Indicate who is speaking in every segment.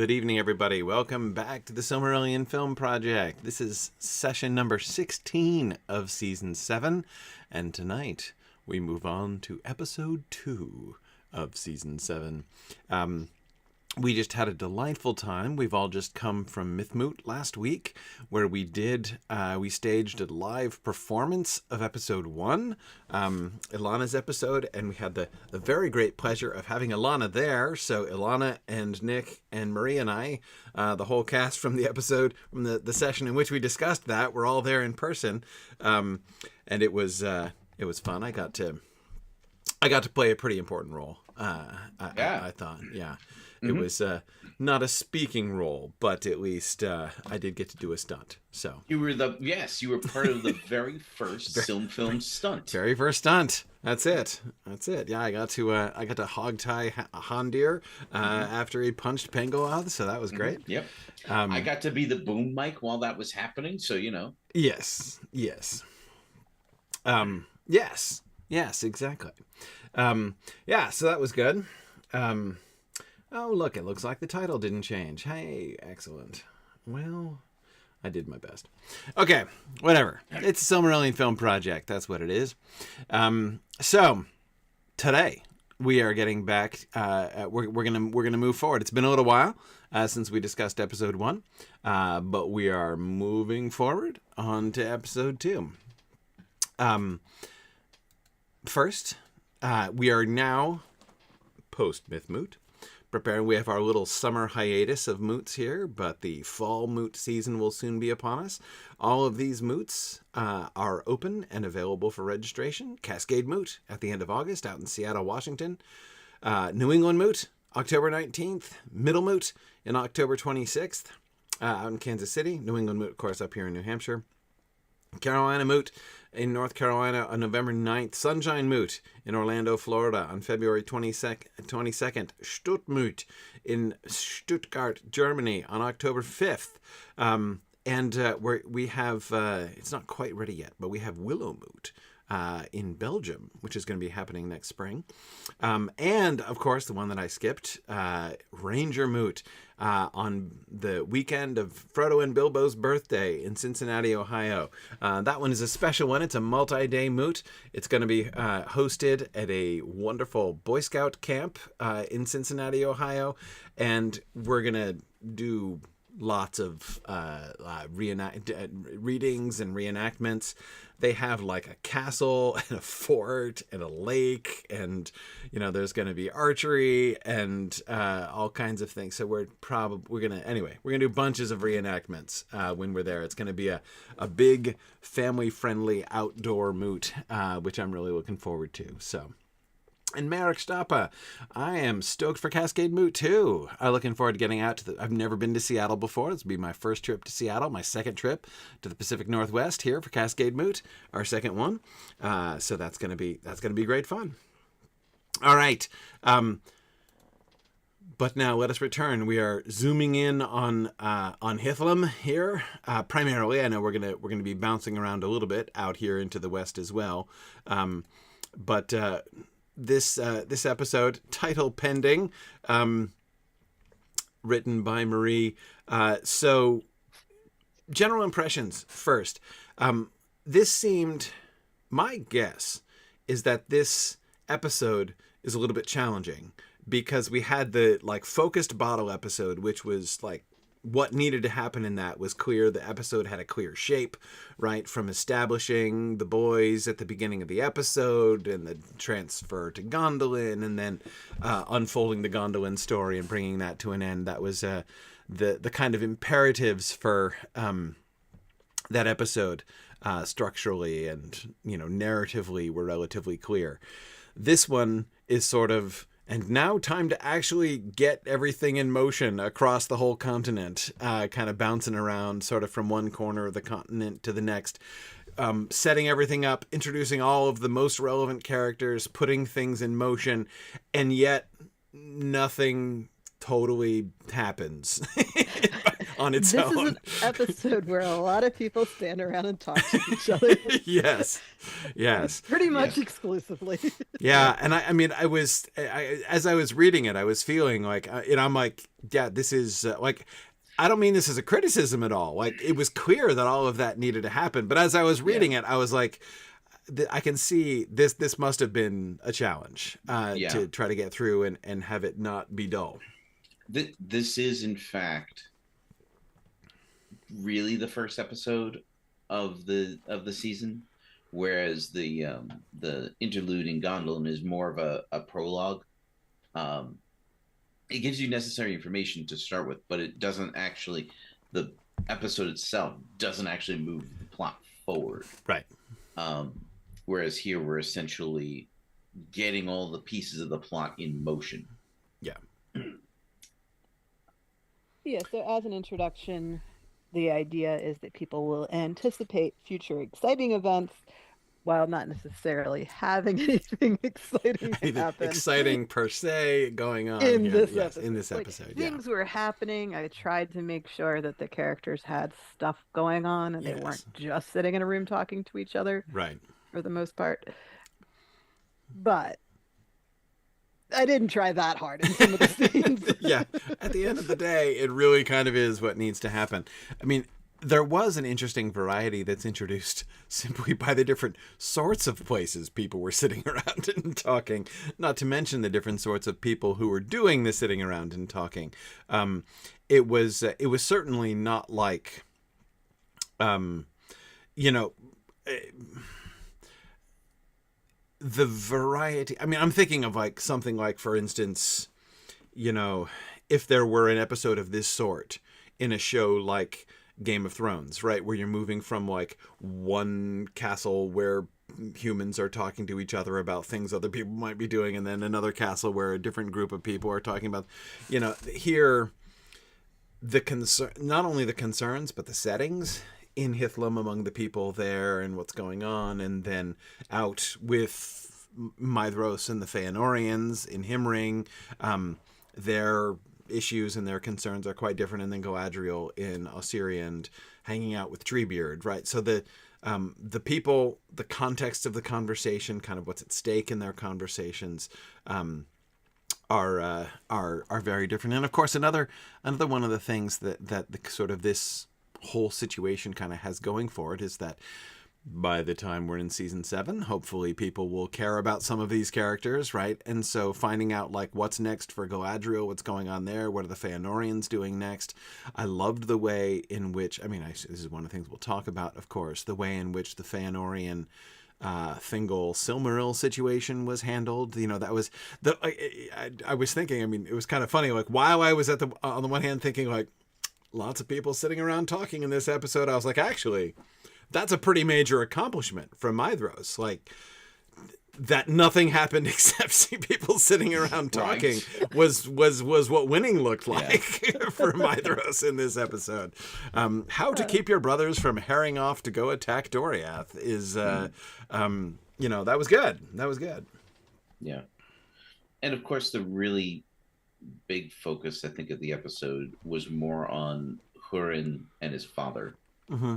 Speaker 1: Good evening, everybody. Welcome back to the Silmarillion Film Project. This is session number 16 of Season 7, and tonight we move on to Episode 2 of Season 7. We just had a delightful time. We've all just come from Mythmoot last week, where we staged a live performance of episode 1, Ilana's episode, and we had the very great pleasure of having Ilana there. So Ilana and Nick and Marie and I, the whole cast from the episode, from the session in which we discussed that, we're all there in person, and it was fun. I got to play a pretty important role. I thought, yeah. It was not a speaking role, but at least I did get to do a stunt. So
Speaker 2: you were part of the very first film stunt.
Speaker 1: Very first stunt. That's it. Yeah, I got to hog tie a Hondir after he punched Pengoth, so that was great.
Speaker 2: Yep. I got to be the boom mic while that was happening, so you know.
Speaker 1: Yes. Yes, exactly. So that was good. Oh, look, it looks like the title didn't change. Hey, excellent. Well, I did my best. Okay, whatever. It's a Silmarillion Film Project. That's what it is. So, today, we are getting back. We're gonna move forward. It's been a little while since we discussed Episode 1, but we are moving forward on to Episode 2. First, we are now post-Mythmoot. We have our little summer hiatus of moots here, but the fall moot season will soon be upon us. All of these moots are open and available for registration. Cascade Moot at the end of August out in Seattle, Washington. New England Moot, October 19th. Middle Moot in October 26th out in Kansas City. New England Moot, of course, up here in New Hampshire. Carolina Moot in North Carolina on November 9th. Sunshine Moot in Orlando, Florida on February 22nd. Stuttmoot in Stuttgart, Germany on October 5th. We have, it's not quite ready yet, but we have Willow Moot in Belgium, which is going to be happening next spring. And, of course, the one that I skipped, Ranger Moot on the weekend of Frodo and Bilbo's birthday in Cincinnati, Ohio. That one is a special one. It's a multi-day moot. It's going to be hosted at a wonderful Boy Scout camp in Cincinnati, Ohio. And we're going to do lots of readings and reenactments. They have like a castle and a fort and a lake, and there's going to be archery and all kinds of things. So we're gonna do bunches of reenactments when we're there. It's going to be a big family friendly outdoor moot, which I'm really looking forward to. So. And Merrick Stappa, I am stoked for Cascade Moot too. I'm looking forward to getting out I've never been to Seattle before. This will be my first trip to Seattle, my second trip to the Pacific Northwest here for Cascade Moot, our second one. So that's gonna be great fun. All right. But now let us return. We are zooming in on Hithlum here. Primarily, I know we're gonna be bouncing around a little bit out here into the west as well. This episode, title pending, written by Marie. So, general impressions first. My guess is that this episode is a little bit challenging because we had the focused bottle episode, which was what needed to happen in that was clear. The episode had a clear shape, right? From establishing the boys at the beginning of the episode and the transfer to Gondolin and then unfolding the Gondolin story and bringing that to an end. That was the kind of imperatives for that episode structurally and, narratively were relatively clear. This one is sort of, and now time to actually get everything in motion across the whole continent, kind of bouncing around sort of from one corner of the continent to the next, setting everything up, introducing all of the most relevant characters, putting things in motion, and yet nothing totally happens. on its
Speaker 3: This
Speaker 1: own.
Speaker 3: is an episode where a lot of people stand around and talk to each other.
Speaker 1: Yes.
Speaker 3: Pretty much exclusively.
Speaker 1: Yeah, and I mean, as I was reading it, I was feeling like, I'm like, yeah, this is like, I don't mean this as a criticism at all. Like, it was clear that all of that needed to happen, but as I was reading it, I was like, I can see this must have been a challenge to try to get through and have it not be dull.
Speaker 2: This is, in fact, really the first episode of the season, whereas the interlude in Gondolin is more of a prologue. It gives you necessary information to start with, but it doesn't actually. The episode itself doesn't actually move the plot forward.
Speaker 1: Right.
Speaker 2: Whereas here we're essentially getting all the pieces of the plot in motion.
Speaker 1: Yeah.
Speaker 3: Yeah, so as an introduction, the idea is that people will anticipate future exciting events while not necessarily having anything exciting happen.
Speaker 1: Exciting per se going on
Speaker 3: in this episode.
Speaker 1: In this episode,
Speaker 3: things were happening. I tried to make sure that the characters had stuff going on and they weren't just sitting in a room talking to each other.
Speaker 1: Right.
Speaker 3: For the most part. But I didn't try that hard in some of the scenes.
Speaker 1: Yeah. At the end of the day, it really kind of is what needs to happen. I mean, there was an interesting variety that's introduced simply by the different sorts of places people were sitting around and talking, not to mention the different sorts of people who were doing the sitting around and talking. It was certainly not like, the variety. I mean, I'm thinking of like something like, for instance, if there were an episode of this sort in a show like Game of Thrones, right, where you're moving from like one castle where humans are talking to each other about things other people might be doing, and then another castle where a different group of people are talking about, here the concern, not only the concerns but the settings in Hithlum among the people there and what's going on, and then out with Maedhros and the Feanorians in Himring, their issues and their concerns are quite different, and then Galadriel in Osirian and hanging out with Treebeard, right? So the people, the context of the conversation, kind of what's at stake in their conversations, are very different. And of course, another one of the things that the sort of this whole situation kind of has going for it is that by the time we're in season 7, hopefully people will care about some of these characters, right? And so finding out like what's next for Galadriel, what's going on there, what are the Feanorians doing next. I loved the way in which, this is one of the things we'll talk about, of course, the way in which the Feanorian Thingol Silmaril situation was handled. That was I was thinking, it was kind of funny, like while I was on the one hand thinking like lots of people sitting around talking in this episode, I was like, actually, that's a pretty major accomplishment from Maedhros. Like, that nothing happened except see people sitting around talking was what winning looked like for Maedhros in this episode. How to keep your brothers from herring off to go attack Doriath is, that was good. That was good.
Speaker 2: Yeah. And of course, the really big focus, I think, of the episode was more on Hurin and his father. Mm-hmm.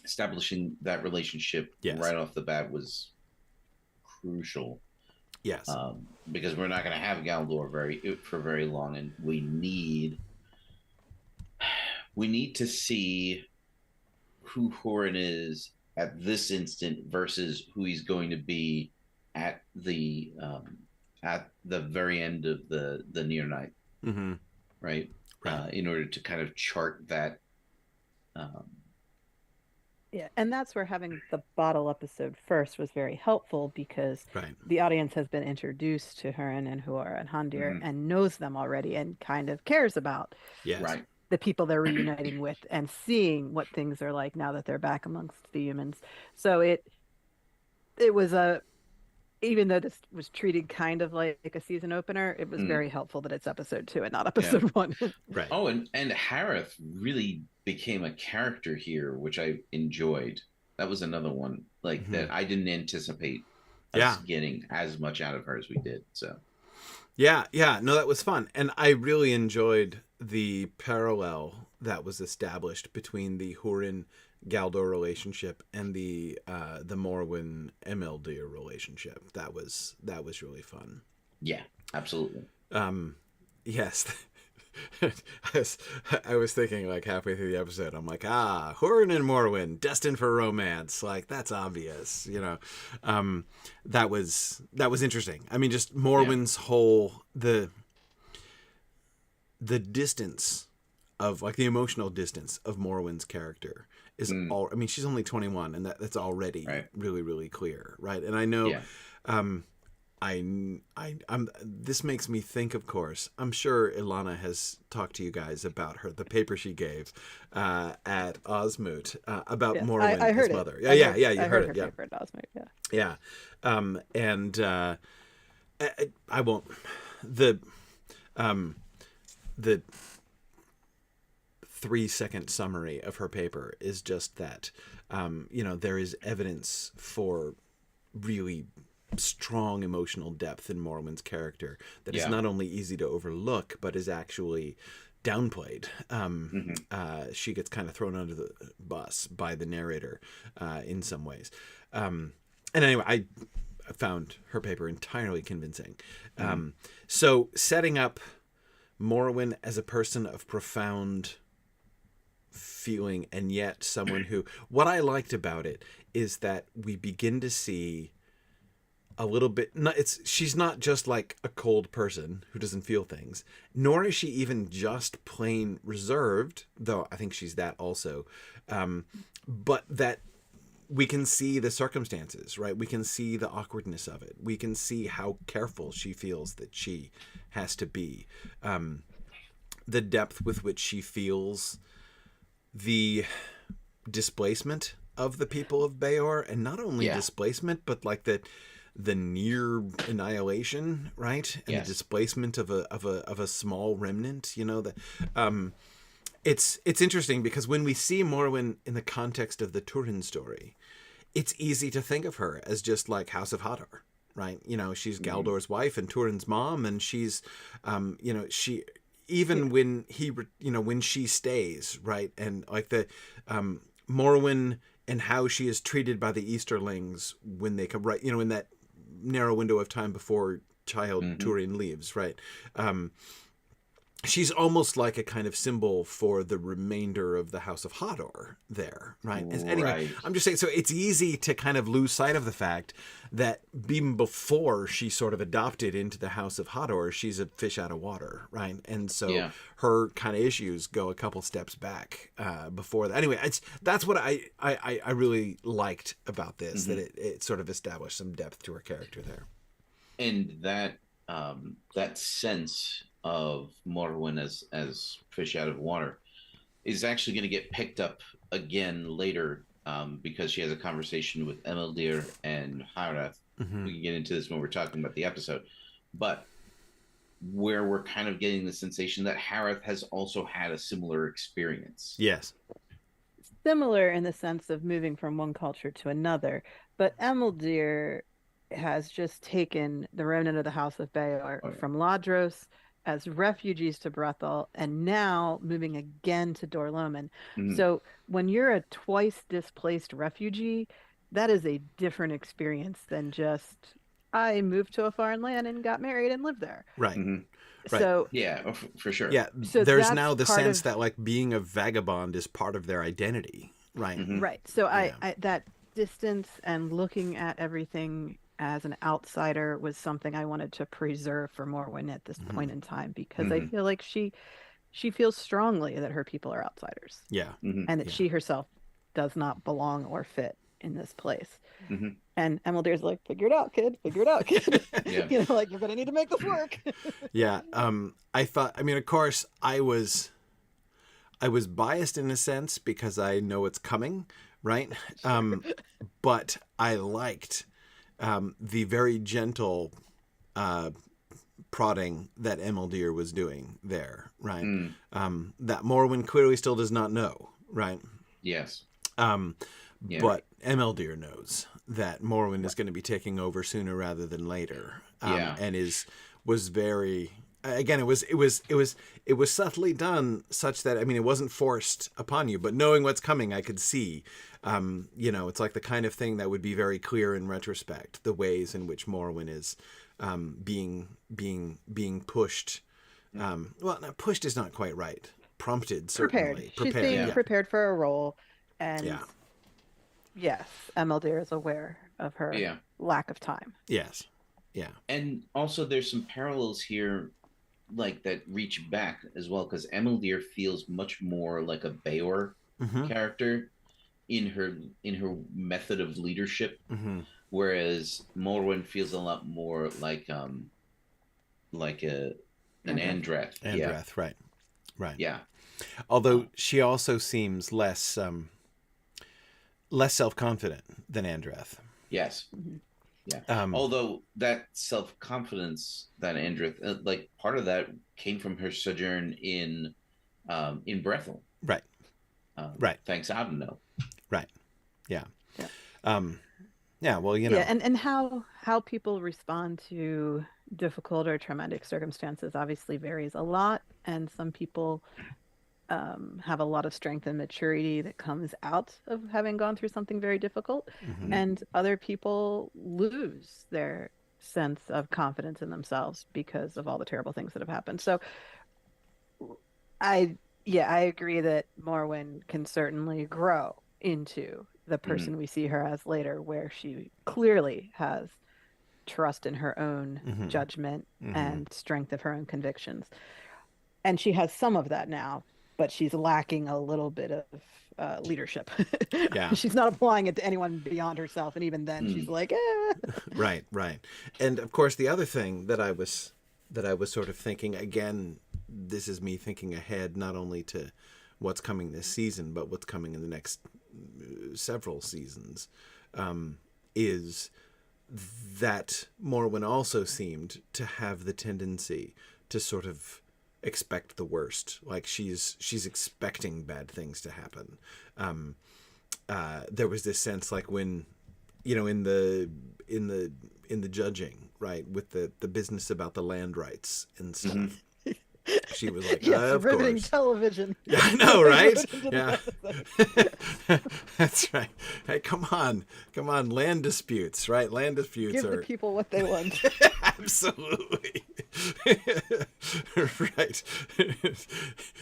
Speaker 2: Establishing that relationship right off the bat was crucial.
Speaker 1: Yes.
Speaker 2: Because we're not going to have Galador for very long, and we need to see who Hurin is at this instant versus who he's going to be at the very end of the Near Night. Mm-hmm. Right. In order to kind of chart that.
Speaker 3: Yeah, and that's where having the bottle episode first was very helpful, because the audience has been introduced to Hurin and Huor and Handir and knows them already and kind of cares about the people they're reuniting with and seeing what things are like now that they're back amongst the humans. So it was even though this was treated kind of like a season opener, it was very helpful that it's episode 2 and not episode 1.
Speaker 1: Right.
Speaker 2: Oh, and Harith really became a character here, which I enjoyed. That was another one that I didn't anticipate us getting as much out of her as we did. So
Speaker 1: yeah, no, that was fun, and I really enjoyed the parallel that was established between the Hurin Galdor relationship and the Morwen Emeldir relationship. That was really fun.
Speaker 2: Yeah, absolutely.
Speaker 1: Yes. I was thinking like halfway through the episode, I'm like, Hurin and Morwen destined for romance. Like, that's obvious, you know. That was interesting. I mean, just Morwen's whole the distance of, like, the emotional distance of Morwen's character is all. I mean, she's only 21, and that's already really, really clear, right? And I know, I'm. This makes me think. Of course, I'm sure Ilana has talked to you guys about the paper she gave at Osmoot about Morwen,
Speaker 3: I heard
Speaker 1: his mother.
Speaker 3: It.
Speaker 1: You
Speaker 3: heard
Speaker 1: heard
Speaker 3: her
Speaker 1: it. Yeah,
Speaker 3: paper at Osmoot.
Speaker 1: Yeah. And I won't. The 3-second summary of her paper is just that, there is evidence for really strong emotional depth in Morwen's character that is not only easy to overlook, but is actually downplayed. She gets kind of thrown under the bus by the narrator in some ways. And anyway, I found her paper entirely convincing. So setting up Morwen as a person of profound feeling, and yet someone who, what I liked about it is that we begin to see a little bit, she's not just like a cold person who doesn't feel things, nor is she even just plain reserved, though I think she's that also, but that we can see the circumstances, right? We can see the awkwardness of it. We can see how careful she feels that she has to be. The depth with which she feels the displacement of the people of Beor, and not only displacement, but like the near annihilation, right? And the displacement of a small remnant, it's interesting because when we see Morwen in the context of the Turin story, it's easy to think of her as just like House of Hadar, right? She's Galdor's wife and Turin's mom, and she's, she, even when when she stays, right? And like the Morwen and how she is treated by the Easterlings when they come, right? In that narrow window of time before child Turin leaves, right? She's almost like a kind of symbol for the remainder of the House of Hadar there, right? Anyway, I'm just saying, so it's easy to kind of lose sight of the fact that even before she sort of adopted into the House of Hadar, she's a fish out of water, right? And so her kind of issues go a couple steps back before that. Anyway, that's what I really liked about this, that it sort of established some depth to her character there.
Speaker 2: And that sense of Morwen as fish out of water is actually going to get picked up again later, because she has a conversation with Emeldir and Harath. We can get into this when we're talking about the episode, but where we're kind of getting the sensation that Harath has also had a similar experience.
Speaker 1: Yes.
Speaker 3: Similar in the sense of moving from one culture to another, but Emeldir has just taken the remnant of the House of Beor from Maedhros as refugees to Brethel, and now moving again to Dorloman. So when you're a twice displaced refugee, that is a different experience than just, I moved to a foreign land and got married and lived there.
Speaker 1: Right. Right.
Speaker 3: So
Speaker 2: yeah, for sure.
Speaker 1: Yeah.
Speaker 3: So
Speaker 1: there's now the sense that like being a vagabond is part of their identity. Right.
Speaker 3: Right. So I that distance and looking at everything as an outsider was something I wanted to preserve for Morwen at this point in time, because I feel like she feels strongly that her people are outsiders.
Speaker 1: Yeah.
Speaker 3: And that she herself does not belong or fit in this place. And Emeldir's like, figure it out, kid. Figure it out, kid. Like, you're going to need to make this work.
Speaker 1: Yeah. I thought, I mean, of course, I was biased in a sense because I know it's coming, right? But I liked the very gentle prodding that Emeldir was doing there, right? That Morwen clearly still does not know, right?
Speaker 2: Yes.
Speaker 1: But Emeldir knows that Morwen is going to be taking over sooner rather than later, and was very again, it was subtly done such that, I mean, it wasn't forced upon you, but knowing what's coming, I could see, it's like the kind of thing that would be very clear in retrospect, the ways in which Morwen is being pushed. Well, no, pushed is not quite right. Prompted, certainly.
Speaker 3: She's being prepared for a role, and yes, Emeldir is aware of her lack of time.
Speaker 1: Yes. Yeah.
Speaker 2: And also there's some parallels here like that reach back as well, because Emeldir feels much more like a Beor character in her method of leadership, whereas Morwen feels a lot more like an Andreth.
Speaker 1: Andreth, right.
Speaker 2: Yeah.
Speaker 1: Although she also seems less self-confident than Andreth.
Speaker 2: Yes. Yeah. Although that self-confidence that Andreth, like part of that came from her sojourn in Brethil.
Speaker 1: Right. Right.
Speaker 2: Thanks, Adeno.
Speaker 1: Right. Yeah.
Speaker 3: Yeah.
Speaker 1: Well,
Speaker 3: and how people respond to difficult or traumatic circumstances obviously varies a lot, and some people have a lot of strength and maturity that comes out of having gone through something very difficult, and other people lose their sense of confidence in themselves because of all the terrible things that have happened. So I agree that Morwen can certainly grow into the person we see her as later, where she clearly has trust in her own judgment and strength of her own convictions. And she has some of that now, but she's lacking a little bit of leadership.
Speaker 1: Yeah.
Speaker 3: She's not applying it to anyone beyond herself. And even then she's like,
Speaker 1: Right. And of course, the other thing that I was sort of thinking, again, this is me thinking ahead, not only to what's coming this season, but what's coming in the next several seasons, is that Morwen also seemed to have the tendency to sort of expect the worst. Like she's expecting bad things to happen. There was this sense, like when, in the judging, right, with the business about the land rights and stuff. She was like,
Speaker 3: yes,
Speaker 1: of
Speaker 3: riveting
Speaker 1: course.
Speaker 3: Television.
Speaker 1: Yeah, I know, right? Yeah. That's right. Hey, come on. Land disputes, right? Land disputes
Speaker 3: Give the people what they want.
Speaker 1: Absolutely. Right.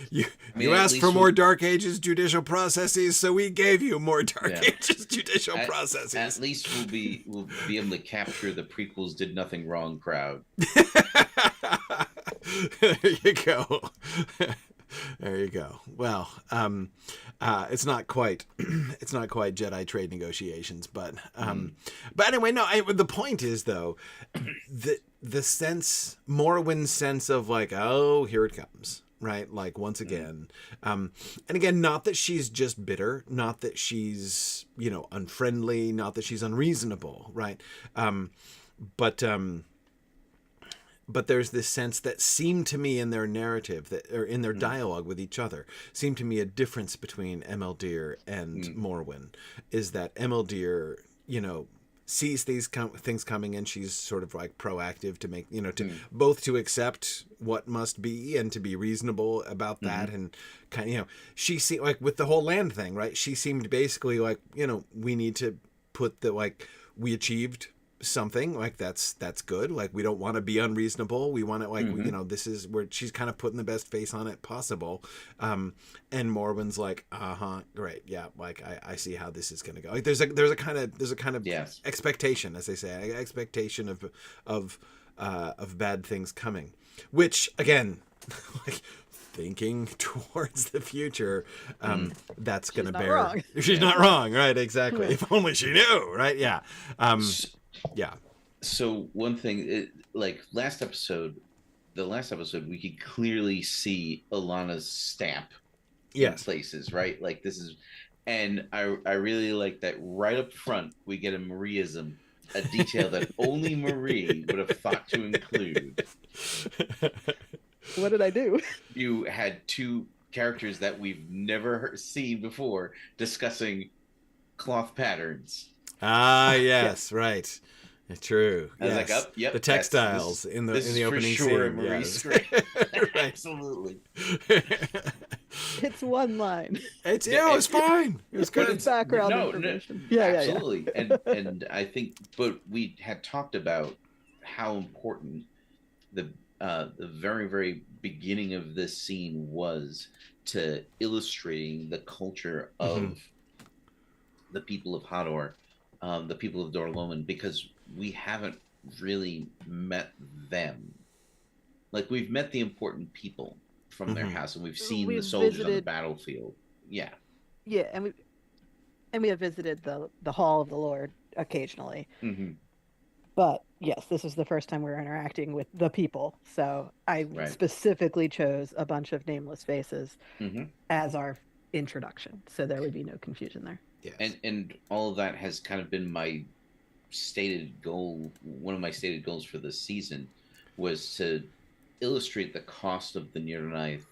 Speaker 1: You asked for more Dark Ages judicial processes, so we gave you more Dark Ages judicial processes.
Speaker 2: At least we'll be able to capture the prequels did nothing wrong crowd.
Speaker 1: There you go. There you go. Well, it's not quite Jedi trade negotiations, but anyway, no. The point is, though, the sense, Morwen's sense of like, oh, here it comes, right? Like once again, and again, not that she's just bitter, not that she's unfriendly, not that she's unreasonable, right? But there's this sense that seemed to me in their narrative, or in their dialogue with each other, seemed to me a difference between Emeldir and Morwen, is that Emeldir, sees these things coming, and she's sort of like proactive to make, both to accept what must be and to be reasonable about that. And kind of, she seemed like with the whole land thing, right? She seemed basically like, we need to put we achieved something, like that's good, like we don't want to be unreasonable, we want to like this is where she's kind of putting the best face on it possible, and Morwen's like, great, yeah, like I see how this is gonna go. Like there's a kind of expectation, as they say, expectation of bad things coming, which again, like thinking towards the future, that's gonna bear wrong. She's not wrong, right? Exactly. If only she knew, right? Yeah. Yeah.
Speaker 2: So one thing, like the last episode, we could clearly see Alana's stamp in places, right? Like this is, and I really like that right up front we get a Marieism, a detail that only Marie would have thought to include.
Speaker 3: What did I do?
Speaker 2: You had two characters that we've never seen before discussing cloth patterns.
Speaker 1: Yes, right. True.
Speaker 2: I was like, oh, yep.
Speaker 1: The textiles in the opening scene. Yes.
Speaker 2: Right. Absolutely.
Speaker 3: It's one line.
Speaker 1: It was fine. It was good.
Speaker 3: It's background information. Yeah,
Speaker 2: absolutely. And I think, but we had talked about how important the very, very beginning of this scene was to illustrating the culture of the people of Hador, the people of Dor-lómin, because we haven't really met them. Like, we've met the important people from their house, and we've seen the soldiers on the battlefield. Yeah.
Speaker 3: Yeah, and we have visited the Hall of the Lord occasionally. But yes, this is the first time we're interacting with the people. So I specifically chose a bunch of nameless faces as our introduction, so there would be no confusion there.
Speaker 2: Yes. And all of that has kind of been my stated goal. One of my stated goals for this season was to illustrate the cost of the Nirnaeth,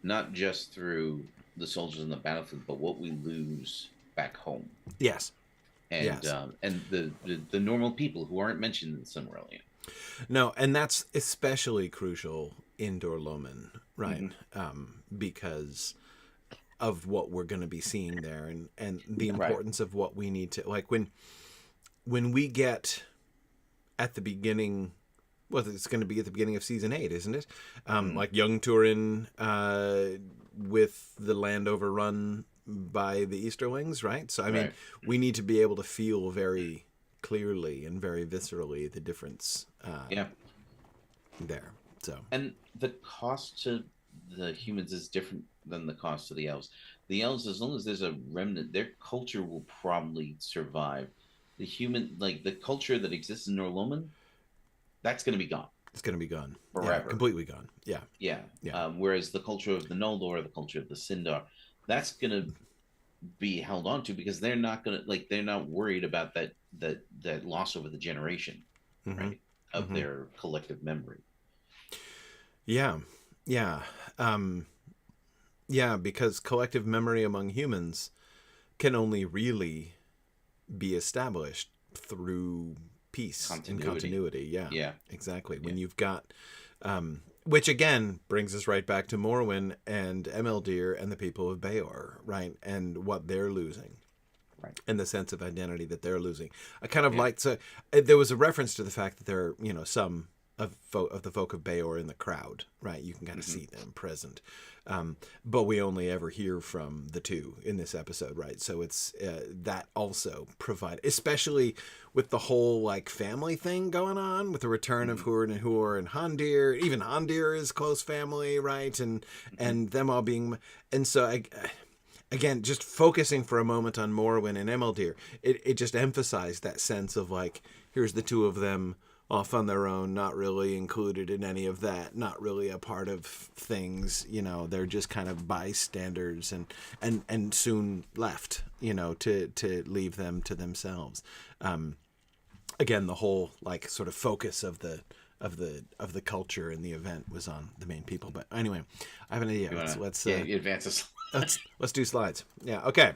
Speaker 2: not just through the soldiers on the battlefield, but what we lose back home.
Speaker 1: Yes.
Speaker 2: And and the normal people who aren't mentioned in Silmarillion. No,
Speaker 1: and that's especially crucial in Dor-lómin, right? Because of what we're going to be seeing there, and the importance of what we need to, like, when we get at the beginning. Well, it's going to be at the beginning of season 8, isn't it? Like young Turin with the land overrun by the Easterlings, right? So, I mean, we need to be able to feel very clearly and very viscerally the difference there. So, and
Speaker 2: the cost to the humans is different than the cost to the elves. The elves, as long as there's a remnant, their culture will probably survive. The human, like the culture that exists in Dor-lómin, that's going to be gone.
Speaker 1: It's going to be gone
Speaker 2: forever,
Speaker 1: completely gone. Yeah.
Speaker 2: Whereas the culture of the Noldor, the culture of the Sindar, that's going to be held on to because they're not going to, like, they're not worried about that loss over the generation, right, of their collective memory.
Speaker 1: Yeah. Because collective memory among humans can only really be established through peace and continuity. Yeah, exactly. When you've got which again brings us right back to Morwen and Emeldir and the people of Beor, right, and what they're losing, right, and the sense of identity that they're losing. I kind of like to. There was a reference to the fact that there are, some of the folk of Beor in the crowd, right? You can kind of see them present, but we only ever hear from the two in this episode, right? So it's that also provide, especially with the whole like family thing going on with the return of Hurin and Huor and Hondir. Even Hondir is close family, right? And them all being, and so again, just focusing for a moment on Morwen and Emeldir, it just emphasized that sense of like, here's the two of them off on their own, not really included in any of that, not really a part of things, they're just kind of bystanders and soon left, to leave them to themselves. Again, the whole like sort of focus of the culture and the event was on the main people. But anyway, I have an idea. Let's
Speaker 2: advance us.
Speaker 1: let's do slides. Yeah. Okay.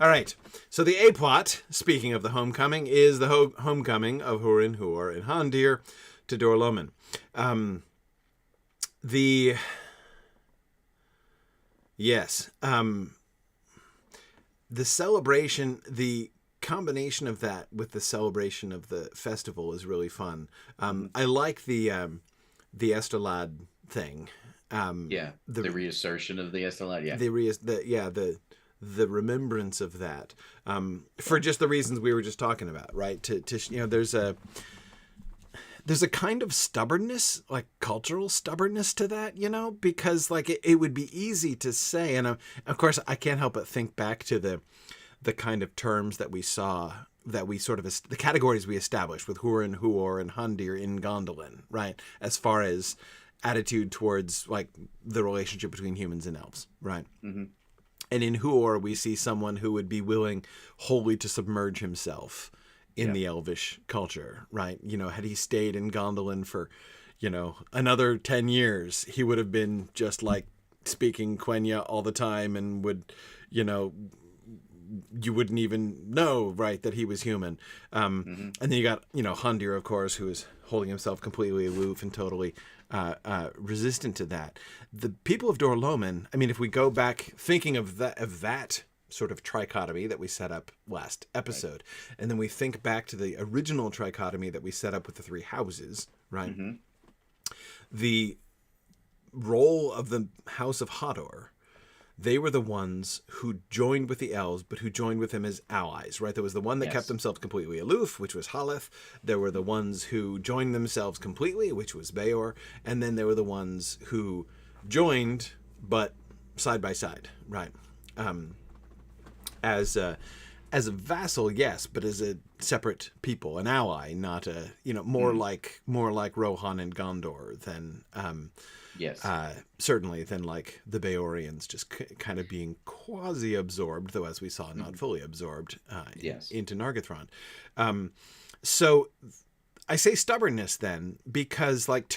Speaker 1: All right. So the A plot, speaking of the homecoming, is the homecoming of Hurin, Huor, and Hondir to Dor-lómin. The celebration, the combination of that with the celebration of the festival is really fun. I like the Estelad thing.
Speaker 2: The reassertion of the Estelad.
Speaker 1: The remembrance of that, for just the reasons we were just talking about, right? There's a kind of stubbornness, like cultural stubbornness to that, because like it would be easy to say, and of course I can't help but think back to the kind of terms that we saw, that we sort of, the categories we established with Hurin, Huor, and Hondir in Gondolin, right? As far as attitude towards like the relationship between humans and elves, right? And in Huor, we see someone who would be willing wholly to submerge himself in the elvish culture, right? Had he stayed in Gondolin for, another 10 years, he would have been just like speaking Quenya all the time and would, you wouldn't even know, right, that he was human. And then you got, Hundir, of course, who is holding himself completely aloof and totally resistant to that. The people of Dor-lómin, I mean, if we go back thinking of that sort of trichotomy that we set up last episode, and then we think back to the original trichotomy that we set up with the three houses, right? The role of the House of Hador, they were the ones who joined with the elves, but who joined with them as allies, right? There was the one that kept themselves completely aloof, which was Haleth. There were the ones who joined themselves completely, which was Beor. And then there were the ones who joined, but side by side, right? As a vassal, yes, but as a separate people, an ally, not a, more like Rohan and Gondor than... certainly than like the Beorians just kind of being quasi-absorbed, though as we saw, not fully absorbed into Nargothrond. So I say stubbornness then because like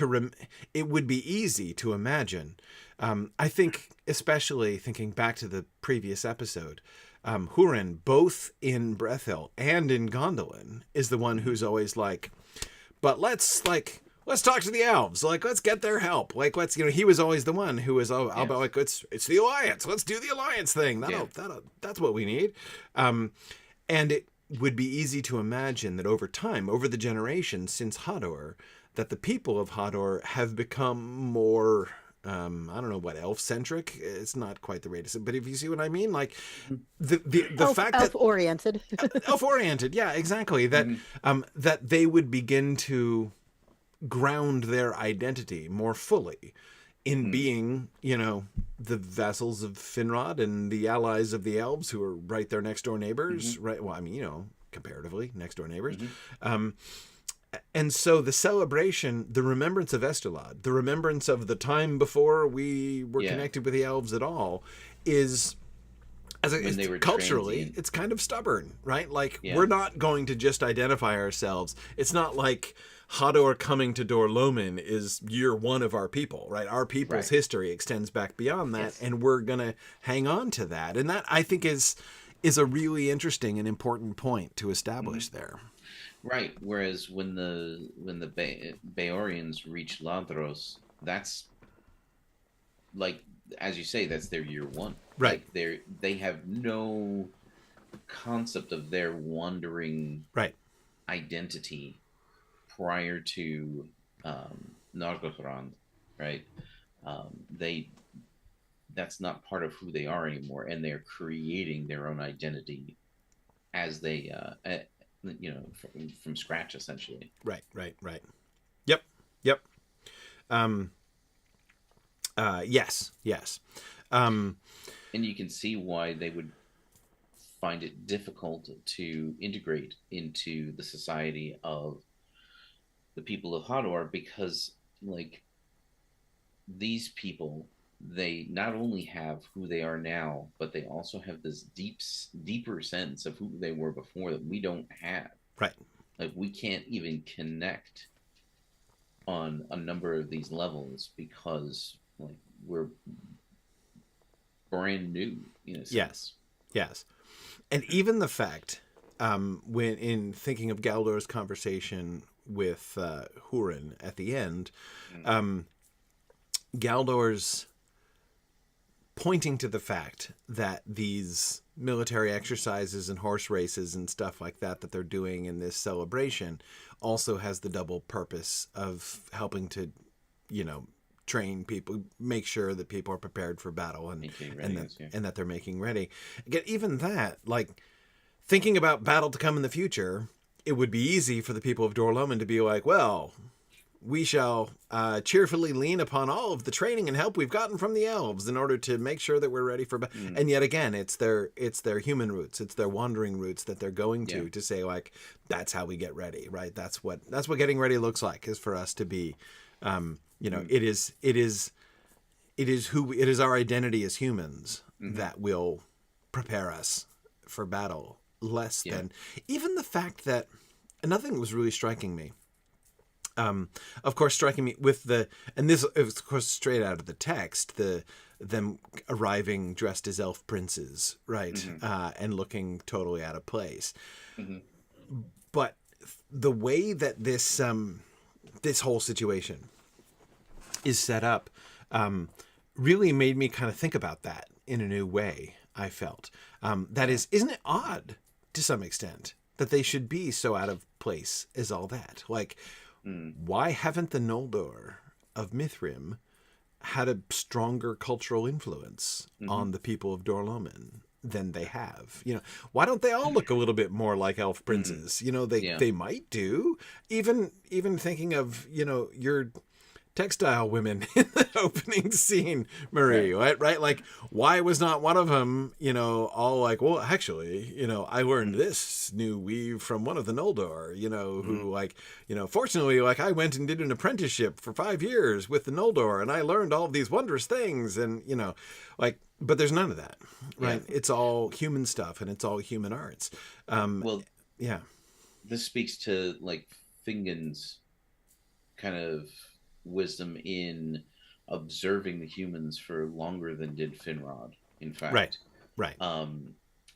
Speaker 1: it would be easy to imagine. I think especially thinking back to the previous episode, Hurin, both in Brethil and in Gondolin, is the one who's always like, but let's talk to the elves. Like, let's get their help. Like, he was always the one who was about like, it's the alliance. Let's do the alliance thing. That's what we need. And it would be easy to imagine that over time, over the generations since Hador, that the people of Hador have become more, I don't know what, elf-centric. It's not quite the way to say, but if you see what I mean, like the fact that
Speaker 3: elf-oriented,
Speaker 1: elf-oriented, yeah, exactly. That that they would begin to ground their identity more fully in being, the vassals of Finrod and the allies of the elves who are right there next door neighbors, right? Well, I mean, comparatively next door neighbors. And so the celebration, the remembrance of Estelad, the remembrance of the time before we were connected with the elves at all is... culturally, transient. It's kind of stubborn, right? Like, we're not going to just identify ourselves. It's not like Hador coming to Dor-lómin is year one of our people, right? Our people's history extends back beyond that, and we're going to hang on to that. And that, I think, is a really interesting and important point to establish there.
Speaker 2: Right. Whereas when the Beorians reach Maedhros, that's like, as you say, that's their year one.
Speaker 1: Right.
Speaker 2: Like they have no concept of their wandering identity prior to Nargothrond, right? That's not part of who they are anymore, and they're creating their own identity as they, from scratch, essentially.
Speaker 1: Right. Yep. Yes.
Speaker 2: And you can see why they would find it difficult to integrate into the society of the people of Hador, because, like, these people, they not only have who they are now, but they also have this deeper sense of who they were before that we don't have.
Speaker 1: Right.
Speaker 2: Like, we can't even connect on a number of these levels because, like, we're brand new in a sense.
Speaker 1: Yes. And even the fact, when in thinking of Galdor's conversation with Hurin at the end, Galdor's pointing to the fact that these military exercises and horse races and stuff like that they're doing in this celebration also has the double purpose of helping to, train people, make sure that people are prepared for battle and that they're making ready. Again, even that, like, thinking about battle to come in the future, it would be easy for the people of Dor-lómin to be like, well, we shall cheerfully lean upon all of the training and help we've gotten from the elves in order to make sure that we're ready for battle. And yet again, it's their human roots, it's their wandering roots that they're going to say, like, that's how we get ready, right? That's what getting ready looks like, is for us to be, it is our identity as humans that will prepare us for battle, less than even the fact that another thing that was really striking me. Of course, striking me with and this is of course straight out of the text, them arriving dressed as elf princes, right, and looking totally out of place. But the way that this whole situation is set up really made me kind of think about that in a new way. I felt that isn't it odd to some extent that they should be so out of place as all that? Like, why haven't the Noldor of Mithrim had a stronger cultural influence on the people of Dor-lómin than they have? You know, why don't they all look a little bit more like elf princes? You know, they might do. Even thinking of, you know, your textile women in the opening scene, Marie, right? Like, why was not one of them, you know, all like, well, actually, you know, I learned this new weave from one of the Noldor, you know, who like, you know, fortunately, like I went and did an apprenticeship for 5 years with the Noldor and I learned all of these wondrous things and, you know, like, but there's none of that, right? Yeah. It's all human stuff and it's all human arts.
Speaker 2: Well, yeah. This speaks to like Fingon's kind of wisdom in observing the humans for longer than did Finrod, in fact.
Speaker 1: Right.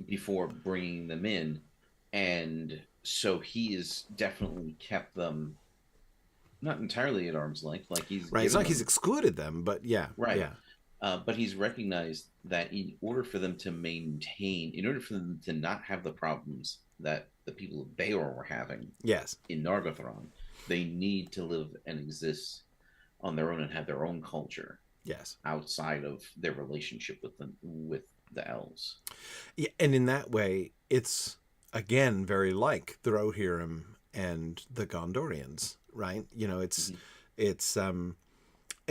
Speaker 2: Before bringing them in. And so he has definitely kept them not entirely at arm's length. Like he's
Speaker 1: right. It's not like he's excluded them, but yeah.
Speaker 2: Right.
Speaker 1: Yeah.
Speaker 2: But he's recognized that in order for them to not have the problems that the people of Beor were having in Nargothrond, they need to live and exist on their own and have their own culture.
Speaker 1: Yes.
Speaker 2: Outside of their relationship with the elves.
Speaker 1: Yeah, and in that way, it's again very like the Rohirrim and the Gondorians, right? You know, it's I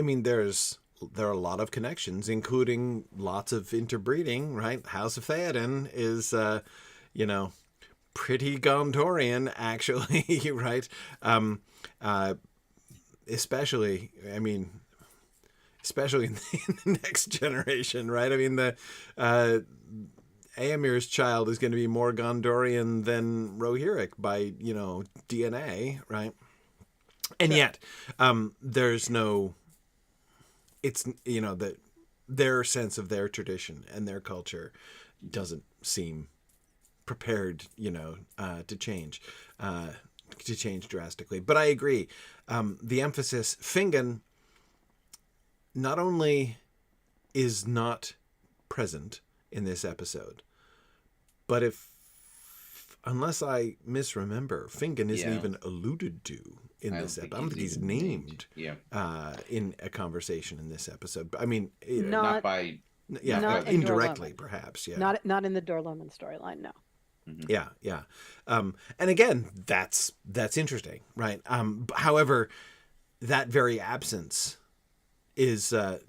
Speaker 1: mean, there are a lot of connections, including lots of interbreeding, right? House of Theoden is you know, pretty Gondorian actually, right? Especially in the next generation, right? I mean, the Aemir's child is going to be more Gondorian than Rohirric by, you know, DNA, right? And yet, there's no, it's, you know, that their sense of their tradition and their culture doesn't seem prepared, you know, to change drastically. But I agree. The emphasis, Fingon not only is not present in this episode, but unless I misremember, Fingon isn't even alluded to in this episode. I don't think he's named in a conversation in this episode. But I mean,
Speaker 2: not by
Speaker 1: indirectly, perhaps. Yeah,
Speaker 3: not in the Dor-lómin storyline. No.
Speaker 1: Mm-hmm. Yeah. And again, that's interesting, right? However, that very absence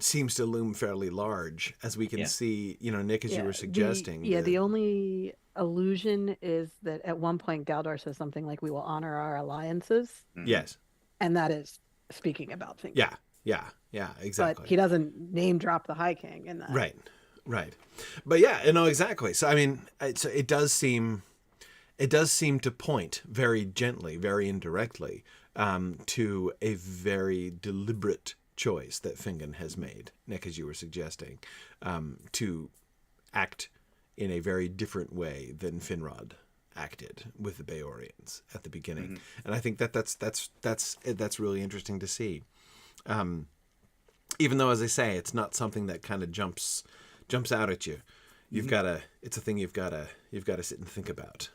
Speaker 1: seems to loom fairly large, as we can see, you know, Nick, as you were suggesting.
Speaker 3: The only allusion is that at one point Galdor says something like, "We will honor our alliances."
Speaker 1: Mm-hmm. Yes.
Speaker 3: And that is speaking about Fingon.
Speaker 1: Yeah, exactly.
Speaker 3: But he doesn't name drop the High King in that.
Speaker 1: Right. But yeah, no, exactly. So I mean, it does seem to point very gently, very indirectly, to a very deliberate choice that Fingon has made, Nick, as you were suggesting, to act in a very different way than Finrod acted with the Beorians at the beginning. Mm-hmm. And I think that's really interesting to see. Even though, as I say, it's not something that kind of jumps out at you. You've got to. It's a thing you've got to sit and think about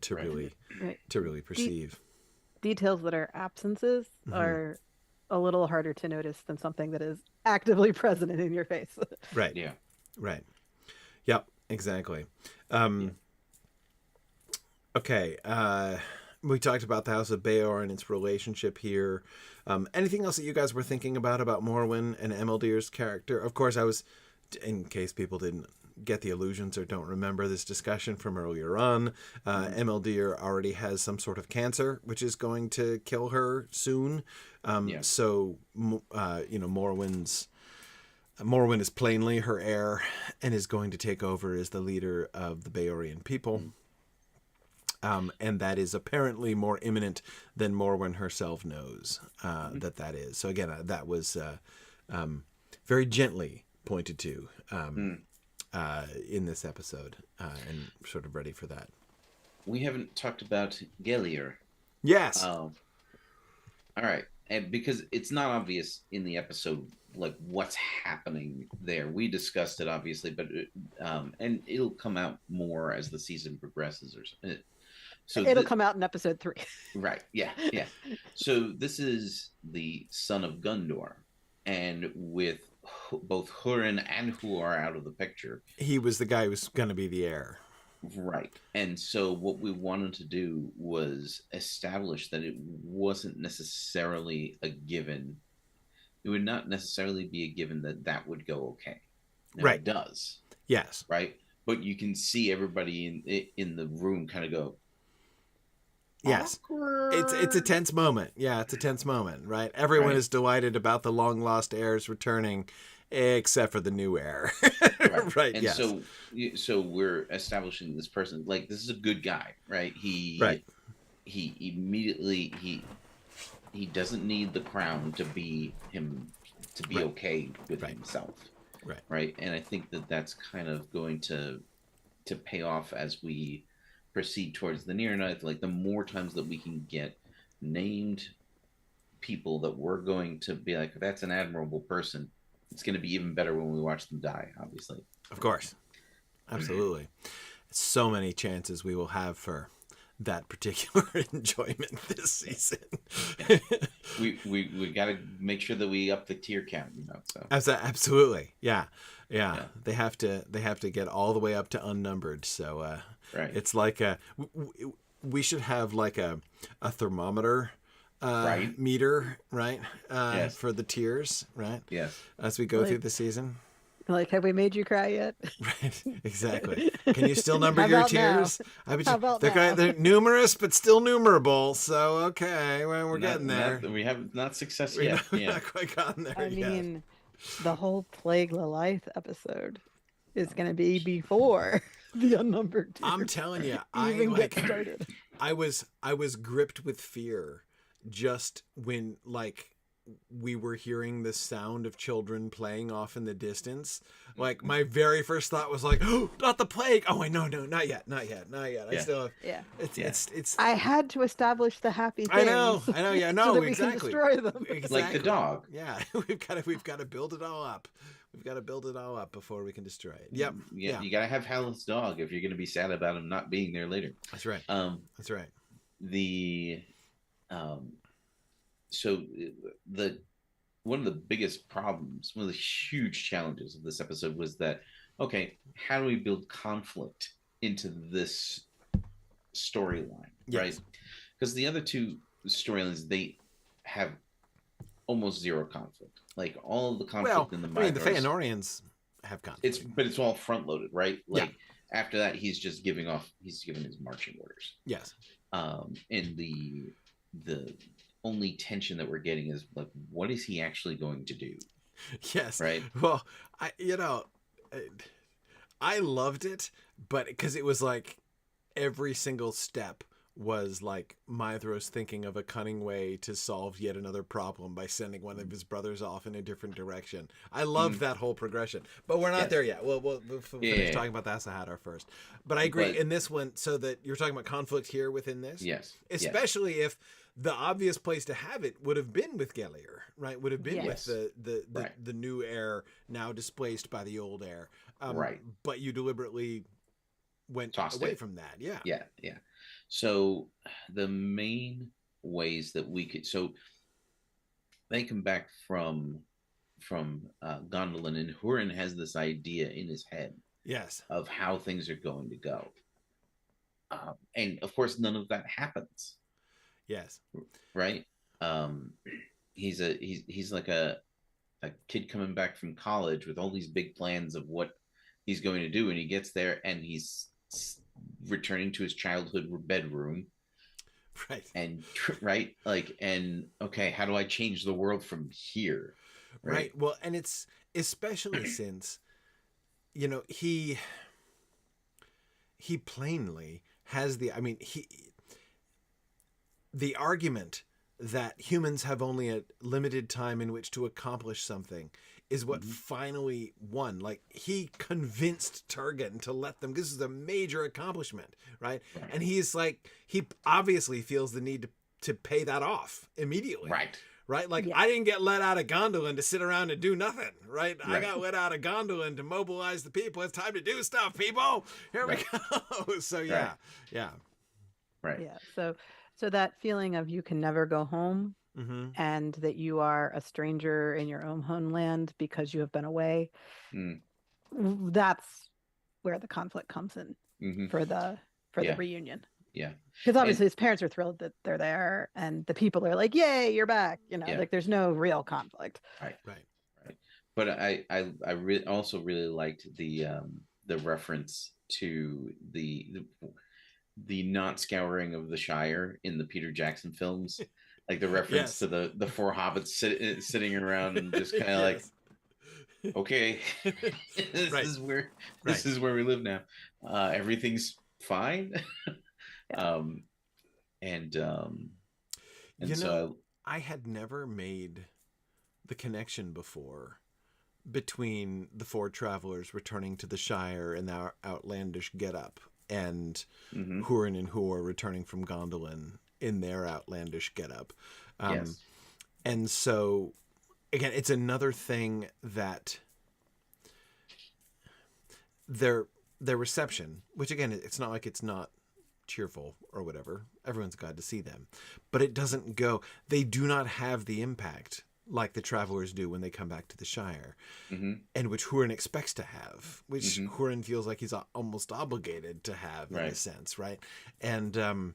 Speaker 1: to really perceive.
Speaker 3: Details that are absences are a little harder to notice than something that is actively present and in your face.
Speaker 1: Right. Yeah. Right. Yep. Exactly. Okay. We talked about the House of Beor and its relationship here. Anything else that you guys were thinking about Morwen and Emeldir's character? Of course, I was, in case people didn't get the allusions or don't remember this discussion from earlier on, Emeldir already has some sort of cancer, which is going to kill her soon. So, Morwen is plainly her heir and is going to take over as the leader of the Beorian people. And that is apparently more imminent than Morwen herself knows that is. So again, that was very gently pointed to in this episode, and sort of ready for that.
Speaker 2: We haven't talked about Galadriel.
Speaker 1: Yes.
Speaker 2: All right, and because it's not obvious in the episode like what's happening there. We discussed it obviously, but and it'll come out more as the season progresses, or so
Speaker 3: it'll come out in episode 3.
Speaker 2: Right. Yeah. Yeah. So this is the son of Gundor, and with both Hurin and Huor out of the picture,
Speaker 1: he was the guy who was going to be the heir.
Speaker 2: Right. And so what we wanted to do was establish that it wasn't necessarily a given. It would not necessarily be a given that that would go okay. Now,
Speaker 1: right.
Speaker 2: It does.
Speaker 1: Yes.
Speaker 2: Right. But you can see everybody in the room kind of go,
Speaker 1: yes.
Speaker 2: Awkward.
Speaker 1: It's a tense moment. Yeah, it's a tense moment, right? Everyone is delighted about the long lost heirs returning, except for the new heir.
Speaker 2: Right.
Speaker 1: Right.
Speaker 2: And
Speaker 1: yes.
Speaker 2: so we're establishing this person, like, this is a good guy, right? He immediately he doesn't need the crown to be okay with himself. Right. And I think that that's kind of going to pay off as we proceed towards the near night. Like, the more times that we can get named people that we're going to be like, that's an admirable person, it's going to be even better when we watch them die, obviously.
Speaker 1: Of course. Absolutely. So many chances we will have for that particular enjoyment this season.
Speaker 2: Yeah. we got to make sure that we up the tier count, so.
Speaker 1: Absolutely. Yeah. They have to get all the way up to unnumbered. So
Speaker 2: right.
Speaker 1: It's like we should have like a thermometer meter, right?
Speaker 2: Yes.
Speaker 1: For the tiers, right?
Speaker 2: Yes.
Speaker 1: As we go through the season.
Speaker 3: Like, have we made you cry yet?
Speaker 1: Right, exactly. Can you still number your tears?
Speaker 3: They're
Speaker 1: numerous, but still numerable. So, okay, well, we're getting there.
Speaker 2: We have not success
Speaker 1: yet.
Speaker 2: We're
Speaker 1: not quite gotten there
Speaker 3: yet.
Speaker 1: yet.
Speaker 3: I mean, the whole Plague Lilith episode is going to be before the unnumbered tiers.
Speaker 1: I'm telling you,
Speaker 3: get started.
Speaker 1: I was gripped with fear just when, like, we were hearing the sound of children playing off in the distance. Like, my very first thought was like, oh, not the plague. Oh, no, not yet.
Speaker 2: Yeah.
Speaker 1: I still have,
Speaker 3: it's I had to establish the happy things.
Speaker 1: I know. Yeah, no,
Speaker 3: so that
Speaker 1: exactly.
Speaker 3: We can destroy them.
Speaker 1: Exactly.
Speaker 2: Like the dog.
Speaker 1: Yeah, we've got to build it all up. We've got to build it all up before we can destroy it. Yep.
Speaker 2: Yeah. You got to have Hallin's dog if you're going to be sad about him not being there later.
Speaker 1: That's right. That's right.
Speaker 2: So one of the biggest problems, one of the huge challenges of this episode was that, okay, how do we build conflict into this storyline, right? Because the other two storylines, they have almost zero conflict. Like, all of the conflict in the Maedhros,
Speaker 1: the Feanorians have conflict.
Speaker 2: But it's all front loaded, right? Like, after that, he's giving his marching orders.
Speaker 1: Yes.
Speaker 2: And the only tension that we're getting is, like, what is he actually going to do?
Speaker 1: Yes.
Speaker 2: Right.
Speaker 1: Well, I loved it, but because it was like every single step was like Maedhros thinking of a cunning way to solve yet another problem by sending one of his brothers off in a different direction. I loved that whole progression, but we're not there yet. We'll finish talking about the Asahadar first. But I agree in this one. So that you're talking about conflict here within this, especially if the obvious place to have it would have been with Galadriel, right? Would have been with the new heir now displaced by the old heir,
Speaker 2: right?
Speaker 1: But you deliberately went away from that, yeah.
Speaker 2: So the main ways that we could, so they come back from Gondolin, and Hurin has this idea in his head, of how things are going to go, and of course none of that happens.
Speaker 1: Yes.
Speaker 2: Right. He's like a kid coming back from college with all these big plans of what he's going to do, and he gets there and he's returning to his childhood bedroom.
Speaker 1: Right.
Speaker 2: And okay, how do I change the world from here?
Speaker 1: Right. Well, and it's especially since, he plainly has the argument that humans have only a limited time in which to accomplish something is what finally won. Like, he convinced Turgon to let them. This is a major accomplishment, right? And he's like, he obviously feels the need to pay that off immediately. Right? Like, I didn't get let out of Gondolin to sit around and do nothing, right? I got let out of Gondolin to mobilize the people. It's time to do stuff, people. Here we go. So, yeah.
Speaker 3: So that feeling of you can never go home and that you are a stranger in your own homeland because you have been away, that's where the conflict comes in for the reunion.
Speaker 2: Yeah.
Speaker 3: Because obviously his parents are thrilled that they're there and the people are like, yay, you're back. Like there's no real conflict.
Speaker 2: Right. But I also really liked the reference to the not scouring of the Shire in the Peter Jackson films, like the reference to the four hobbits sitting around and just kind of like, okay, this is where we live now. Everything's fine.
Speaker 1: I had never made the connection before between the four travelers returning to the Shire in their outlandish getup and Hurin and Huor returning from Gondolin in their outlandish getup. And so, again, it's another thing that their reception, which again, it's not like it's not cheerful or whatever. Everyone's glad to see them, but it doesn't go. They do not have the impact like the travelers do when they come back to the Shire, and which Hurin expects to have, which Hurin feels like he's almost obligated to have in a sense, right? And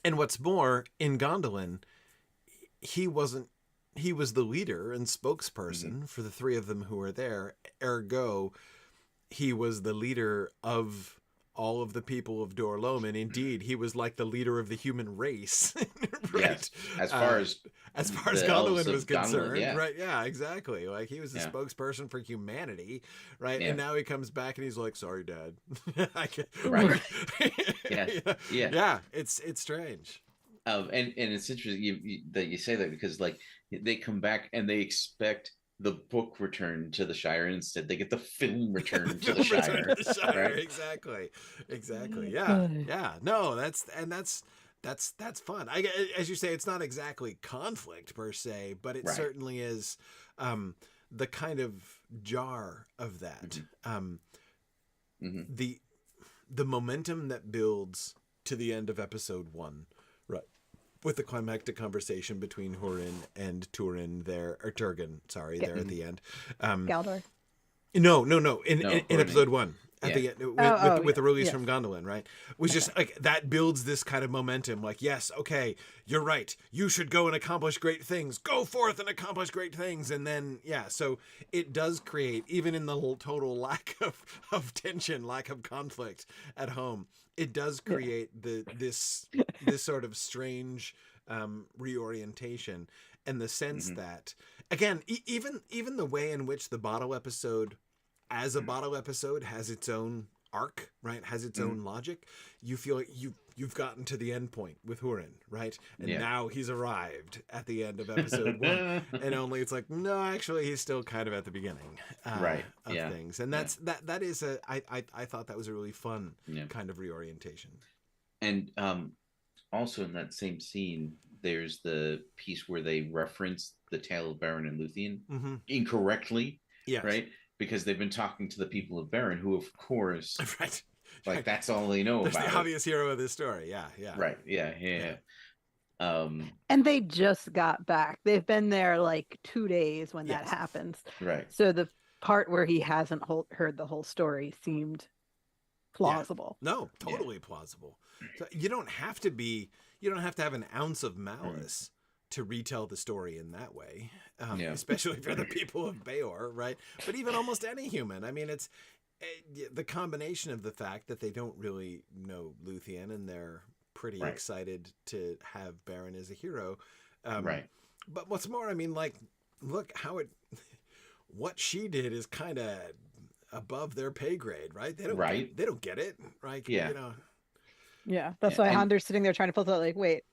Speaker 1: what's more, in Gondolin, he was the leader and spokesperson for the three of them who were there. Ergo, he was the leader of all of the people of Dorloman. Indeed, he was like the leader of the human race.
Speaker 2: Yes, as far as
Speaker 1: Gondolin was concerned, right? Yeah, exactly. Like, he was the spokesperson for humanity, right? Yeah. And now he comes back and he's like, "Sorry, Dad." It's strange.
Speaker 2: And it's interesting that you say that, because like they come back and they expect the book return to the Shire, and instead they get the film return to the Shire. Right?
Speaker 1: Exactly. Yeah. No, that's fun. As you say, it's not exactly conflict per se, but it certainly is the kind of jar of that. The momentum that builds to the end of episode 1, right? With the climactic conversation between Hurin and Turgon there at the end.
Speaker 3: Galdor.
Speaker 1: No. In episode 1. At the end, with the release from Gondolin, right? Was just like that builds this kind of momentum. Like, yes, okay, you're right. You should go and accomplish great things. Go forth and accomplish great things. And then, so it does create, even in the whole total lack of tension, lack of conflict at home, it does create this sort of strange reorientation, and the sense that, again, even the way in which the bottle episode, as a bottle episode, has its own arc, right? Has its own logic. You feel like you've gotten to the end point with Hurin, right? And now he's arrived at the end of episode 1, and only it's like, no, actually, he's still kind of at the beginning of things. And that is I thought that was a really fun kind of reorientation.
Speaker 2: And also in that same scene, there's the piece where they reference the tale of Beren and Luthien incorrectly, right? Because they've been talking to the people of Beren, who, of course, that's all they know about.
Speaker 1: The obvious hero of this story,
Speaker 2: right, yeah.
Speaker 3: And they just got back. They've been there like 2 days when that happens,
Speaker 2: right?
Speaker 3: So the part where he hasn't heard the whole story seemed plausible.
Speaker 1: No, totally plausible. So you don't have to have an ounce of malice to retell the story in that way, especially for the people of Beor, right? But even almost any human. I mean, it's the combination of the fact that they don't really know Luthien and they're pretty excited to have Beren as a hero. But what's more, I mean, like, look what she did is kind of above their pay grade, right? They don't get it, right?
Speaker 3: Yeah, that's why Honder's sitting there trying to pull it out, like, wait,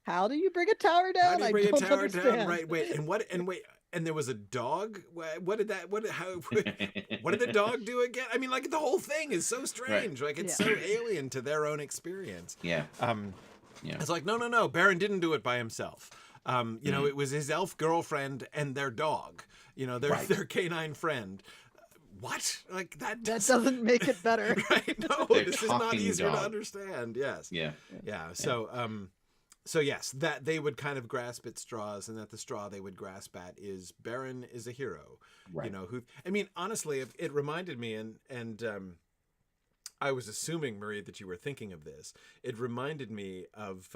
Speaker 3: how do you bring a tower down?
Speaker 1: How do you bring a tower
Speaker 3: understand.
Speaker 1: down? Right, wait, and there was a dog? What did the dog do again? I mean, like, the whole thing is so strange. Right. Like, it's so alien to their own experience.
Speaker 2: Yeah.
Speaker 1: It's like, no, Baron didn't do it by himself. You know, it was his elf girlfriend and their dog, you know, their canine friend. What? Like, that
Speaker 3: doesn't make it better.
Speaker 1: Right? No, this is not easier to understand. Yes.
Speaker 2: Yeah.
Speaker 1: So yes, that they would kind of grasp at straws, and that the straw they would grasp at is Baron is a hero.
Speaker 2: Right.
Speaker 1: You know, I mean, honestly, it reminded me, and I was assuming, Marie, that you were thinking of this. It reminded me of,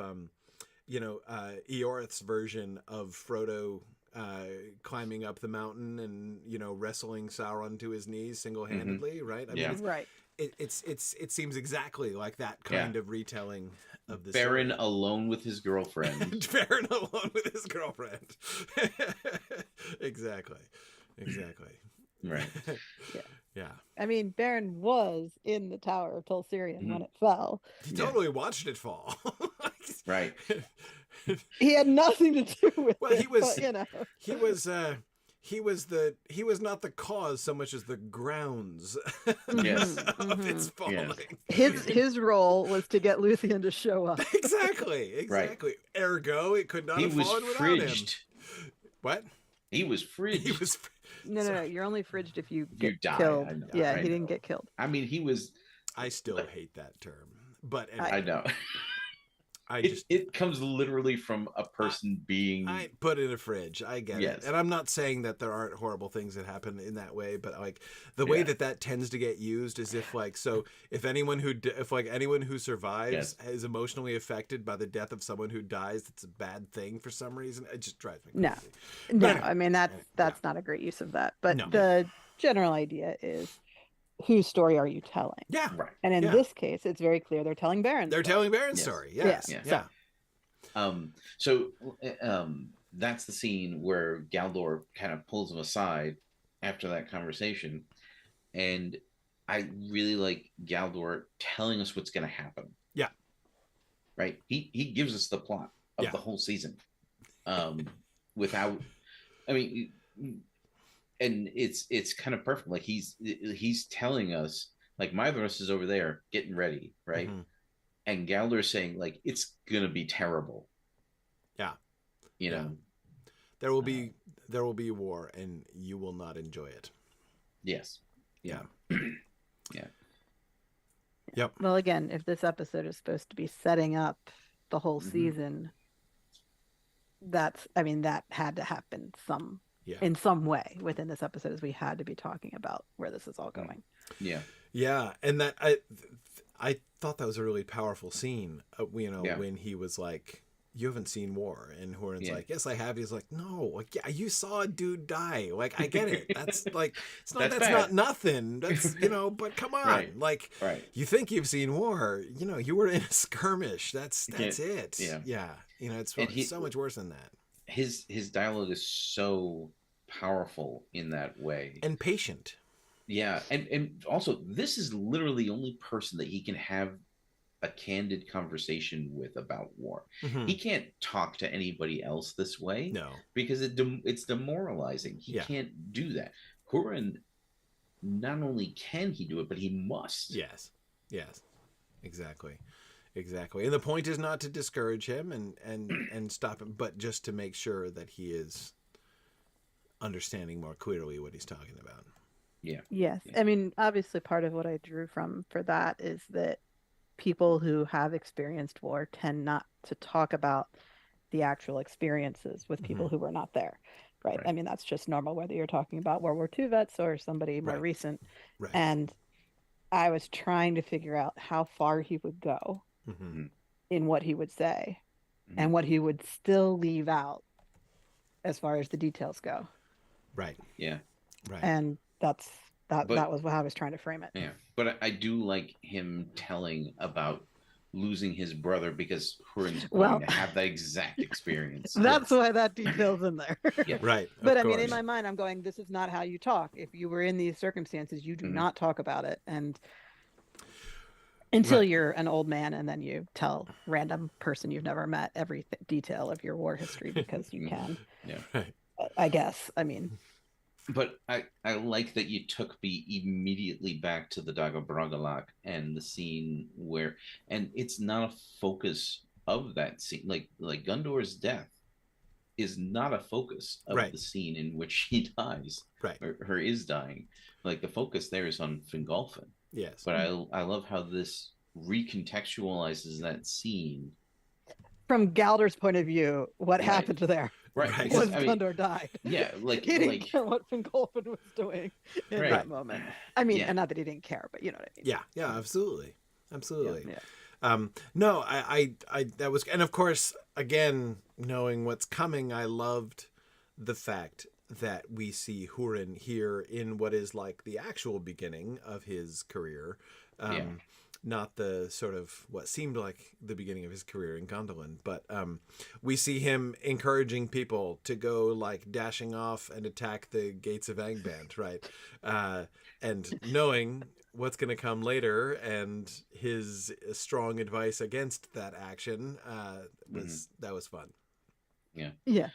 Speaker 1: Eorith's version of Frodo climbing up the mountain and, you know, wrestling Sauron to his knees single-handedly, right? I mean,
Speaker 3: right.
Speaker 1: It seems exactly like that kind of retelling of the
Speaker 2: Baron
Speaker 1: story.
Speaker 2: alone with his girlfriend.
Speaker 1: Baron alone with his girlfriend. Exactly.
Speaker 2: Right.
Speaker 1: Yeah.
Speaker 3: I mean, Baron was in the Tower of Tolsirion when it fell.
Speaker 1: He totally watched it fall.
Speaker 2: Right.
Speaker 3: He had nothing to do with it.
Speaker 1: He was,
Speaker 3: but, you know.
Speaker 1: he was not the cause so much as the grounds
Speaker 2: Yes.
Speaker 1: of its falling.
Speaker 2: Yes.
Speaker 3: His role was to get Luthien to show up.
Speaker 1: Exactly.
Speaker 2: Right.
Speaker 1: Ergo, it could not have fallen without
Speaker 2: fridged.
Speaker 1: him. What?
Speaker 2: He was fridged.
Speaker 1: He was.
Speaker 3: No. You're only fridged if you get
Speaker 2: die.
Speaker 3: killed.
Speaker 2: I know,
Speaker 3: yeah,
Speaker 2: I
Speaker 3: he didn't
Speaker 2: know.
Speaker 3: get killed.
Speaker 2: I mean, he was.
Speaker 1: I still hate that term, but anyway,
Speaker 2: I know. It comes literally from a person being.
Speaker 1: I put in a fridge. I get
Speaker 2: Yes.
Speaker 1: it, and I'm not saying that there aren't horrible things that happen in that way, but like the way that tends to get used is if anyone who survives is emotionally affected by the death of someone who dies, that's a bad thing for some reason. It just drives me crazy.
Speaker 3: No. I mean that's not a great use of that. But the general idea is, whose story are you telling?
Speaker 1: Yeah.
Speaker 2: Right.
Speaker 3: And in this case, it's very clear they're telling Baron's story.
Speaker 1: Telling Baron's story. Yes.
Speaker 3: Yeah.
Speaker 2: So that's the scene where Galdor kind of pulls him aside after that conversation. And I really like Galdor telling us what's going to happen.
Speaker 1: Yeah.
Speaker 2: Right. He gives us the plot of the whole season. Without, I mean, and it's kind of perfect. Like he's telling us, like, Maedhros is over there getting ready, right? Mm-hmm. And Galdor is saying, like, it's gonna be terrible.
Speaker 1: Yeah.
Speaker 2: You know.
Speaker 1: There will be war, and you will not enjoy it.
Speaker 2: Yes. Yeah. Yeah.
Speaker 1: Yep.
Speaker 3: Well, again, if this episode is supposed to be setting up the whole season, that had to happen in some way within this episode, as we had to be talking about where this is all going.
Speaker 1: Yeah, and that I thought that was a really powerful scene. When he was like, "You haven't seen war," and Hurin's like, "Yes, I have." He's like, "No, like, yeah, you saw a dude die. Like, I get it. That's like, that's not nothing. That's but come on, you think you've seen war? You were in a skirmish. That's it. Yeah. It's so much worse than that."
Speaker 2: His dialogue is so powerful in that way,
Speaker 1: and patient.
Speaker 2: Yeah, and also, this is literally the only person that he can have a candid conversation with about war. Mm-hmm. He can't talk to anybody else this way, because it's demoralizing. He can't do that. Hurin, not only can he do it, but he must.
Speaker 1: Yes, exactly. And the point is not to discourage him and stop him, but just to make sure that he is understanding more clearly what he's talking about.
Speaker 3: Yeah. Yes. I mean, obviously part of what I drew for that is that people who have experienced war tend not to talk about the actual experiences with people who were not there. Right. I mean, that's just normal, whether you're talking about World War II vets or somebody more recent. Right. And I was trying to figure out how far he would go in what he would say and what he would still leave out as far as the details go.
Speaker 1: Right.
Speaker 2: Yeah.
Speaker 3: Right. And that was how I was trying to frame it.
Speaker 2: Yeah. But I do like him telling about losing his brother, because Hurin's going to have that exact experience.
Speaker 3: That's why that detail's in there.
Speaker 2: Yeah.
Speaker 1: Right.
Speaker 3: But I mean, in my mind, I'm going, this is not how you talk. If you were in these circumstances, you do not talk about it. And Until you're an old man and then you tell random person you've never met every detail of your war history because you can.
Speaker 2: Yeah.
Speaker 1: Right.
Speaker 3: I guess. I mean,
Speaker 2: but I like that you took me immediately back to the Dagobrogalak and the scene where, and it's not a focus of that scene. Like Gundor's death is not a focus of the scene in which he dies, or is dying. Like the focus there is on Fingolfin.
Speaker 1: Yes.
Speaker 2: But I love how this recontextualizes that scene.
Speaker 3: From Galdor's point of view, what happened there?
Speaker 2: Right.
Speaker 3: Once Gondor died.
Speaker 2: Yeah, like
Speaker 3: he didn't care what Fingolfin was doing in that moment. I mean, and not that he didn't care, but you know what I mean.
Speaker 1: Yeah, absolutely.
Speaker 3: Yeah.
Speaker 1: No, I that was, and of course, again, knowing what's coming, I loved the fact that we see Hurin here in what is like the actual beginning of his career. Not the sort of what seemed like the beginning of his career in Gondolin, but we see him encouraging people to go like dashing off and attack the gates of Angband, right? And knowing what's going to come later and his strong advice against that action that was fun.
Speaker 2: Yeah.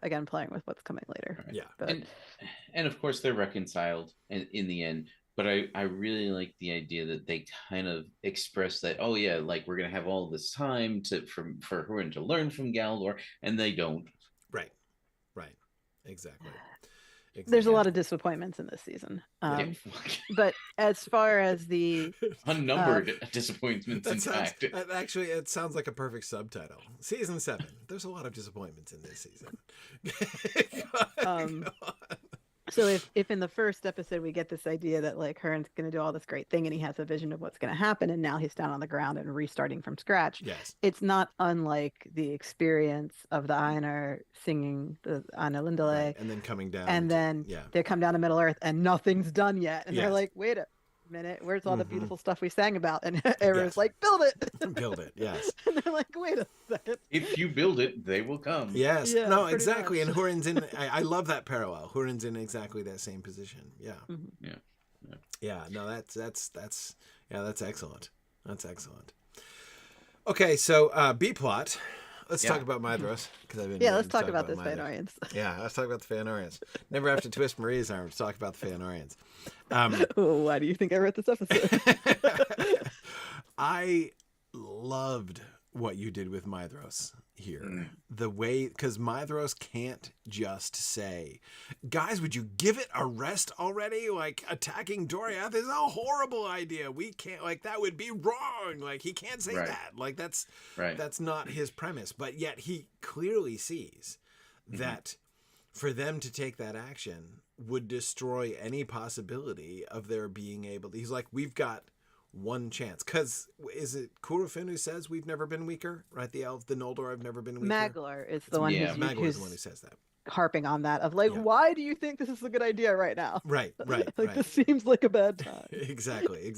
Speaker 3: Again, playing with what's coming later.
Speaker 1: Yeah.
Speaker 3: But...
Speaker 2: And of course they're reconciled in the end. But I really like the idea that they kind of express that, oh yeah, like we're gonna have all this time for Hurin to learn from Galdor, and they don't.
Speaker 1: Right. Exactly.
Speaker 3: There's a lot of disappointments in this season. But as far as the
Speaker 2: unnumbered disappointments, in fact.
Speaker 1: Actually, it sounds like a perfect subtitle. Season 7. There's a lot of disappointments in this season.
Speaker 3: So if in the first episode we get this idea that like Hurin's going to do all this great thing and he has a vision of what's going to happen, and now he's down on the ground and restarting from scratch.
Speaker 1: Yes.
Speaker 3: It's not unlike the experience of the Einar singing the Einar Lindale.
Speaker 1: And then coming down.
Speaker 3: And then they come down to Middle Earth and nothing's done yet. And they're like, wait a minute, where's all the beautiful stuff we sang about? And everyone's like, build it.
Speaker 1: Build it, yes.
Speaker 3: And they're like, wait a second.
Speaker 2: If you build it, they will come.
Speaker 1: Yes.
Speaker 3: Yeah,
Speaker 1: no, exactly.
Speaker 3: much.
Speaker 1: And Hurin's in, I love that parallel. Hurin's in exactly that same position. Yeah.
Speaker 2: Mm-hmm.
Speaker 1: Yeah. No, that's excellent. That's excellent. Okay. So B plot. Let's talk about Maedhros.
Speaker 3: Let's talk about this Feanorians.
Speaker 1: Yeah, let's talk about the Feanorians. Never have to twist Marie's arm to talk about the Feanorians.
Speaker 3: Why do you think I wrote this episode?
Speaker 1: I loved what you did with Maedhros here. The way, because Maedhros can't just say, guys, would you give it a rest already? Like, attacking Doriath is a horrible idea. We can't, like, that would be wrong. Like, he can't say that. Like, that's not his premise. But yet he clearly sees that for them to take that action would destroy any possibility of their being able to, he's like, we've got one chance. Because is it Curufin who says we've never been weaker? Right? The elf, the Noldor have never been weaker.
Speaker 3: Maglar is the one
Speaker 1: Maglar is the one who says that.
Speaker 3: Harping on that of like, why do you think this is a good idea right now?
Speaker 1: Right.
Speaker 3: This seems like a bad time.
Speaker 1: Exactly.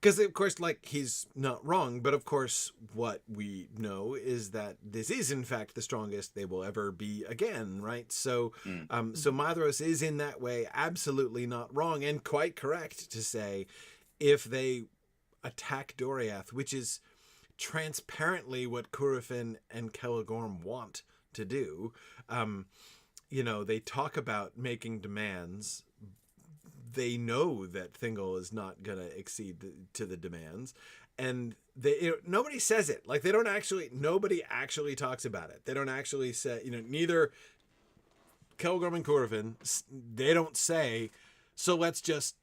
Speaker 1: Because of course, like, he's not wrong, but of course what we know is that this is in fact the strongest they will ever be again, right? So so Maedhros is in that way absolutely not wrong and quite correct to say, if they attack Doriath, which is transparently what Curufin and Celegorm want to do, they talk about making demands. They know that Thingol is not going to accede to the demands, and nobody says it. Like, nobody actually talks about it. They don't actually say, neither Celegorm and Curufin, they don't say, so let's just,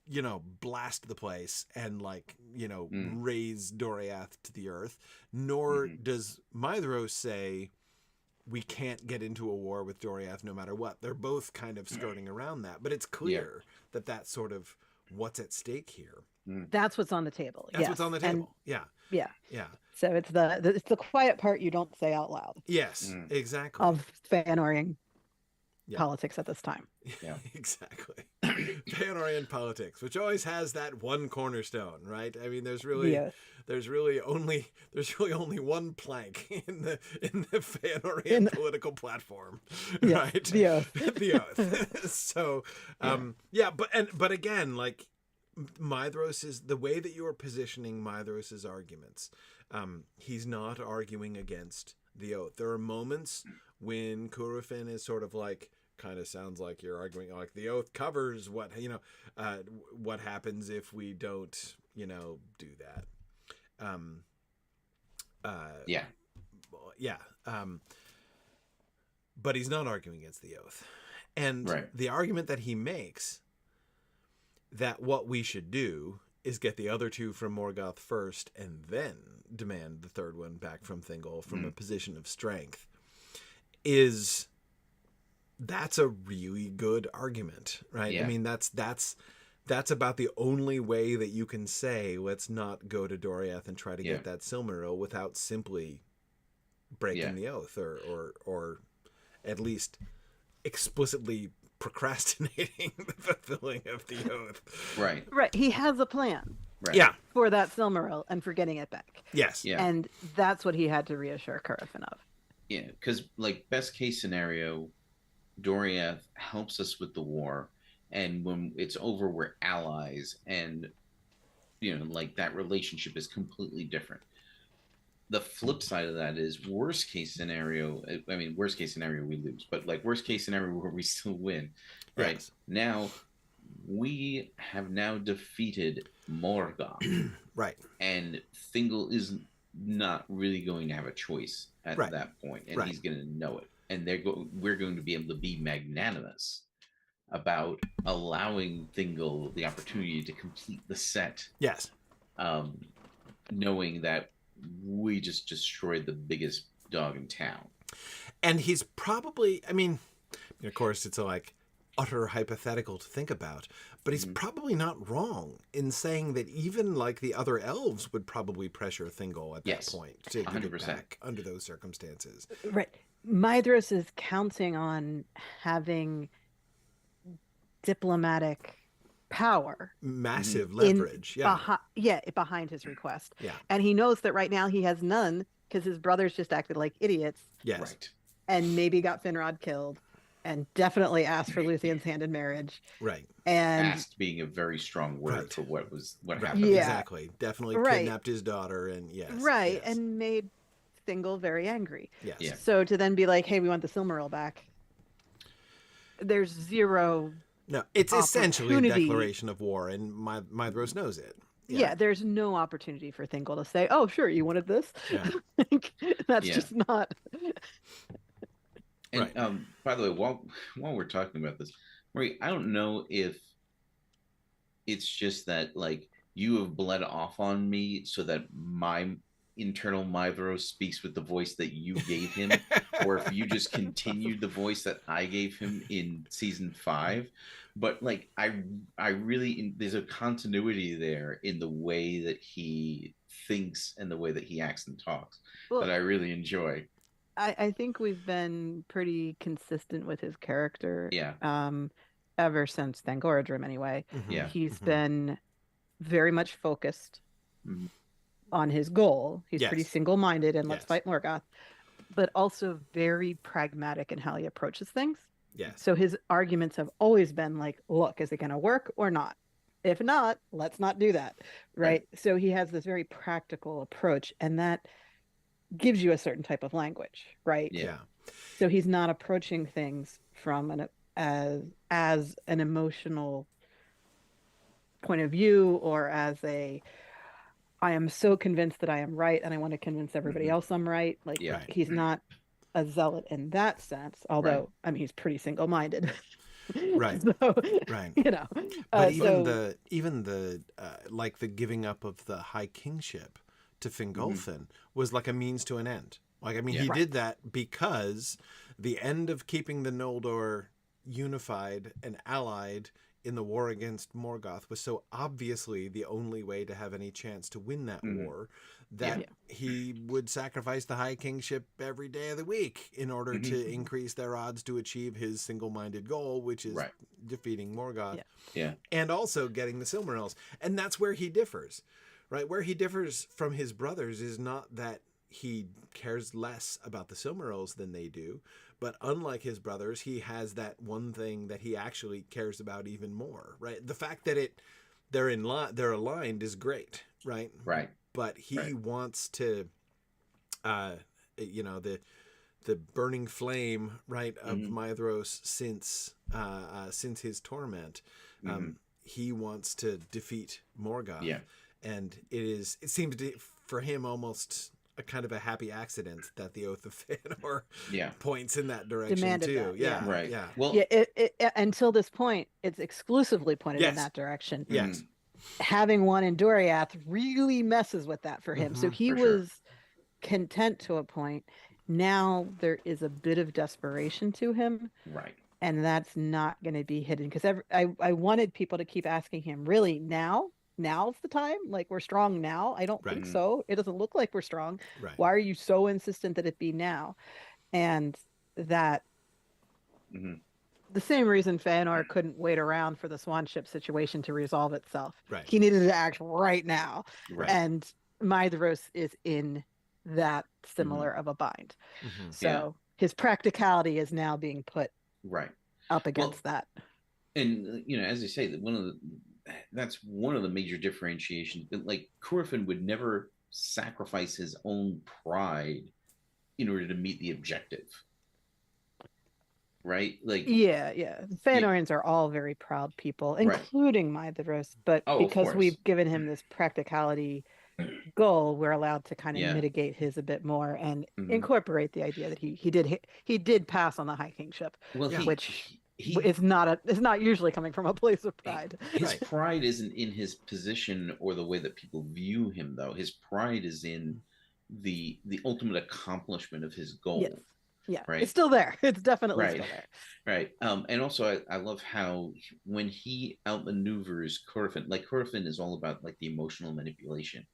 Speaker 1: blast the place and raise Doriath to the earth. Nor does Maedhros say, we can't get into a war with Doriath no matter what. They're both kind of skirting around that. But it's clear that that's sort of what's at stake here.
Speaker 3: That's what's on the table.
Speaker 1: That's what's on the table. Yeah.
Speaker 3: So it's the quiet part you don't say out loud.
Speaker 1: Yes, exactly.
Speaker 3: Of Feanorian politics at this time.
Speaker 1: Yeah, exactly. Feanorian politics, which always has that one cornerstone, right? I mean, there's really only one plank in the Feanorian political platform, right?
Speaker 3: The oath.
Speaker 1: The oath. So, but again, like, Maedhros is the way that you're positioning Maedhros's arguments. He's not arguing against the oath. There are moments when Curufin is sort of like, kind of sounds like you're arguing like the oath covers what, what happens if we don't, do that.
Speaker 2: Yeah.
Speaker 1: But he's not arguing against the oath. And the argument that he makes that what we should do is get the other two from Morgoth first and then demand the third one back from Thingol from a position of strength that's a really good argument, right?
Speaker 2: Yeah.
Speaker 1: I mean, that's about the only way that you can say, let's not go to Doriath and try to get that Silmaril without simply breaking the oath or at least explicitly procrastinating the fulfilling of the oath.
Speaker 2: Right.
Speaker 3: Right. He has a plan.
Speaker 2: Right.
Speaker 1: Yeah.
Speaker 3: For that Silmaril and for getting it back.
Speaker 1: Yes.
Speaker 2: Yeah.
Speaker 3: And that's what he had to reassure Curufin of.
Speaker 2: Yeah, because best case scenario, Doriath helps us with the war, and when it's over, we're allies, and that relationship is completely different. The flip side of that is worst case scenario. I mean, worst case scenario we lose, but worst case scenario where we still win. Right.
Speaker 1: Yes.
Speaker 2: Now we have now defeated Morgoth.
Speaker 1: Right.
Speaker 2: And Thingol is not really going to have a choice at that point, and he's going to know it. And we're going to be able to be magnanimous about allowing Thingol the opportunity to complete the set.
Speaker 1: Yes.
Speaker 2: Knowing that we just destroyed the biggest dog in town.
Speaker 1: And he's probably, I mean, of course, it's utter hypothetical to think about, but he's probably not wrong in saying that even the other elves would probably pressure Thingol at that point to get it back under those circumstances.
Speaker 3: Right. Maedhros is counting on having diplomatic power.
Speaker 1: Massive leverage.
Speaker 3: Behind his request.
Speaker 1: Yeah.
Speaker 3: And he knows that right now he has none because his brothers just acted like idiots.
Speaker 1: Yes.
Speaker 2: Right.
Speaker 3: And maybe got Finrod killed. And definitely asked for Luthien's hand in marriage.
Speaker 1: Right.
Speaker 3: And
Speaker 2: asked being a very strong word for what happened.
Speaker 3: Yeah.
Speaker 1: Exactly. Definitely kidnapped his daughter and
Speaker 3: Right. Yes. And made Thingol very angry.
Speaker 1: Yes.
Speaker 2: Yeah.
Speaker 3: So to then be like, hey, we want the Silmaril back. There's zero.
Speaker 1: No, it's essentially a declaration of war, and Maedhros knows it.
Speaker 3: Yeah, there's no opportunity for Thingol to say, oh, sure, you wanted this?
Speaker 1: Yeah.
Speaker 3: That's just not...
Speaker 2: And by the way, while we're talking about this, Marie, I don't know if it's just that you have bled off on me so that my internal Maedhros speaks with the voice that you gave him, or if you just continued the voice that I gave him in season 5. But I really, there's a continuity there in the way that he thinks and the way that he acts and talks that I really enjoy.
Speaker 3: I think we've been pretty consistent with his character.
Speaker 2: Yeah.
Speaker 3: Ever since Thangorodrim, anyway.
Speaker 1: Mm-hmm.
Speaker 2: Yeah.
Speaker 3: He's been very much focused on his goal. He's pretty single-minded and let's fight Morgoth, but also very pragmatic in how he approaches things.
Speaker 1: Yes.
Speaker 3: So his arguments have always been look, is it going to work or not? If not, let's not do that. Right? So he has this very practical approach, and that gives you a certain type of language, right?
Speaker 1: Yeah.
Speaker 3: So he's not approaching things from as an emotional point of view, or as I am so convinced that I am right and I want to convince everybody else I'm right. He's not a zealot in that sense, although I mean he's pretty single-minded.
Speaker 1: Right.
Speaker 3: So,
Speaker 1: right.
Speaker 3: But
Speaker 1: even the the giving up of the high kingship to Fingolfin was a means to an end. He did that because the end of keeping the Noldor unified and allied in the war against Morgoth was so obviously the only way to have any chance to win that war that he would sacrifice the high kingship every day of the week in order to increase their odds to achieve his single-minded goal, which is defeating Morgoth and also getting the Silmarils. And that's where he differs. Right, where he differs from his brothers is not that he cares less about the Silmarils than they do, but unlike his brothers, he has that one thing that he actually cares about even more. Right, the fact that they're aligned is great, right?
Speaker 2: Right.
Speaker 1: But he wants to, the burning flame, right, of Maedhros since his torment. He wants to defeat Morgoth.
Speaker 2: Yeah.
Speaker 1: And it seems for him almost a kind of a happy accident that the Oath of Feanor points in that direction
Speaker 3: demanded
Speaker 1: too.
Speaker 3: That,
Speaker 1: yeah.
Speaker 2: Right.
Speaker 1: Yeah.
Speaker 2: Well,
Speaker 3: until this point, it's exclusively pointed in that direction.
Speaker 1: Yes.
Speaker 3: Having won in Doriath really messes with that for him. So he was content to a point. Now there is a bit of desperation to him.
Speaker 2: Right.
Speaker 3: And that's not going to be hidden, because I wanted people to keep asking him, really, now's the time? Like, we're strong now? I don't think so. It doesn't look like we're strong.
Speaker 1: Right.
Speaker 3: Why are you so insistent that it be now? And that the same reason Feanor couldn't wait around for the swan ship situation to resolve itself.
Speaker 1: Right.
Speaker 3: He needed to act right now.
Speaker 2: Right.
Speaker 3: And Maedhros is in that similar of a bind. So his practicality is now being put up against that.
Speaker 2: And as I say, that's one of the major differentiations. Like, Curufin would never sacrifice his own pride in order to meet the objective. Right? Like,
Speaker 3: Feanorians are all very proud people, including Maedhros, but because we've given him this practicality goal, we're allowed to kind of mitigate his a bit more and incorporate the idea that he did pass on the High Kingship, which it's not usually coming from a place of pride.
Speaker 2: His pride isn't in his position or the way that people view him, though. His pride is in the ultimate accomplishment of his goal.
Speaker 3: Yes. Yeah,
Speaker 2: right.
Speaker 3: It's still there. It's definitely still there.
Speaker 2: Right. And also, I love how when he outmaneuvers Curufin, like, Curufin is all about like the emotional manipulation,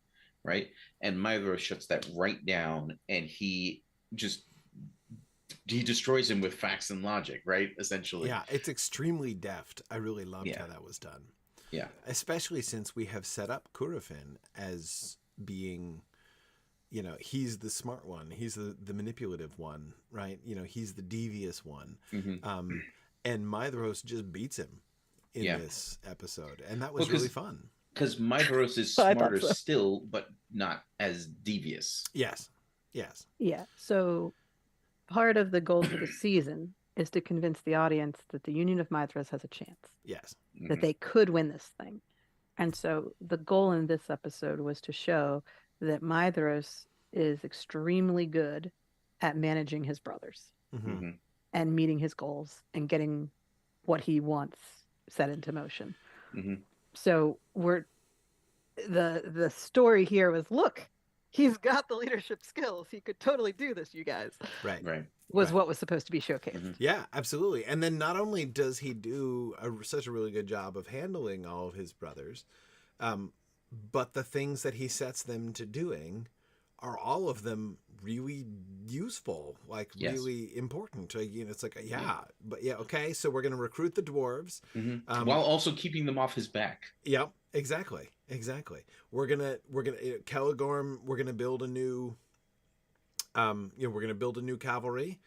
Speaker 2: right? And Maedhros shuts that right down, and he destroys him with facts and logic, right? Essentially.
Speaker 1: Yeah, it's extremely deft. I really loved how that was done.
Speaker 2: Yeah.
Speaker 1: Especially since we have set up Curufin as being, he's the smart one. He's the manipulative one, right? He's the devious one. And Maedhros just beats him in this episode. And that was really fun.
Speaker 2: Because Maedhros is smarter still, but not as devious.
Speaker 1: Yes.
Speaker 3: Yeah. So part of the goal for the season is to convince the audience that the Union of Maedhros has a chance.
Speaker 1: Yes.
Speaker 3: That they could win this thing. And so the goal in this episode was to show that Maedhros is extremely good at managing his brothers and meeting his goals and getting what he wants set into motion. So the story here was, look, he's got the leadership skills. He could totally do this, you guys.
Speaker 1: Right.
Speaker 3: What was supposed to be showcased.
Speaker 1: Yeah, absolutely. And then not only does he do such a really good job of handling all of his brothers, but the things that he sets them to doing are all of them really useful, really important. It's like, okay, so we're going to recruit the dwarves.
Speaker 2: While also keeping them off his back.
Speaker 1: Yep, exactly. We're gonna Caligorm, we're gonna build a new cavalry,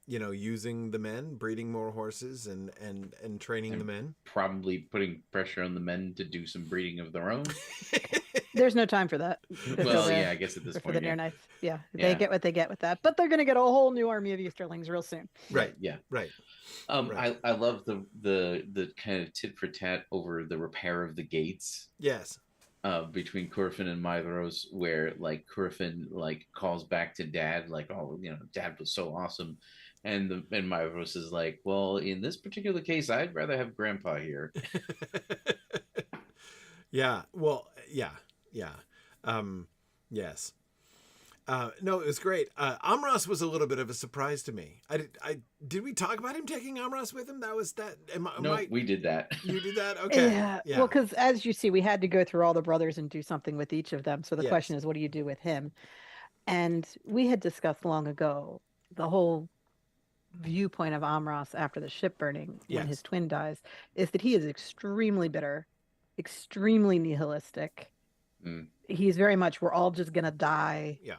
Speaker 1: using the men, breeding more horses and training the men.
Speaker 2: Probably putting pressure on the men to do some breeding of their own.
Speaker 3: There's no time for that.
Speaker 2: Well, I guess at this point.
Speaker 3: For the Near Knights. Yeah, they get what they get with that. But they're going to get a whole new army of Easterlings real soon.
Speaker 1: Right, yeah. Right.
Speaker 2: I love the kind of tit for tat over the repair of the gates.
Speaker 1: Yes.
Speaker 2: Between Curufin and Maedhros, where like Curufin calls back to Dad, Dad was so awesome, and Maedhros is like, well, in this particular case, I'd rather have Grandpa here.
Speaker 1: Yeah. Well, yeah. Yes. No, it was great. Amras was a little bit of a surprise to me. Did we talk about him taking Amras with him?
Speaker 2: We did that.
Speaker 1: You did that? Okay.
Speaker 3: Yeah. Well, because as you see, we had to go through all the brothers and do something with each of them. So the question is, what do you do with him? And we had discussed long ago the whole viewpoint of Amras after the ship burning when his twin dies is that he is extremely bitter, extremely nihilistic. He's very much, we're all just gonna die.
Speaker 1: Yeah,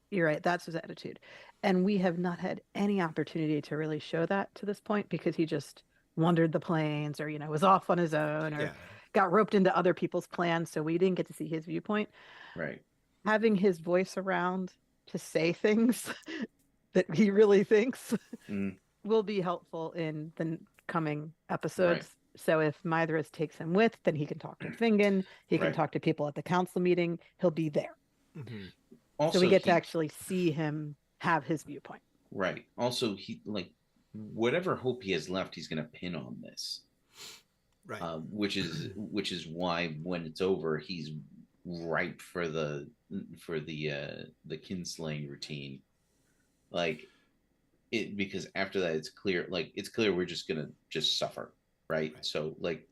Speaker 3: you're right, that's his attitude. And we have not had any opportunity to really show that to this point, because he just wandered the plains or was off on his own or got roped into other people's plans, so we didn't get to see his viewpoint.
Speaker 2: Right.
Speaker 3: Having his voice around to say things that he really thinks will be helpful in the coming episodes. Right. So if Maedhros takes him with, then he can talk to Fingon. He can talk to people at the council meeting. He'll be there.
Speaker 1: Mm-hmm.
Speaker 3: Also, so we get to actually see him have his viewpoint.
Speaker 2: Right. Also, he like whatever hope he has left, he's going to pin on this.
Speaker 1: Right.
Speaker 2: Which is why when it's over, he's ripe for the kinslaying routine. Like it, because after that it's clear we're just gonna suffer, right? So like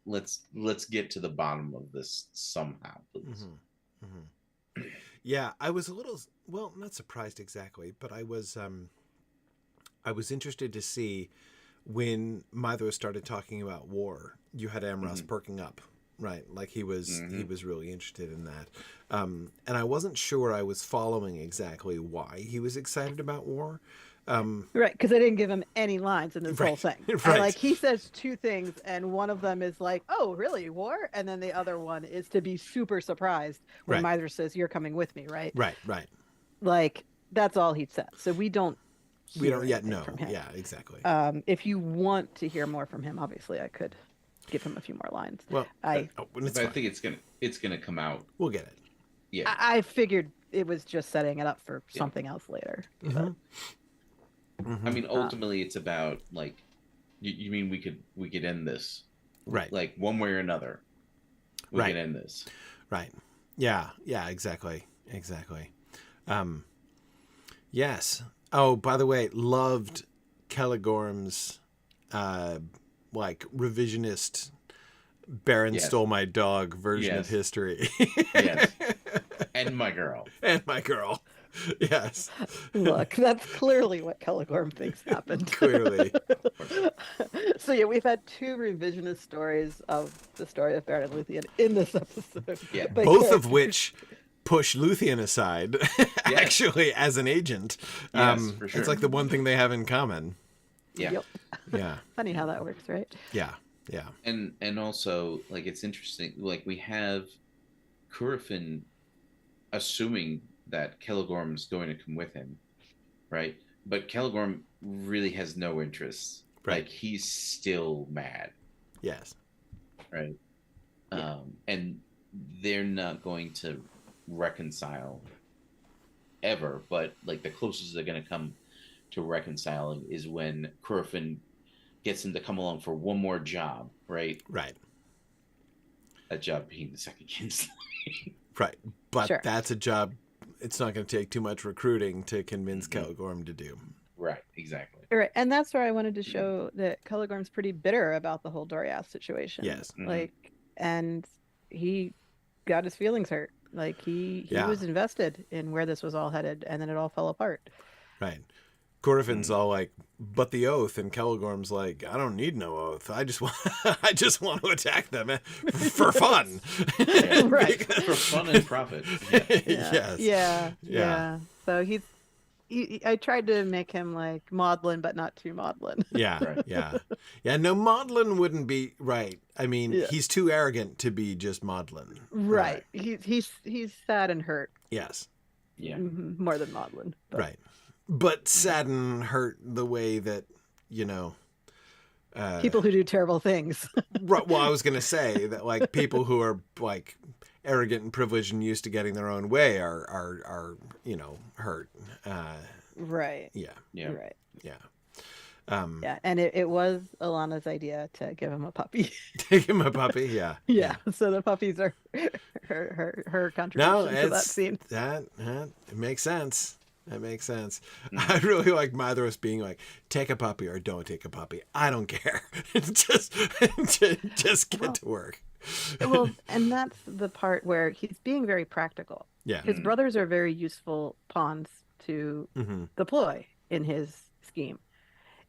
Speaker 2: let's get to the bottom of this somehow, please.
Speaker 1: Yeah, I was a little, well, not surprised exactly, but I was interested to see when Maedhros started talking about war. You had Amros perking up. Right, like he was really interested in that, and I wasn't sure I was following exactly why he was excited about war.
Speaker 3: Right, because I didn't give him any lines in this whole thing.
Speaker 1: Right.
Speaker 3: And, like, he says two things, and one of them is like, "Oh, really, war?" And then the other one is to be super surprised when Maedhros says, "You're coming with me," right?
Speaker 1: Right.
Speaker 3: Like that's all he said. So we don't
Speaker 1: yet know from him. Yeah, exactly.
Speaker 3: If you want to hear more from him, obviously I could give him a few more lines.
Speaker 2: Well, I think it's gonna come out.
Speaker 1: We'll get it.
Speaker 2: Yeah,
Speaker 3: I figured it was just setting it up for something else later.
Speaker 2: I mean, ultimately, it's about like, you mean we could end this,
Speaker 1: right?
Speaker 2: Like one way or another, we can end this,
Speaker 1: right? Yeah, exactly. Yes. Oh, by the way, loved Caligorm's like revisionist Baron stole my dog version of history.
Speaker 2: Yes. And my girl.
Speaker 3: Yes. Look, that's clearly what Caligorm thinks happened.
Speaker 1: Clearly.
Speaker 3: So yeah, we've had two revisionist stories of the story of Baron and Luthien in this episode.
Speaker 2: Yeah.
Speaker 1: Both of which push Luthien aside, actually, as an agent.
Speaker 2: Yes, for sure.
Speaker 1: It's like the one thing they have in common.
Speaker 2: Yeah.
Speaker 3: Yep.
Speaker 1: Yeah.
Speaker 3: Funny how that works, right?
Speaker 1: Yeah.
Speaker 2: And also, like, it's interesting, like, we have Curufin assuming that Caligorm's going to come with him, right? But Caligorm really has no interest.
Speaker 1: Right.
Speaker 2: Like, he's still mad.
Speaker 1: Yes.
Speaker 2: Right? And they're not going to reconcile ever, but, like, the closest they're going to come to reconciling is when Curufin gets him to come along for one more job, right?
Speaker 1: Right.
Speaker 2: That job being the second kinslaying.
Speaker 1: Right. But that's a job it's not going to take too much recruiting to convince Caligorm to do.
Speaker 2: Right, exactly.
Speaker 3: Right, and that's where I wanted to show that Caligorm's pretty bitter about the whole Doriath situation.
Speaker 1: Yes.
Speaker 3: Like, and he got his feelings hurt. Like, he was invested in where this was all headed, and then it all fell apart.
Speaker 1: Right. Curufin's all like, but the oath, and Caligorm's like, I don't need no oath. I just want to attack them for fun.
Speaker 3: Right.
Speaker 2: For fun and profit.
Speaker 1: Yes.
Speaker 3: Yeah. So I tried to make him like maudlin, but not too maudlin.
Speaker 1: Yeah. No, maudlin wouldn't be right. I mean, he's too arrogant to be just maudlin.
Speaker 3: Right. He's sad and hurt.
Speaker 1: Yes.
Speaker 2: Yeah.
Speaker 3: More than maudlin. But.
Speaker 1: Right. But sad and hurt the way that,
Speaker 3: people who do terrible things.
Speaker 1: Right. Well, I was going to say that, like, people who are like arrogant and privileged and used to getting their own way are hurt.
Speaker 3: Right.
Speaker 1: Yeah.
Speaker 3: Right.
Speaker 1: Yeah.
Speaker 3: And it was Alana's idea to give him a puppy.
Speaker 1: Give him a puppy, yeah.
Speaker 3: Yeah. So the puppies are her contribution to that scene.
Speaker 1: That it makes sense. That makes sense. I really like Maedhros being like, take a puppy or don't take a puppy. I don't care. just get to work.
Speaker 3: Well, and that's the part where he's being very practical.
Speaker 1: Yeah.
Speaker 3: His brothers are very useful pawns to deploy in his scheme.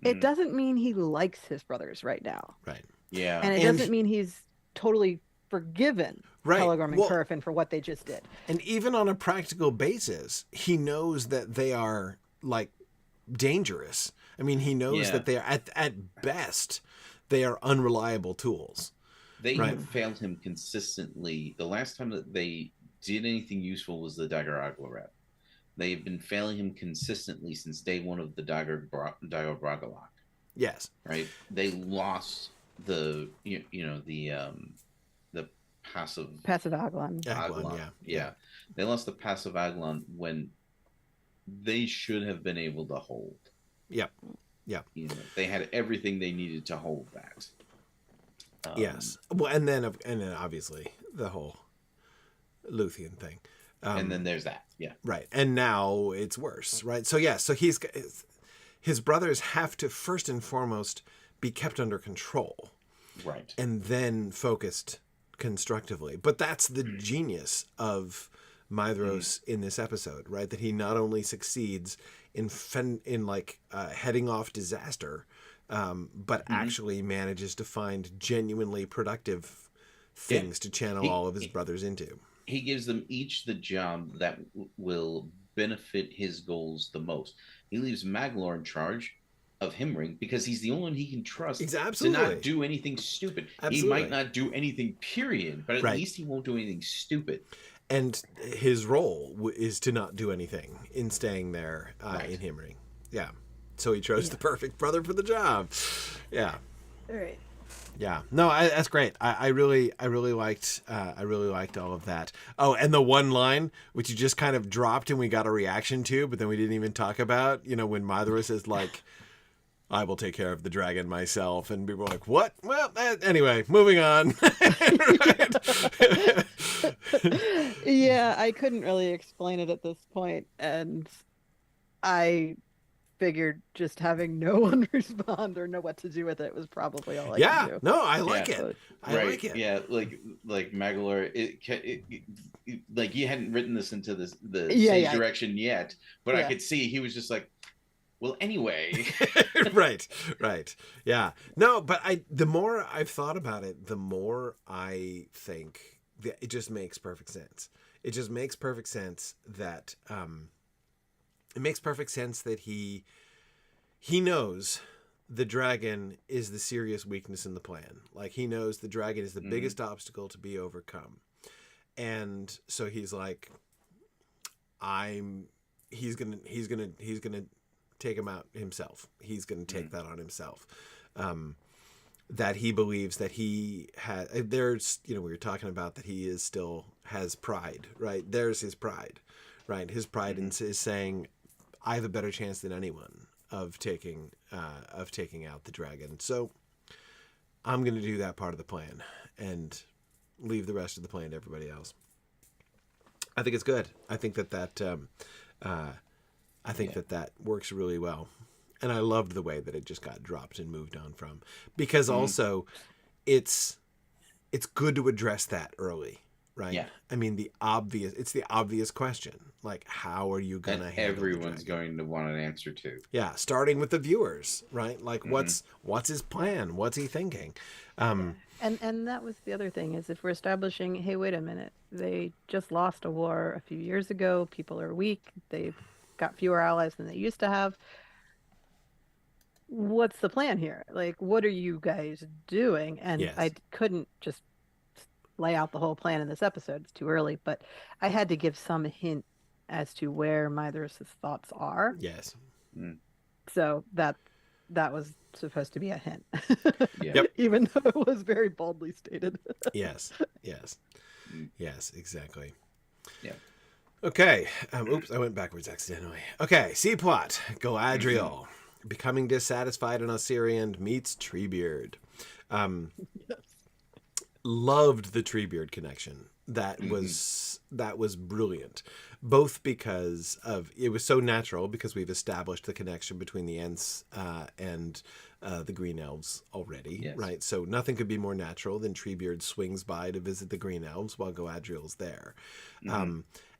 Speaker 3: It doesn't mean he likes his brothers right now.
Speaker 1: Right.
Speaker 2: Yeah.
Speaker 3: And it doesn't mean he's totally forgiven Caligorm and Curufin for what they just did.
Speaker 1: And even on a practical basis, he knows that they are like dangerous. I mean, he knows that they are at best, they are unreliable tools.
Speaker 2: They have failed him consistently. The last time that they did anything useful was the Dagger Aglareb. They've been failing him consistently since day one of the Dagger Bragalok.
Speaker 1: Yes.
Speaker 2: Right. They lost the the passive
Speaker 3: Aglon.
Speaker 2: Yeah. They lost the passive Aglon when they should have been able to hold.
Speaker 1: Yep.
Speaker 2: They had everything they needed to hold that.
Speaker 1: Yes. Well, and then obviously the whole Luthien thing.
Speaker 2: And then there's that. Yeah.
Speaker 1: Right. And now it's worse. Right. So so his brothers have to first and foremost be kept under control.
Speaker 2: Right.
Speaker 1: And then focused constructively. But that's the genius of Maedhros in this episode, right? That he not only succeeds in heading off disaster, but actually manages to find genuinely productive things to channel all of his brothers into.
Speaker 2: He gives them each the job that will benefit his goals the most. He leaves Maglor in charge of Himring because he's the only one he can trust to not do anything stupid. Absolutely. He might not do anything, period, but at least he won't do anything stupid.
Speaker 1: And his role is to not do anything in staying there in Himring. Yeah. So he chose the perfect brother for the job. Yeah.
Speaker 3: All right.
Speaker 1: Yeah. No, that's great. I really liked all of that. Oh, and the one line which you just kind of dropped and we got a reaction to, but then we didn't even talk about. When Maedhros is like, "I will take care of the dragon myself," and people are like, "What?" Well, anyway, moving on.
Speaker 3: Yeah, I couldn't really explain it at this point, and I figued just having no one respond or know what to do with it was probably all I could do.
Speaker 1: No, I like it. I like it.
Speaker 2: Yeah, like Maglor, like he hadn't written this into the stage direction yet, but I could see he was just like, well, anyway.
Speaker 1: right. Yeah. No, but the more I've thought about it, the more I think that it just makes perfect sense. It just makes perfect sense that he knows the dragon is the serious weakness in the plan. Like he knows the dragon is the biggest obstacle to be overcome. And so he's like, he's gonna take him out himself. He's going to take that on himself. That he believes that he has, there's, we were talking about that he still has pride, right? There's his pride, right? His pride is saying, I have a better chance than anyone of taking out the dragon. So I'm going to do that part of the plan and leave the rest of the plan to everybody else. I think it's good. I think that works really well. And I loved the way that it just got dropped and moved on from, because also it's good to address that early, right? Yeah. I mean, it's the obvious question. Like, how are you going to handle
Speaker 2: everyone's going to want an answer to.
Speaker 1: Yeah. Starting with the viewers, right? Like what's his plan? What's he thinking?
Speaker 3: And that was the other thing, is if we're establishing, hey, wait a minute, they just lost a war a few years ago. People are weak. They've got fewer allies than they used to have. What's the plan here? Like, what are you guys doing? And I couldn't just lay out the whole plan in this episode. It's too early, but I had to give some hint as to where Maedhros' thoughts are.
Speaker 1: Yes.
Speaker 3: So that was supposed to be a hint.
Speaker 1: Yep.
Speaker 3: Even though it was very boldly stated.
Speaker 1: Yes, exactly.
Speaker 2: Yeah.
Speaker 1: Okay. Oops, I went backwards accidentally. Okay, C plot. Galadriel becoming dissatisfied in Osirian meets Treebeard. Loved the Treebeard connection. That was brilliant. Both because it was so natural, because we've established the connection between the Ents and the Green Elves already, right? So nothing could be more natural than Treebeard swings by to visit the Green Elves while Galadriel's there.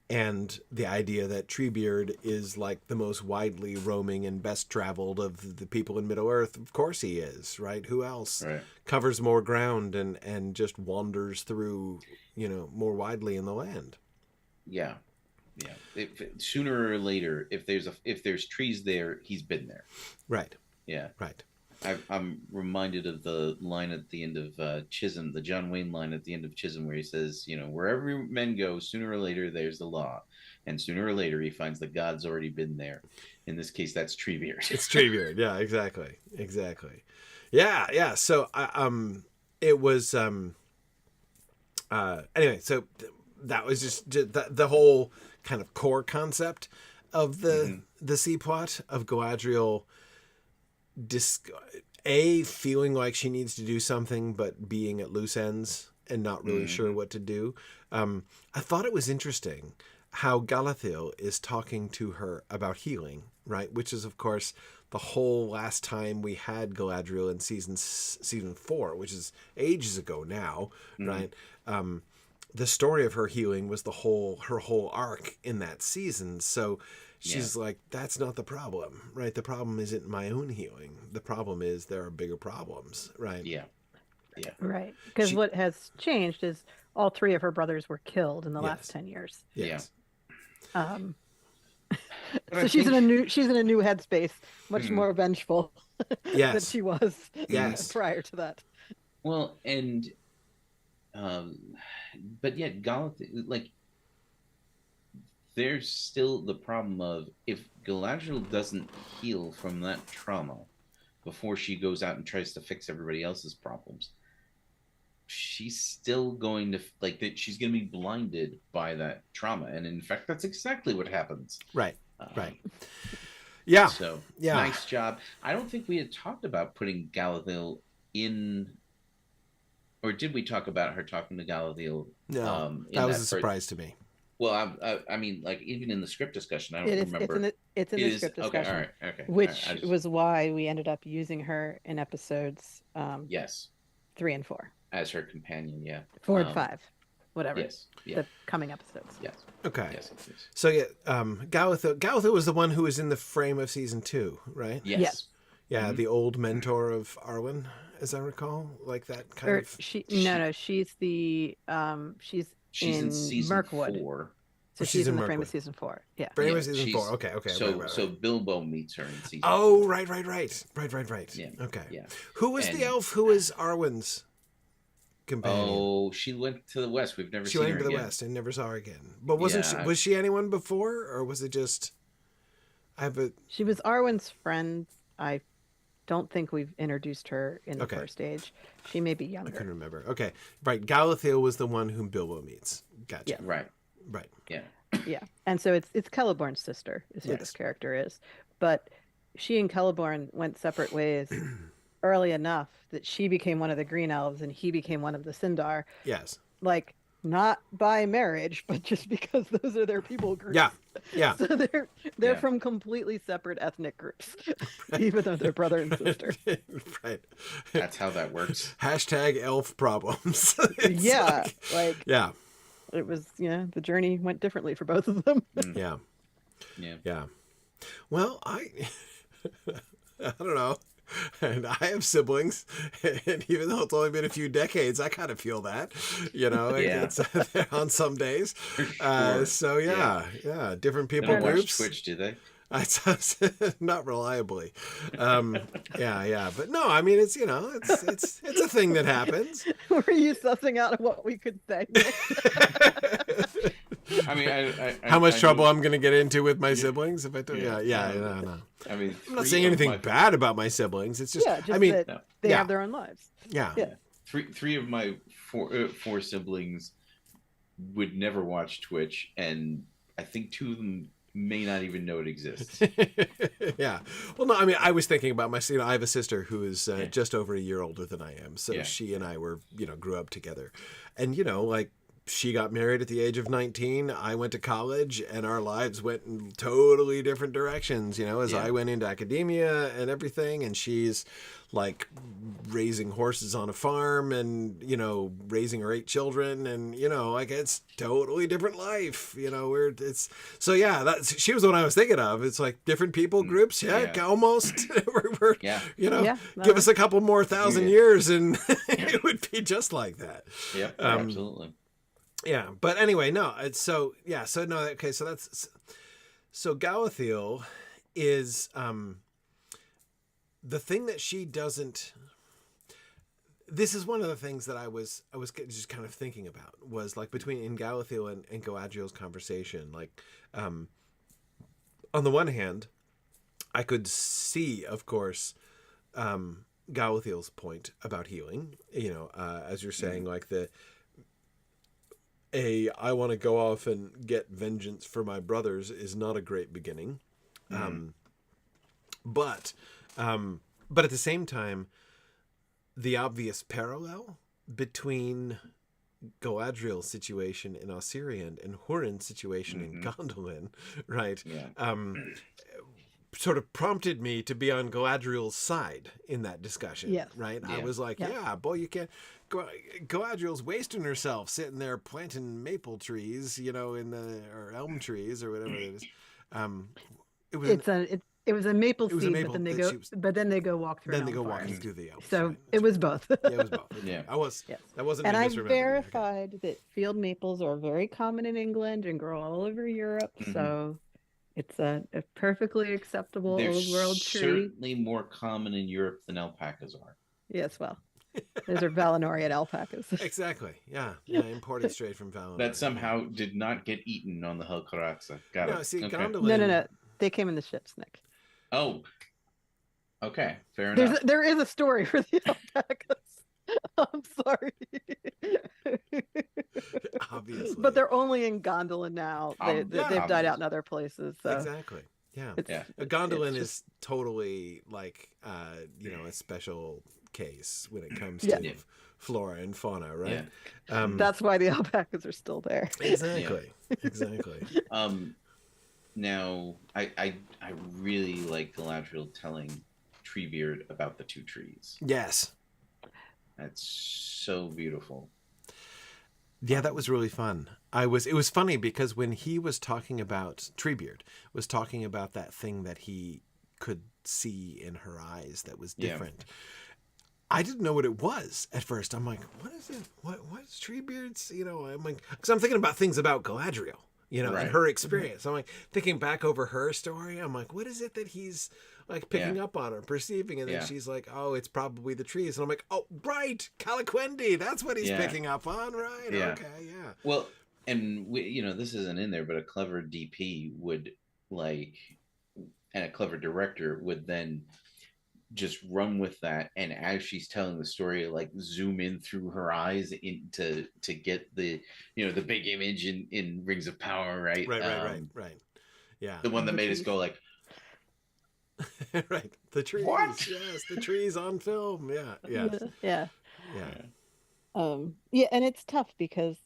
Speaker 1: And the idea that Treebeard is like the most widely roaming and best traveled of the people in Middle-earth. Of course he is, right? Who else covers more ground and just wanders through, more widely in the land?
Speaker 2: Yeah. Sooner or later, if there's trees there, he's been there.
Speaker 1: Right.
Speaker 2: Yeah.
Speaker 1: Right.
Speaker 2: I'm reminded of the line at the end of Chisholm, the John Wayne line at the end of Chisholm, where he says, wherever men go, sooner or later there's the law, and sooner or later he finds the god's already been there. In this case, that's Treebeard.
Speaker 1: It's Treebeard. Yeah, exactly. Yeah. So it was anyway. So that was just the whole kind of core concept of the C plot of Galadriel. Feeling like she needs to do something, but being at loose ends and not really sure what to do. I thought it was interesting how Galadriel is talking to her about healing, right? Which is, of course, the whole last time we had Galadriel in season 4, which is ages ago now, right? The story of her healing was her whole arc in that season. So she's like, that's not the problem, right? The problem isn't my own healing. The problem is there are bigger problems, right?
Speaker 2: Yeah.
Speaker 3: Right. Because what has changed is all 3 of her brothers were killed in the last 10 years.
Speaker 1: Yes.
Speaker 3: So she's in a new headspace, much more vengeful than she was prior to that.
Speaker 2: Well, and but yet Galadriel, there's still the problem of, if Galadriel doesn't heal from that trauma before she goes out and tries to fix everybody else's problems, she's still going to she's going to be blinded by that trauma, and in fact that's exactly what happens.
Speaker 1: Right. Yeah.
Speaker 2: So nice job. I don't think we had talked about putting Galadriel in, or did we talk about her talking to Galadriel?
Speaker 1: No, that was a surprise to me.
Speaker 2: Well, I mean, even in the script discussion, I don't remember.
Speaker 3: It's in the script discussion.
Speaker 2: Okay, all right, okay.
Speaker 3: Which was why we ended up using her in episodes 3 and 4
Speaker 2: as her companion. Yeah,
Speaker 3: 4 and 5, whatever.
Speaker 2: Yes,
Speaker 3: the coming episodes.
Speaker 2: Yes.
Speaker 1: Okay.
Speaker 2: Yes.
Speaker 1: So Galadriel was the one who was in the frame of season 2, right?
Speaker 2: Yes.
Speaker 1: Yeah, the old mentor of Arwen, as I recall, like that kind of.
Speaker 3: She's the she's in season Mirkwood. 4. So she's in the frame of season 4. Yeah.
Speaker 1: Frame of season 4. Okay.
Speaker 2: So Bilbo meets her in season 4.
Speaker 1: Oh, right. Yeah. Okay.
Speaker 2: Yeah.
Speaker 1: Who was the elf who was Arwen's companion?
Speaker 2: Oh, she went to the west. We've never seen her again. She went to the west
Speaker 1: and never saw her again. But was she anyone before, or was it just...
Speaker 3: She was Arwen's friend. I don't think we've introduced her in the first age. She may be younger.
Speaker 1: I couldn't remember. Okay. Right. Galadriel was the one whom Bilbo meets. Gotcha.
Speaker 3: Yes.
Speaker 2: Right.
Speaker 3: Yeah. Yeah. And so it's Celeborn's sister is who this character is. But she and Celeborn went separate ways early enough that she became one of the Green Elves and he became one of the Sindar.
Speaker 1: Yes.
Speaker 3: Not by marriage, but just because those are their people groups.
Speaker 1: Yeah.
Speaker 3: So they're from completely separate ethnic groups, even though they're brother and sister.
Speaker 1: Right.
Speaker 2: That's how that works.
Speaker 1: # elf problems.
Speaker 3: Yeah.
Speaker 1: Yeah.
Speaker 3: It was, the journey went differently for both of them.
Speaker 1: Yeah. Well, I don't know. And I have siblings, and even though it's only been a few decades, I kind of feel that, it's on some days.
Speaker 2: Sure.
Speaker 1: So different people
Speaker 2: they don't
Speaker 1: groups.
Speaker 2: Watch Twitch, do they?
Speaker 1: Not reliably. But no, I mean, it's a thing that happens.
Speaker 3: Were you sussing out what we could say?
Speaker 2: I mean,
Speaker 1: how much trouble I'm going to get into with my siblings if I do? No.
Speaker 2: I mean,
Speaker 1: I'm not saying anything bad about my siblings. It's just,
Speaker 3: that they have their own lives.
Speaker 1: Yeah.
Speaker 2: Three of my four siblings would never watch Twitch, and I think 2 of them may not even know it exists.
Speaker 1: Yeah. Well, no, I mean, I was thinking about I have a sister who is just over a year older than I am. So she and I were, grew up together. And, she got married at the age of 19. I went to college, and our lives went in totally different directions, as I went into academia and everything. And she's raising horses on a farm and, raising her 8 children. And, it's totally different life, she was the one I was thinking of. It's different people groups. Almost. Give us a couple more thousand years and it would be just like that.
Speaker 2: Yeah, absolutely.
Speaker 1: Yeah, but anyway, no. So Galadriel is the thing that she doesn't. This is one of the things that I was just kind of thinking about was like between Galadriel and Galadriel's conversation. Like, on the one hand, I could see, of course, Galadriel's point about healing. You know, as you're saying, like I want to go off and get vengeance for my brothers is not a great beginning. But at the same time, the obvious parallel between Galadriel's situation in Osirian and Hurin's situation in Gondolin, right?
Speaker 2: Yeah.
Speaker 1: Sort of prompted me to be on Galadriel's side in that discussion,
Speaker 3: Yes.
Speaker 1: right?
Speaker 2: Yeah.
Speaker 1: I was like, yeah, boy, you can't... Galadriel's wasting herself sitting there planting maple trees, you know, or elm trees or whatever it is.
Speaker 3: It was a maple
Speaker 1: was a
Speaker 3: seed,
Speaker 1: maple
Speaker 3: but then they go walk through.
Speaker 1: Then
Speaker 3: an
Speaker 1: they go
Speaker 3: elm
Speaker 1: walking
Speaker 3: forest.
Speaker 1: through the elms.
Speaker 3: So
Speaker 1: right?
Speaker 3: it was both.
Speaker 1: Yeah, it was both. Okay.
Speaker 2: Yeah.
Speaker 1: That wasn't
Speaker 3: And
Speaker 1: me
Speaker 3: I
Speaker 1: misremembering.
Speaker 3: verified that field maples are very common in England and grow all over Europe. So it's a perfectly acceptable
Speaker 2: They're
Speaker 3: old world tree.
Speaker 2: certainly more common in Europe than alpacas are.
Speaker 3: Yes, well, those are Feanorian alpacas.
Speaker 1: Exactly. Yeah. Imported straight from Valinor.
Speaker 2: That somehow did not get eaten on the Helcaraxa. Got
Speaker 1: No,
Speaker 2: it.
Speaker 1: see,
Speaker 2: Okay.
Speaker 1: Gondolin...
Speaker 3: No. They came in the ships, Nick.
Speaker 2: Oh. Okay. Fair enough.
Speaker 3: There is a story for the alpacas. I'm sorry.
Speaker 1: Obviously.
Speaker 3: But they're only in Gondolin now. They've died out in other places. So
Speaker 1: Exactly. Yeah.
Speaker 2: Yeah.
Speaker 1: Gondolin
Speaker 3: it's
Speaker 1: is totally like, a special case when it comes
Speaker 3: Yeah.
Speaker 1: to flora and fauna, right?
Speaker 2: Yeah.
Speaker 3: that's why the alpacas are still there.
Speaker 1: Exactly. Exactly.
Speaker 2: Now, I really like Galadriel telling Treebeard about the two trees.
Speaker 1: Yes.
Speaker 2: That's so beautiful.
Speaker 1: Yeah, that was really fun. It was funny because when he was talking about Treebeard, was talking about that thing that he could see in her eyes that was different. I didn't know what it was at first. I'm like, what is it? What's Treebeard's? You know, I'm like, because I'm thinking about things about Galadriel, you know, and her experience. I'm like thinking back over her story. I'm like, what is it that he's like picking up on or perceiving? And then she's like, oh, it's probably the trees. And I'm like, oh, right, Calaquendi. That's what he's picking up on, right?
Speaker 2: Yeah.
Speaker 1: Okay, yeah.
Speaker 2: Well, and this isn't in there, but a clever DP would and a clever director would then just run with that, and as she's telling the story, like zoom in through her eyes to get the the big image in Rings of Power, right?
Speaker 1: Right. Yeah.
Speaker 2: The one that made us go like,
Speaker 1: right. The trees.
Speaker 2: What?
Speaker 1: Yes, the trees on film. Yeah.
Speaker 3: Yeah.
Speaker 1: Yeah.
Speaker 3: And it's tough because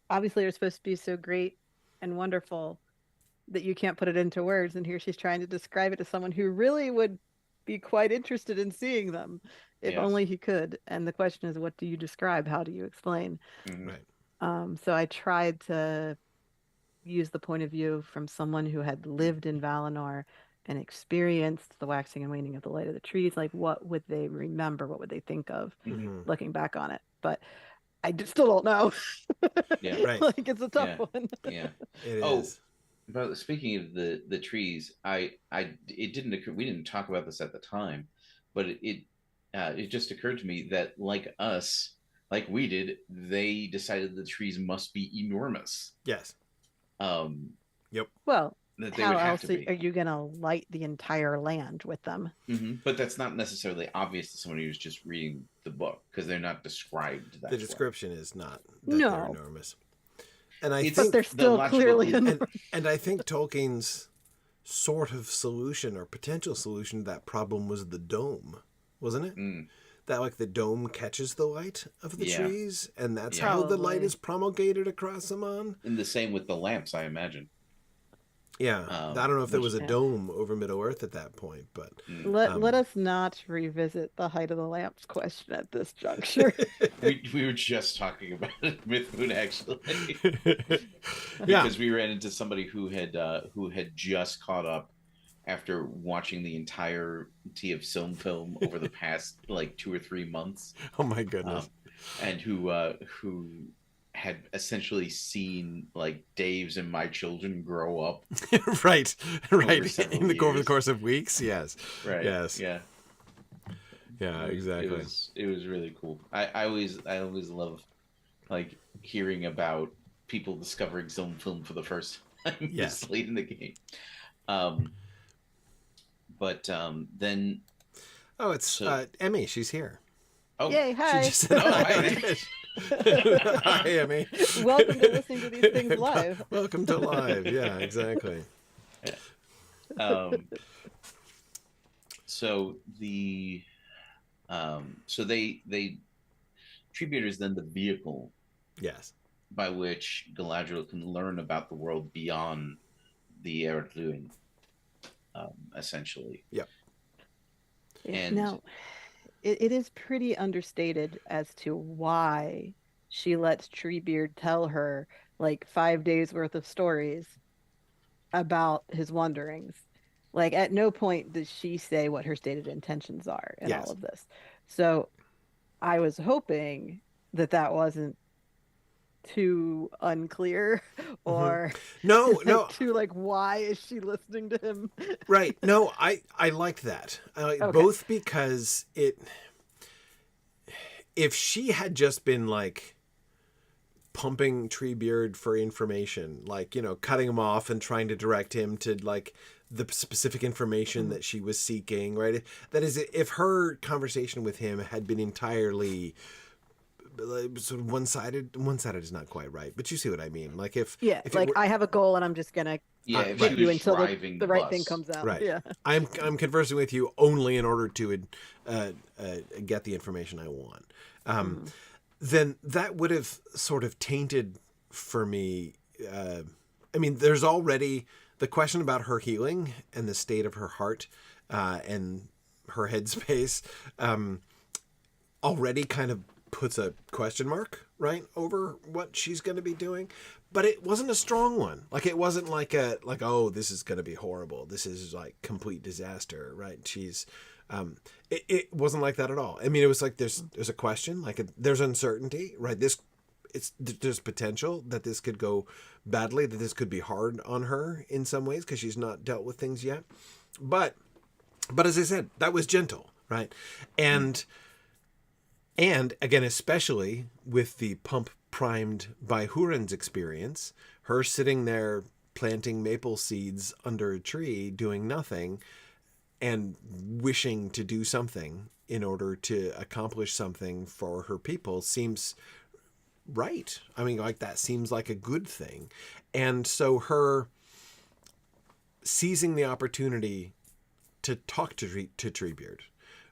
Speaker 3: obviously they're supposed to be so great and wonderful that you can't put it into words. And here she's trying to describe it to someone who really would be quite interested in seeing them if only he could. And the question is, what do you describe? How do you explain?
Speaker 1: Right.
Speaker 3: So I tried to use the point of view from someone who had lived in Valinor and experienced the waxing and waning of the light of the trees. Like, what would they remember? What would they think of looking back on it? But I still don't know.
Speaker 2: Yeah,
Speaker 1: right.
Speaker 3: Like, it's a tough one.
Speaker 2: Yeah,
Speaker 1: it is.
Speaker 2: But speaking of the trees, it didn't occur. We didn't talk about this at the time, but it just occurred to me that like us, like we did, they decided the trees must be enormous.
Speaker 1: Yes.
Speaker 3: Well,
Speaker 2: that they
Speaker 3: how
Speaker 2: would have
Speaker 3: else
Speaker 2: to be.
Speaker 3: are you going to light the entire land with them?
Speaker 2: But that's not necessarily obvious to someone who's just reading the book because they're not described that
Speaker 1: The
Speaker 2: way.
Speaker 1: description is not that
Speaker 3: No.
Speaker 1: they're enormous. And I
Speaker 2: It's-
Speaker 1: think
Speaker 3: But they're still
Speaker 2: logical-
Speaker 3: clearly enormous.
Speaker 1: and I think Tolkien's sort of solution or potential solution to that problem was the dome, wasn't it? That like the dome catches the light of the trees, and that's how the light
Speaker 3: Probably.
Speaker 1: is promulgated across them on.
Speaker 2: And the same with the lamps, I imagine.
Speaker 1: Yeah, I don't know if there was a
Speaker 3: Yeah.
Speaker 1: dome over Middle Earth at that point, but
Speaker 3: Let us not revisit the height of the lamps question at this juncture.
Speaker 2: we were just talking about it with Moon actually,
Speaker 1: yeah,
Speaker 2: because we ran into somebody who had just caught up after watching the entirety of film over the past like 2 or 3 months,
Speaker 1: oh my goodness,
Speaker 2: and who had essentially seen like Dave's and my children grow up.
Speaker 1: right,
Speaker 2: several
Speaker 1: over the
Speaker 2: years.
Speaker 1: course of weeks, yes,
Speaker 2: Right.
Speaker 1: yes,
Speaker 2: Yeah.
Speaker 1: Yeah, exactly.
Speaker 2: It was really cool. I always love like hearing about people discovering some film for the first time this late in the game. Then
Speaker 1: oh, it's Emmy. She's here.
Speaker 2: Oh,
Speaker 3: yay! Hi.
Speaker 1: She just said,
Speaker 2: Oh,
Speaker 1: hi. Hi, Emmy.
Speaker 3: Welcome to listening to these things live.
Speaker 1: Welcome to live. Yeah, exactly.
Speaker 2: So the so they Treebeard is then the vehicle,
Speaker 1: yes,
Speaker 2: by which Galadriel can learn about the world beyond the Eredluin, essentially.
Speaker 1: Yep.
Speaker 2: And
Speaker 3: now, it is pretty understated as to why she lets Treebeard tell her like 5 days worth of stories about his wanderings. Like at no point does she say what her stated intentions are in all of this. So I was hoping that wasn't too unclear or
Speaker 1: no
Speaker 3: too like, why is she listening to him?
Speaker 1: Right. No, I liked that. Okay. Both because if she had just been like pumping Treebeard for information, like, you know, cutting him off and trying to direct him to like the specific information that she was seeking, right? That is, if her conversation with him had been entirely sort of one-sided is not quite right, but you see what I mean. Like if
Speaker 3: like I have a goal and I'm just gonna hit you until the right thing comes out.
Speaker 1: Right.
Speaker 3: Yeah.
Speaker 1: I'm conversing with you only in order to get the information I want. Then that would have sort of tainted for me. I mean, there's already the question about her healing and the state of her heart and her headspace already kind of puts a question mark, right, over what she's going to be doing. But it wasn't a strong one. Like, it wasn't like oh, this is going to be horrible. This is like complete disaster, right? She's, it wasn't like that at all. I mean, it was like, there's a question, like there's uncertainty, right? There's potential that this could go badly, that this could be hard on her in some ways because she's not dealt with things yet. But as I said, that was gentle, right? And again, especially with the pump primed by Hurin's experience, her sitting there planting maple seeds under a tree, doing nothing, and wishing to do something in order to accomplish something for her people seems right. I mean, like, that seems like a good thing. And so her seizing the opportunity to talk to Treebeard,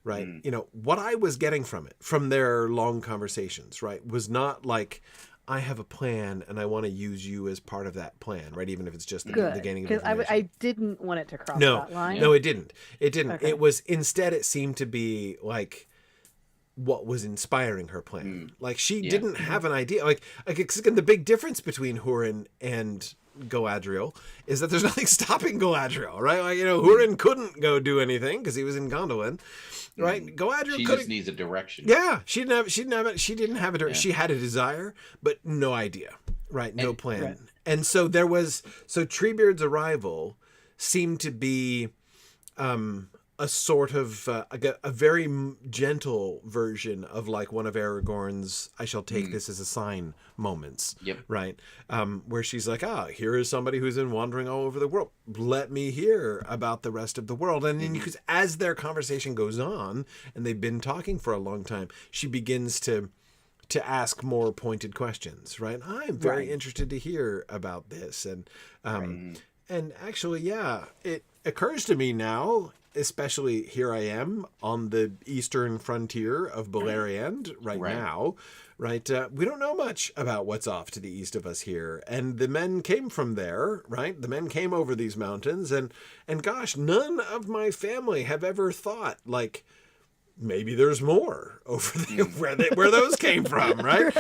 Speaker 1: right? You know, what I was getting from it, from their long conversations, right, was not like, I have a plan and I want to use you as part of that plan, right? Even if it's just the gaining of information.
Speaker 3: Because I didn't want it to cross that line.
Speaker 1: No, it didn't. Okay. It was, instead it seemed to be like what was inspiring her plan. Like, she didn't have an idea. Like the big difference between Hurin and Galadriel is that there's nothing stopping Galadriel, right? Like, you know, Hurin couldn't go do anything because he was in Gondolin, right? Galadriel
Speaker 2: just needs a direction.
Speaker 1: Yeah, she didn't have a direction. She had a desire, but no idea, right? No plan. Right. And so Treebeard's arrival seemed to be a sort of a very gentle version of like one of Aragorn's "I shall take this as a sign" moments.
Speaker 2: Yep.
Speaker 1: Right. Where she's like, here is somebody who's been wandering all over the world. Let me hear about the rest of the world. And then because as their conversation goes on, and they've been talking for a long time, she begins to ask more pointed questions. Right. I'm very interested to hear about this. And and actually, it occurs to me now, especially here I am on the eastern frontier of Beleriand right now, right? We don't know much about what's off to the east of us here. And the men came from there, right? The men came over these mountains, and gosh, none of my family have ever thought, like, maybe there's more over there where those came from, right?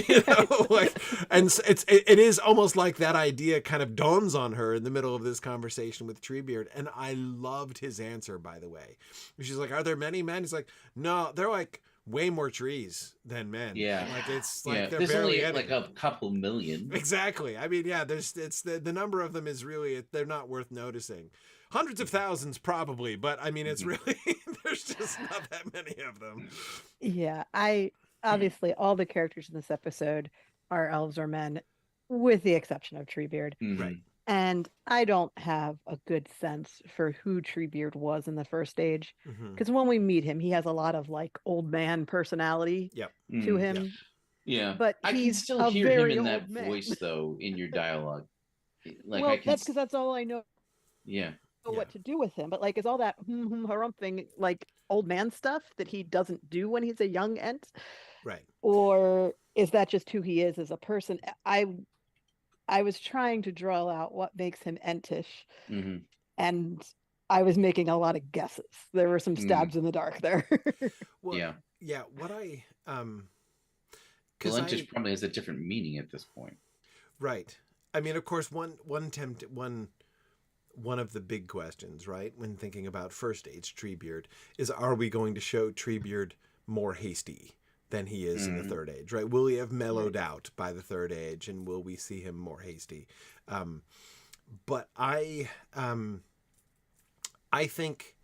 Speaker 1: You know, like, and it is almost like that idea kind of dawns on her in the middle of this conversation with Treebeard. And I loved his answer, by the way. She's like, "Are there many men?" He's like, "No." They're like, way more trees than men.
Speaker 2: Yeah.
Speaker 1: Like it's like they're
Speaker 2: there's
Speaker 1: barely
Speaker 2: only like
Speaker 1: edited.
Speaker 2: a couple million.
Speaker 1: Exactly. I mean, yeah, it's the number of them is really, they're not worth noticing. Hundreds of thousands probably, but I mean, it's really, there's just not that many of them.
Speaker 3: Yeah, obviously all the characters in this episode are elves or men, with the exception of Treebeard.
Speaker 1: Right.
Speaker 3: And I don't have a good sense for who Treebeard was in the first age. Because when we meet him, he has a lot of like old man personality to him.
Speaker 1: Yep.
Speaker 2: Yeah.
Speaker 3: But
Speaker 2: I can still hear him in that voice, though, in your dialogue. Like,
Speaker 3: well, that's because that's all I know.
Speaker 2: Yeah.
Speaker 3: What to do with him. But like, is all that harumphing like old man stuff that he doesn't do when he's a young ent?
Speaker 1: Right.
Speaker 3: Or is that just who he is as a person? I was trying to draw out what makes him entish, and I was making a lot of guesses. There were some stabs in the dark there.
Speaker 1: Well, yeah. What I
Speaker 2: entish probably has a different meaning at this point.
Speaker 1: Right. I mean, of course, one of the big questions, right, when thinking about first age Treebeard is, are we going to show Treebeard more hasty than he is in the third age, right? Will he have mellowed out by the third age, and will we see him more hasty? But I think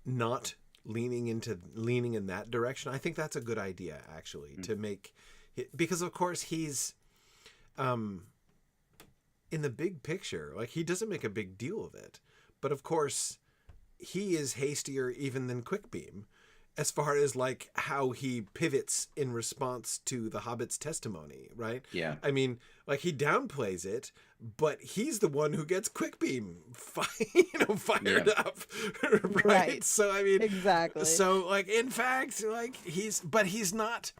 Speaker 1: not leaning in that direction. I think that's a good idea, actually, to make, because of course he's in the big picture, like, he doesn't make a big deal of it, but of course he is hastier even than Quickbeam, as far as like how he pivots in response to the Hobbit's testimony, right?
Speaker 2: Yeah.
Speaker 1: I mean, like, he downplays it, but he's the one who gets Quickbeam fired up, right? So I mean,
Speaker 3: exactly.
Speaker 1: So like, in fact, like he's not,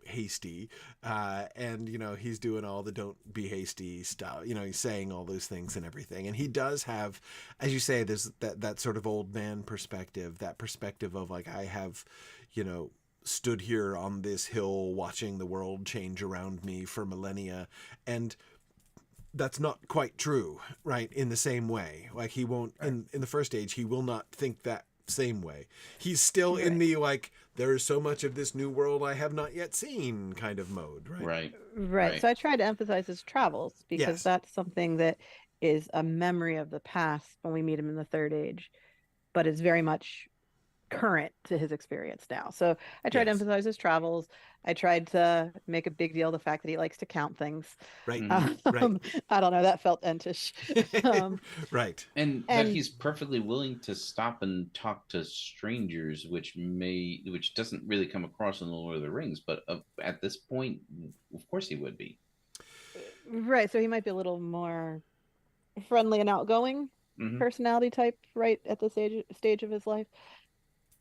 Speaker 1: hasty, and he's doing all the don't be hasty stuff. He's saying all those things and everything, and he does have, as you say, there's that sort of old man perspective, that perspective of like, I have, stood here on this hill watching the world change around me for millennia, and that's not quite true, right? In the same way, like, he won't, in the first age, he will not think that same way. He's still in the like, there is so much of this new world I have not yet seen kind of mode, right?
Speaker 3: Right. So I try to emphasize his travels, because that's something that is a memory of the past when we meet him in the third age, but is very much current to his experience now. So I tried to emphasize his travels. I tried to make a big deal of the fact that he likes to count things.
Speaker 1: Right.
Speaker 3: Right. I don't know. That felt entish.
Speaker 1: Right.
Speaker 2: And that he's perfectly willing to stop and talk to strangers, which doesn't really come across in the Lord of the Rings, but at this point, of course he would be.
Speaker 3: Right. So he might be a little more friendly and outgoing personality type, right, at this stage of his life.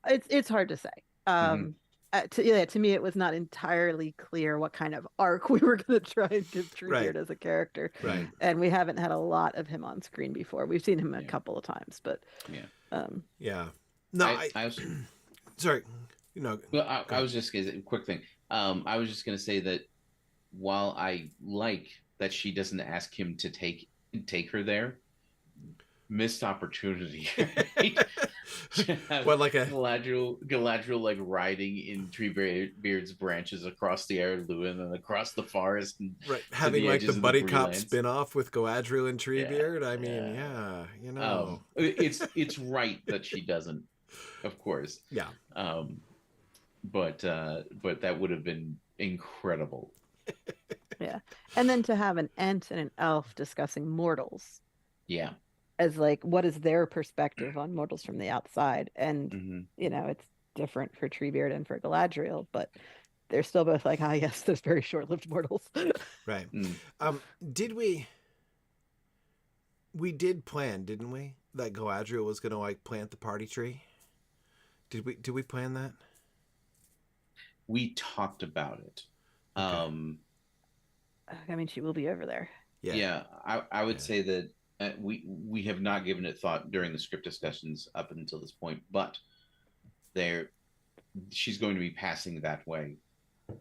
Speaker 3: It's hard to say. To me, it was not entirely clear what kind of arc we were going to try and give Treebeard as a character.
Speaker 1: Right.
Speaker 3: And we haven't had a lot of him on screen before. We've seen him a couple of times, but
Speaker 1: No,
Speaker 2: I was,
Speaker 1: sorry.
Speaker 2: Well, I was just a quick thing. I was just going to say that while I like that she doesn't ask him to take her there, missed opportunity.
Speaker 1: What, like a
Speaker 2: Galadriel like riding in Treebeard's branches across the Luin and across the forest, and
Speaker 1: having like the buddy cop spin-off with Galadriel and Treebeard. I mean,
Speaker 2: it's right that she doesn't, of course.
Speaker 1: Yeah.
Speaker 2: But that would have been incredible.
Speaker 3: Yeah, and then to have an Ent and an elf discussing mortals.
Speaker 2: Yeah.
Speaker 3: As like, what is their perspective on mortals from the outside? And, it's different for Treebeard and for Galadriel, but they're still both like, yes, those very short-lived mortals.
Speaker 1: Right. Did we did plan, didn't we, that Galadriel was going to like plant the party tree? Did we plan that?
Speaker 2: We talked about it.
Speaker 1: Okay.
Speaker 3: I mean, she will be over there.
Speaker 2: Yeah. I would say that we have not given it thought during the script discussions up until this point, but she's going to be passing that way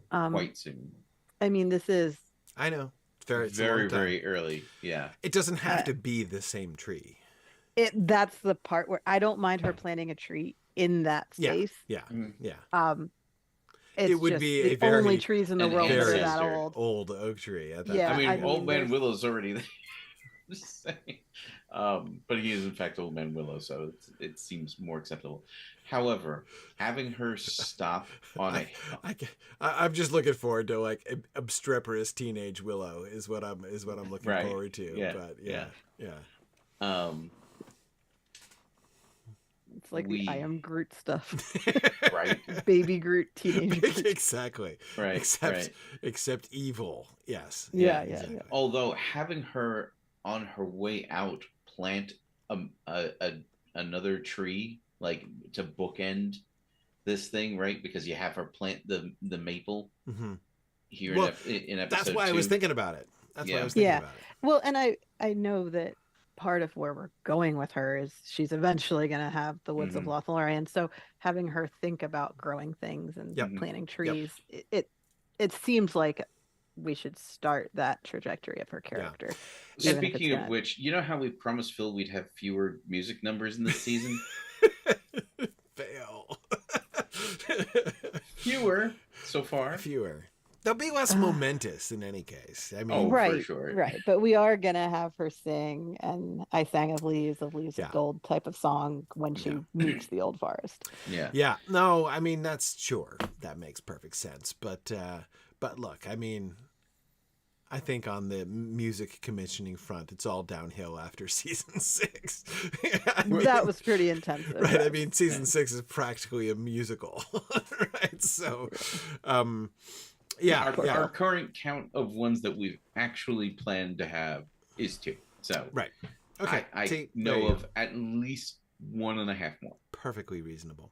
Speaker 2: quite soon.
Speaker 3: I mean, this is,
Speaker 1: I know, it's
Speaker 2: very early. Yeah,
Speaker 1: it doesn't have to be the same tree.
Speaker 3: That's the part where I don't mind her planting a tree in that
Speaker 1: Yeah.
Speaker 3: space.
Speaker 1: Yeah.
Speaker 2: Mm.
Speaker 1: Yeah.
Speaker 3: It's
Speaker 1: It would
Speaker 3: just
Speaker 1: be
Speaker 3: the
Speaker 1: a very
Speaker 3: only trees in the
Speaker 2: an
Speaker 3: world that are that
Speaker 2: ancestor.
Speaker 3: old.
Speaker 1: oak tree at that
Speaker 3: Yeah,
Speaker 2: I
Speaker 1: point.
Speaker 2: mean,
Speaker 3: I
Speaker 2: Old
Speaker 3: mean,
Speaker 2: Man
Speaker 3: there's-
Speaker 2: Willow's already there. Just saying. But he is in fact Old Man Willow, so it seems more acceptable. However, having her stop on a
Speaker 1: I'm just looking forward to like obstreperous teenage Willow is what I'm looking
Speaker 2: Right.
Speaker 1: forward to.
Speaker 2: Yeah.
Speaker 1: But
Speaker 2: Yeah.
Speaker 1: yeah.
Speaker 3: It's like the I am Groot stuff.
Speaker 2: Right.
Speaker 3: Baby Groot, teenage Groot.
Speaker 1: Exactly.
Speaker 2: Right.
Speaker 1: Except evil. Yes.
Speaker 3: Yeah.
Speaker 1: Exactly.
Speaker 2: Although having her on her way out plant another tree, like to bookend this thing, right? Because you have her plant the maple here in episode
Speaker 1: that's why
Speaker 2: 2.
Speaker 1: I was thinking about it. That's why I was
Speaker 3: Yeah.
Speaker 1: thinking about it.
Speaker 3: Well, and I know that part of where we're going with her is she's eventually going to have the woods of Lothlorien. So having her think about growing things and planting trees, it seems like we should start that trajectory of her character.
Speaker 2: Yeah. Speaking of which, you know how we promised Phil we'd have fewer music numbers in this season?
Speaker 1: Fail.
Speaker 2: Fewer so far.
Speaker 1: Fewer. They'll be less momentous in any case. I mean,
Speaker 2: for sure.
Speaker 3: Right. But we are going to have her sing an I Sang of Leaves of Gold type of song when she meets the Old Forest.
Speaker 2: Yeah.
Speaker 1: Yeah. No, I mean, that's sure. That makes perfect sense. But look, I mean, I think on the music commissioning front, it's all downhill after season 6.
Speaker 3: That was pretty intensive.
Speaker 1: Right. Yes. I mean, season 6 is practically a musical. Right. So,
Speaker 2: our current count of ones that we've actually planned to have is 2. So
Speaker 1: right. Okay.
Speaker 2: I know of at least 1.5 more.
Speaker 1: Perfectly reasonable.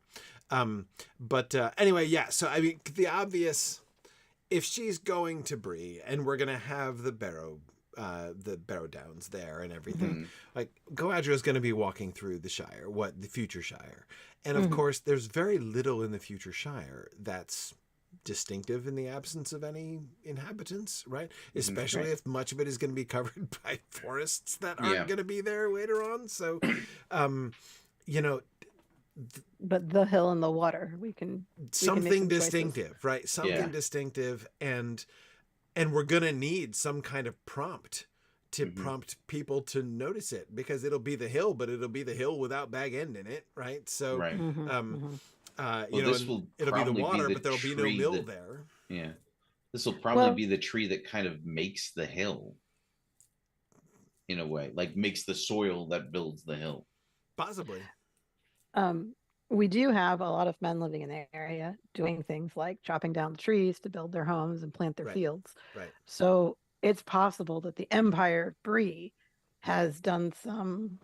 Speaker 1: But anyway, yeah. So I mean, the obvious, if she's going to Bree and we're gonna have the Barrow Downs there and everything, like Galadriel is going to be walking through the Shire, the future Shire, and of course, there's very little in the future Shire that's distinctive in the absence of any inhabitants, right? Especially if much of it is going to be covered by forests that aren't going to be there later on. So,
Speaker 3: but the hill and the water, we can
Speaker 1: something distinctive, right? Something distinctive, and we're going to need some kind of prompt to prompt people to notice it, because it'll be the hill, but it'll be the hill without Bag End in it, right? So, it'll be the water, but there'll be no mill there.
Speaker 2: Yeah. This will probably be the tree that kind of makes the hill in a way, like makes the soil that builds the hill.
Speaker 1: Possibly.
Speaker 3: We do have a lot of men living in the area doing things like chopping down the trees to build their homes and plant their fields.
Speaker 1: Right.
Speaker 3: So it's possible that the Empire Bree has done some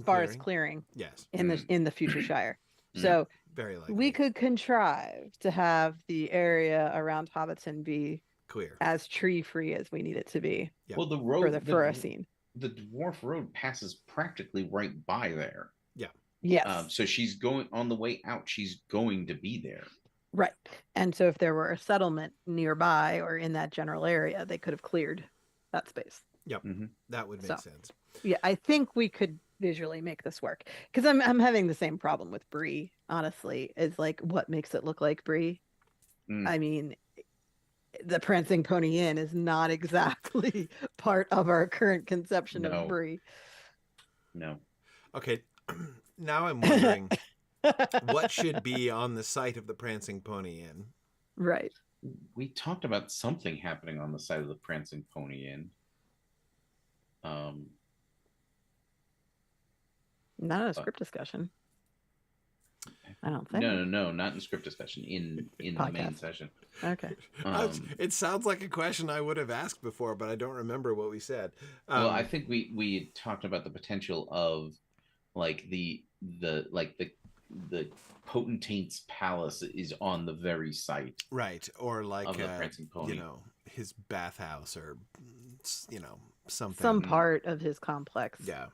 Speaker 3: forest clearing.
Speaker 1: Yes.
Speaker 3: In the future Shire. So
Speaker 1: very likely
Speaker 3: we could contrive to have the area around Hobbiton be
Speaker 1: clear,
Speaker 3: as tree free as we need it to be.
Speaker 1: Yep.
Speaker 2: Well, the road
Speaker 3: for a scene.
Speaker 2: The dwarf road passes practically right by there.
Speaker 1: Yeah.
Speaker 3: Yes.
Speaker 2: So she's going on the way out. She's going to be there.
Speaker 3: Right. And so if there were a settlement nearby or in that general area, they could have cleared that space.
Speaker 1: Yep. That would make sense.
Speaker 3: Yeah, I think we could visually make this work, because I'm having the same problem with Bree, honestly, is like, what makes it look like Bree? I mean, the Prancing Pony Inn is not exactly part of our current conception of Bree.
Speaker 2: No.
Speaker 1: Okay. Now I'm wondering what should be on the site of the Prancing Pony Inn.
Speaker 3: Right.
Speaker 2: We talked about something happening on the site of the Prancing Pony Inn.
Speaker 3: Not a script discussion. I don't think.
Speaker 2: No, not in script discussion. In the main session.
Speaker 3: Okay.
Speaker 1: It sounds like a question I would have asked before, but I don't remember what we said.
Speaker 2: Well, I think we talked about the potential of like the potentate's palace is on the very site,
Speaker 1: right? Or like
Speaker 2: of the Prancing Pony.
Speaker 1: His bathhouse, or something.
Speaker 3: Some part of his complex.
Speaker 1: Yeah.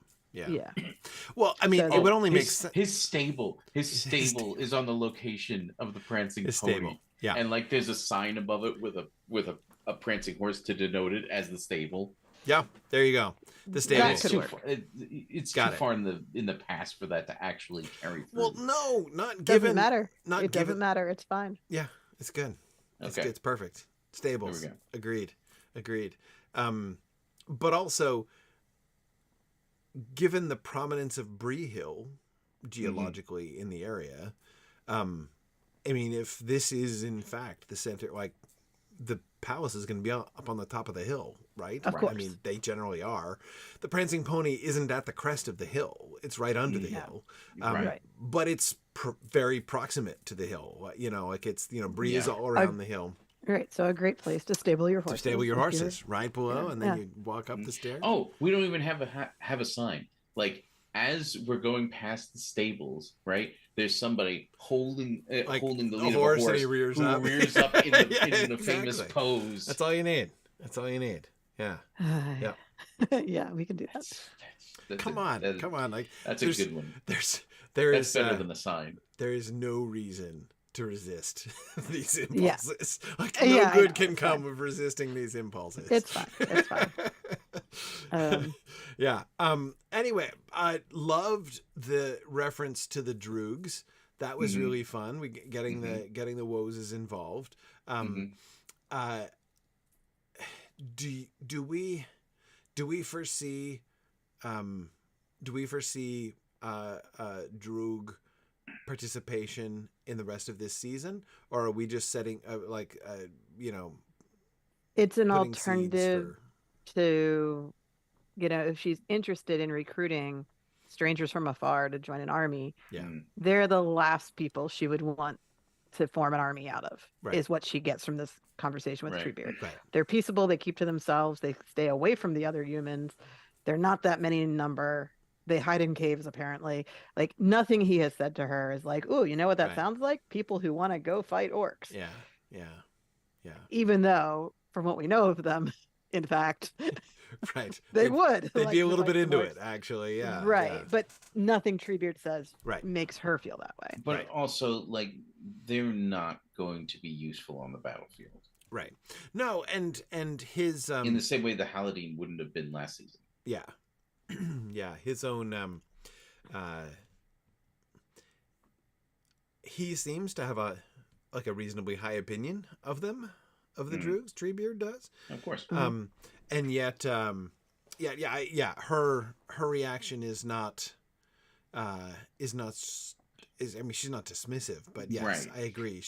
Speaker 3: Well,
Speaker 1: I mean, it would only make sense.
Speaker 2: His stable is on the location of the Prancing Pony.
Speaker 1: Stable. Yeah.
Speaker 2: And like there's a sign above it with a prancing horse to denote it as the stable.
Speaker 1: Yeah, there you go. The stables.
Speaker 3: That could work.
Speaker 2: It's too far in the past for that to actually carry through.
Speaker 1: Well, no, not
Speaker 3: Doesn't
Speaker 1: given.
Speaker 3: matter.
Speaker 1: Not
Speaker 3: It
Speaker 1: given.
Speaker 3: doesn't matter. It's fine.
Speaker 1: Yeah, it's good.
Speaker 2: Okay.
Speaker 1: It's perfect. Stables.
Speaker 2: There we
Speaker 1: Agreed. But also, given the prominence of Bree Hill geologically in the area, I mean, if this is in fact the center, like the palace is going to be up on the top of the hill, right?
Speaker 3: Of course.
Speaker 1: I mean, they generally are. The Prancing Pony isn't at the crest of the hill; it's right under the hill.
Speaker 2: Right.
Speaker 1: But it's very proximate to the hill. You know, like it's Bree is all around the hill.
Speaker 3: Right, so a great place to stable your horses.
Speaker 1: Right below, and then you walk up the stairs.
Speaker 2: Oh, we don't even have a sign. Like as we're going past the stables, right? There's somebody holding the lead of a horse,
Speaker 1: and he rears up
Speaker 2: in the famous pose.
Speaker 1: That's all you need. Yeah.
Speaker 3: Yeah. Yeah, we can do that.
Speaker 1: Come on. Like
Speaker 2: that's a good one.
Speaker 1: That's
Speaker 2: better than the sign.
Speaker 1: There is no reason to resist these impulses.
Speaker 3: Yeah.
Speaker 1: Like no good can come of resisting these impulses.
Speaker 3: It's fine.
Speaker 1: Yeah. Anyway, I loved the reference to the Droogs. That was really fun. We getting the Woses involved. Do we foresee Droog participation in the rest of this season, or are we just setting
Speaker 3: it's an alternative to if she's interested in recruiting strangers from afar to join an army, they're the last people she would want to form an army out of, is what she gets from this conversation with Treebeard.
Speaker 1: Right.
Speaker 3: They're peaceable, they keep to themselves, they stay away from the other humans, they're not that many in number, they hide in caves apparently. Like nothing he has said to her is like, oh, you know what that sounds like? People who want to go fight orcs.
Speaker 1: Yeah.
Speaker 3: Even though, from what we know of them, in fact,
Speaker 1: they
Speaker 3: would.
Speaker 1: They'd be a little bit into it, actually. Yeah.
Speaker 3: Right.
Speaker 1: Yeah.
Speaker 3: But nothing Treebeard says makes her feel that way.
Speaker 2: But also, like, they're not going to be useful on the battlefield.
Speaker 1: Right. No, and his
Speaker 2: in the same way the Haladin wouldn't have been last season.
Speaker 1: Yeah. Yeah. His own he seems to have a reasonably high opinion of them, of the Droogs. Treebeard does.
Speaker 2: Of course.
Speaker 1: And yet, her reaction is not, she's not dismissive, but yes, I agree.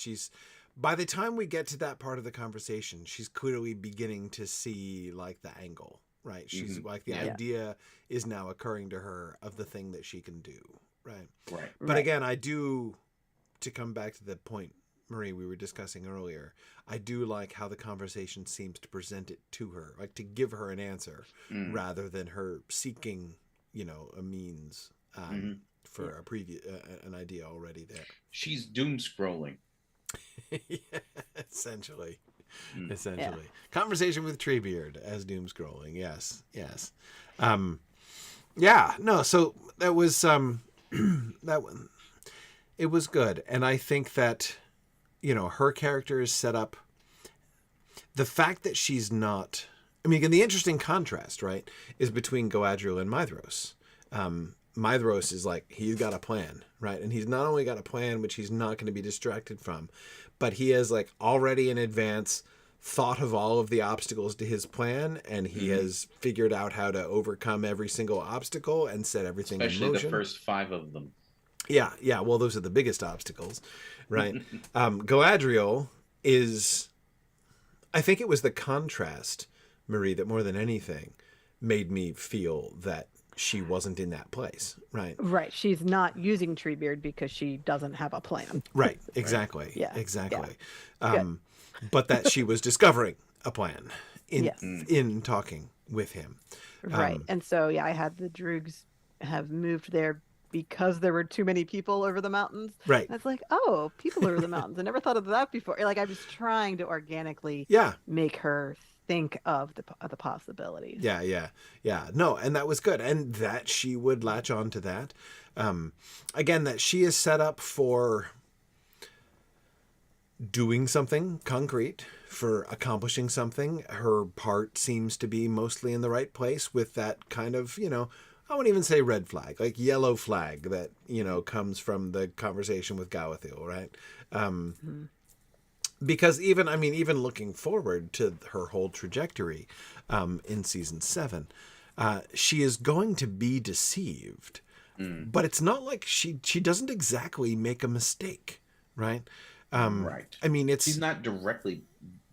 Speaker 1: By the time we get to that part of the conversation, she's clearly beginning to see like the angle, right? She's like, the idea is now occurring to her of the thing that she can do. Right. But again, to come back to the point, Marie, we were discussing earlier, I do like how the conversation seems to present it to her, like to give her an answer rather than her seeking, a means for a an idea already there.
Speaker 2: She's doom scrolling.
Speaker 1: Essentially. Conversation with Treebeard as doom scrolling. Yes. So that was that one. It was good, and I think that her character is set up. The fact that she's not, again, the interesting contrast, right, is between Galadriel and Maedhros. Maedhros is like, he's got a plan, right? And he's not only got a plan, which he's not going to be distracted from, but he has like already in advance thought of all of the obstacles to his plan, and he has figured out how to overcome every single obstacle and set everything in motion.
Speaker 2: Especially the first 5 of them.
Speaker 1: Yeah. Well, those are the biggest obstacles, right? Galadriel is, I think it was the contrast, Marie, that more than anything made me feel that she wasn't in that place, right?
Speaker 3: Right. She's not using Treebeard because she doesn't have a plan.
Speaker 1: Right. Exactly.
Speaker 3: Right. Yeah.
Speaker 1: Exactly. Yeah. But that she was discovering a plan in talking with him.
Speaker 3: Right. And so, I had the Droogs have moved there because there were too many people over the mountains.
Speaker 1: Right.
Speaker 3: And it's like, oh, people over the mountains. I never thought of that before. Like, I was trying to organically make her think of the possibilities.
Speaker 1: Yeah. No, and that was good. And that she would latch on to that. Again, that she is set up for doing something concrete for accomplishing something. Her heart seems to be mostly in the right place with that kind of, I wouldn't even say red flag, like yellow flag that, comes from the conversation with Galadriel, right? Because even looking forward to her whole trajectory in season 7, she is going to be deceived, but it's not like she doesn't exactly make a mistake, right?
Speaker 2: Right.
Speaker 1: I mean,
Speaker 2: she's not directly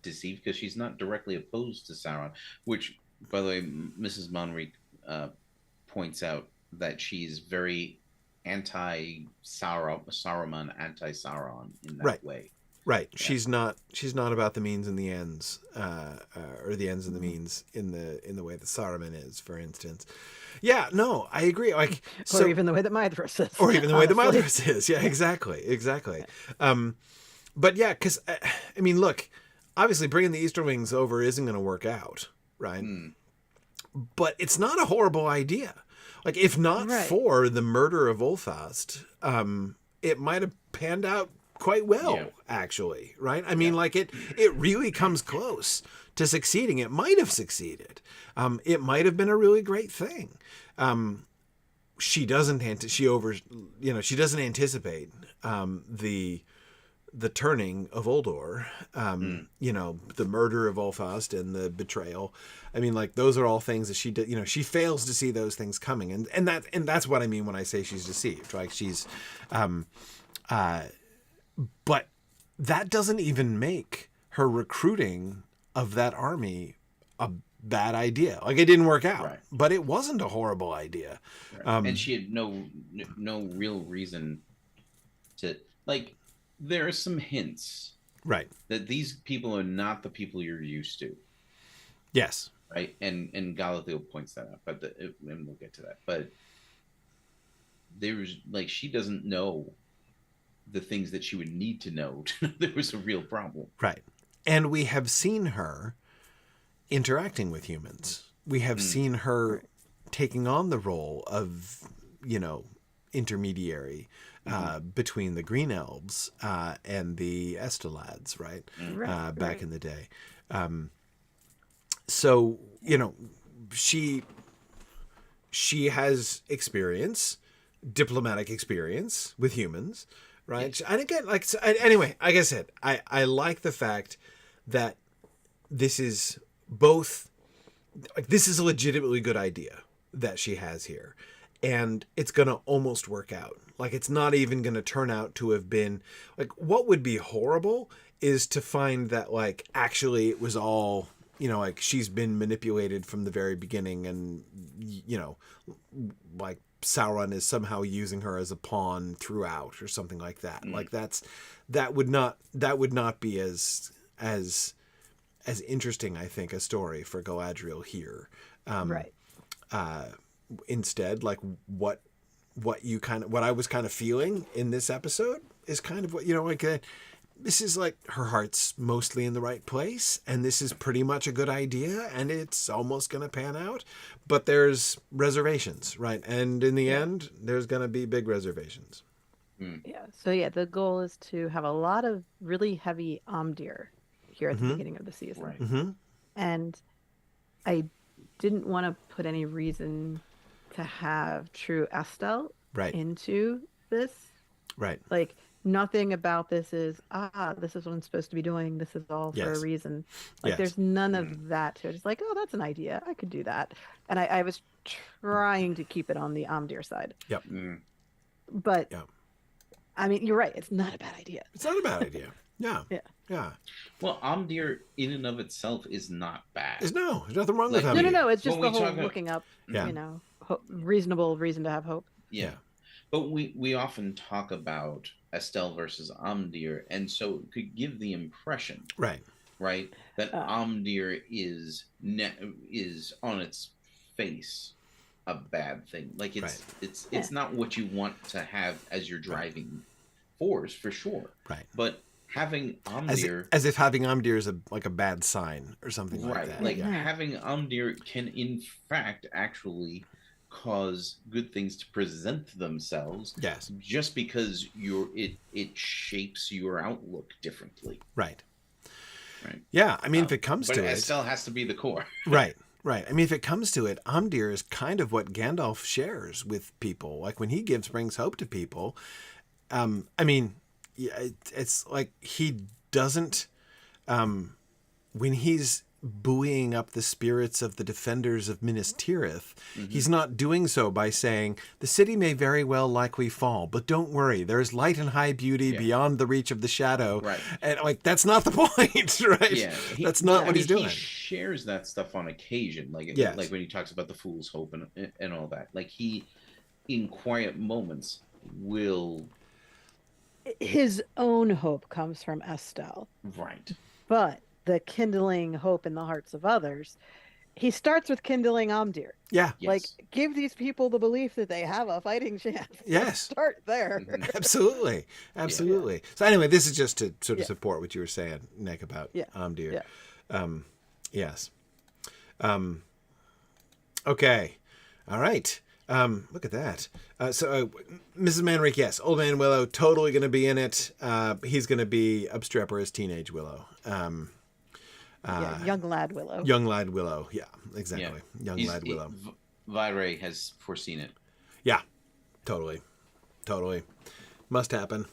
Speaker 2: deceived because she's not directly opposed to Sauron, which, by the way, Mrs. Monrique points out that she's very Saruman, anti-Sauron in that way.
Speaker 1: Right. Yeah. She's not about the means and the ends, or the ends and the means in the way that Saruman is, for instance. Yeah, no, I agree. Like,
Speaker 3: or even the way that Maedhros is.
Speaker 1: Or even the way that Maedhros is. Yeah, exactly. But yeah, because I mean, look, obviously bringing the Easterlings over isn't going to work out, right? But it's not a horrible idea. Like, if not for the murder of Ulfast, it might have panned out quite well, actually, right? I mean, like, it really comes close to succeeding. It might have succeeded. It might have been a really great thing. She doesn't anticipate the turning of Uldor, the murder of Ulfast and the betrayal. I mean, like, those are all things that she did. She fails to see those things coming, and that's what I mean when I say she's deceived. Like, she's, but that doesn't even make her recruiting of that army a bad idea. Like, it didn't work out, but it wasn't a horrible idea.
Speaker 2: And she had no real reason to, like, there are some hints that these people are not the people you're used to.
Speaker 1: Yes.
Speaker 2: Right. And Galadriel points that out, but and we'll get to that. But there's, like, she doesn't know the things that she would need to know to know there was a real problem. Right.
Speaker 1: And we have seen her interacting with humans. We have seen her taking on the role of, intermediary between the Green Elves and the Estelads, right? Back in the day. So, she has diplomatic experience with humans, right? And again, like, so, anyway, like I said, I like the fact that this is both, like, this is a legitimately good idea that she has here, and it's going to almost work out. Like, it's not even going to turn out to have been, like, what would be horrible is to find that, like, actually it was all, like, she's been manipulated from the very beginning, and, like, Sauron is somehow using her as a pawn throughout or something like that. Like, that would not be as interesting, I think, a story for Galadriel here. Instead, like, what I was kind of feeling in this episode is kind of what, this is like her heart's mostly in the right place, and this is pretty much a good idea, and it's almost going to pan out, but there's reservations, right? And in the end, there's going to be big reservations.
Speaker 3: Yeah. So the goal is to have a lot of really heavy Amdir here at the beginning of the season.
Speaker 2: Right.
Speaker 1: Mm-hmm.
Speaker 3: And I didn't want to put any reason to have true Estel into this.
Speaker 1: Right.
Speaker 3: Like, nothing about this is, this is what I'm supposed to be doing. This is all for a reason. Like, there's none of that to it. It's like, oh, that's an idea. I could do that. And I was trying to keep it on the Amdir side.
Speaker 1: Yep.
Speaker 3: But, I mean, you're right. It's not a bad idea.
Speaker 1: It's not a bad idea. Yeah. Yeah.
Speaker 2: Well, Amdir in and of itself is not bad.
Speaker 1: There's nothing wrong with Amdir.
Speaker 3: No. It's just the whole looking up, reasonable reason to have hope.
Speaker 2: Yeah. But we often talk about Estelle versus Amdir, and so it could give the impression, right, that Amdir is on its face a bad thing. Like, it's not what you want to have as your driving force, for sure.
Speaker 1: Right.
Speaker 2: But having Amdir,
Speaker 1: as if having Amdir is a bad sign or something like that.
Speaker 2: Like, having Amdir can in fact actually cause good things to present themselves.
Speaker 1: Yes.
Speaker 2: Just because it shapes your outlook differently.
Speaker 1: Right.
Speaker 2: Right.
Speaker 1: Yeah, I mean, if it comes to
Speaker 2: but
Speaker 1: it,
Speaker 2: it still has to be the core.
Speaker 1: Right. I mean, if it comes to it, Amdir is kind of what Gandalf shares with people. Like when he brings hope to people. I mean, yeah, it's like he doesn't. When he's buoying up the spirits of the defenders of Minas Tirith, he's not doing so by saying, the city may very well likely fall, but don't worry, there's light and high beauty beyond the reach of the shadow.
Speaker 2: Right.
Speaker 1: And like, that's not the point, right?
Speaker 2: Yeah.
Speaker 1: That's not what he's doing.
Speaker 2: He shares that stuff on occasion. Like when he talks about the fool's hope and all that. Like he, in quiet moments, will...
Speaker 3: His own hope comes from Estelle.
Speaker 2: Right.
Speaker 3: But the kindling hope in the hearts of others, he starts with kindling Amdir.
Speaker 1: Yeah.
Speaker 3: Like, give these people the belief that they have a fighting chance.
Speaker 1: Yes.
Speaker 3: Start there.
Speaker 1: Absolutely. Yeah. So anyway, this is just to sort of support what you were saying, Nick, about Amdir.
Speaker 3: Yeah.
Speaker 1: Yes. Okay. All right. Look at that. So Mrs. Manrique, yes. Old Man Willow, totally going to be in it. He's going to be obstreperous teenage Willow.
Speaker 3: Young lad Willow.
Speaker 1: Young lad Willow. Yeah, exactly.
Speaker 2: Yeah.
Speaker 1: Young lad Willow.
Speaker 2: Virae has foreseen it.
Speaker 1: Yeah, totally. Must happen.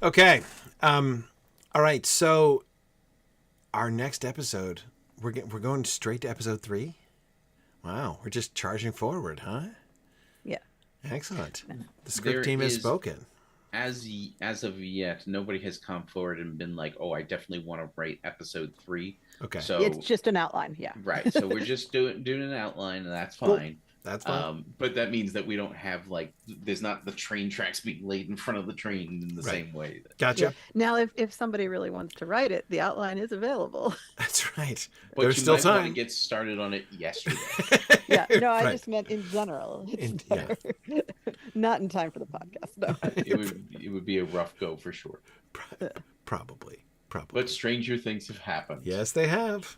Speaker 1: Okay. All right. So our next episode, we're going straight to episode 3. Wow. We're just charging forward, huh?
Speaker 3: Yeah.
Speaker 1: Excellent. The script team has spoken.
Speaker 2: As of yet, nobody has come forward and been like, "Oh, I definitely want to write episode 3."
Speaker 1: Okay.
Speaker 2: So
Speaker 3: it's just an outline, yeah.
Speaker 2: Right. So we're just doing an outline, and that's fine.
Speaker 1: Cool. That's fine.
Speaker 2: But that means that we don't have there's not the train tracks being laid in front of the train in the same way.
Speaker 1: Gotcha.
Speaker 3: Yeah. Now, if somebody really wants to write it, the outline is available.
Speaker 1: That's right.
Speaker 2: But
Speaker 1: there's still time.
Speaker 2: Want to get started on it yesterday.
Speaker 3: Yeah. No, I just meant in general. Not in time for the podcast. No.
Speaker 2: It would be a rough go for sure.
Speaker 1: Probably.
Speaker 2: But stranger things have happened.
Speaker 1: Yes, they have.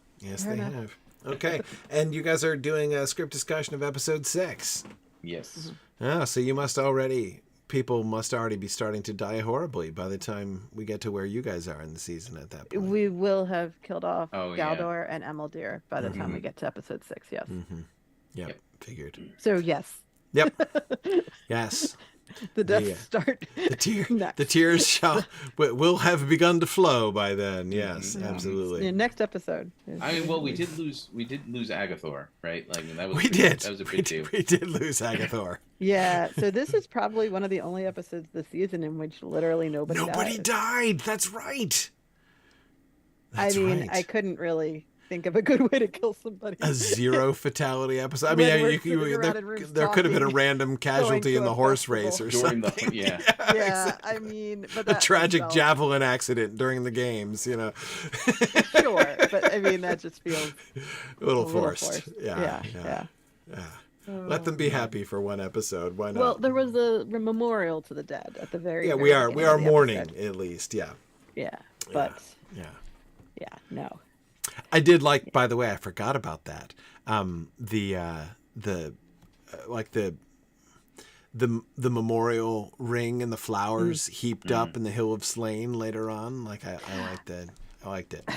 Speaker 1: Okay. And you guys are doing a script discussion of episode 6.
Speaker 2: Yes.
Speaker 1: Oh, so people must already be starting to die horribly by the time we get to where you guys are in the season at that point.
Speaker 3: We will have killed off Galdor and Emeldir by the time we get to episode 6, yes.
Speaker 1: Yep, figured.
Speaker 3: So, yes.
Speaker 1: Yep. Yes.
Speaker 3: The deaths start.
Speaker 1: The tears will have begun to flow by then. Yes, absolutely.
Speaker 3: Next episode.
Speaker 2: We did lose Agathor, right? Like that was
Speaker 1: That
Speaker 2: was a big deal.
Speaker 1: We did lose Agathor.
Speaker 3: Yeah. So this is probably one of the only episodes this season in which literally nobody
Speaker 1: died. That's right.
Speaker 3: I couldn't really think of a good way to kill somebody.
Speaker 1: A 0 fatality episode. I mean, there could have been a random casualty in the horse race or something.
Speaker 3: Exactly. I mean, but
Speaker 1: a tragic javelin accident during the games,
Speaker 3: Sure, but I mean that just feels
Speaker 1: a little forced. Yeah. Let them be happy for one episode. Why not?
Speaker 3: Well, there was a memorial to the dead at the very.
Speaker 1: Yeah, we are mourning at least. Yeah.
Speaker 3: Yeah, but.
Speaker 1: Yeah.
Speaker 3: No.
Speaker 1: I did like, by the way, I forgot about that. The memorial ring and the flowers heaped up in the Hill of Slain later on. Like I liked that. I liked it.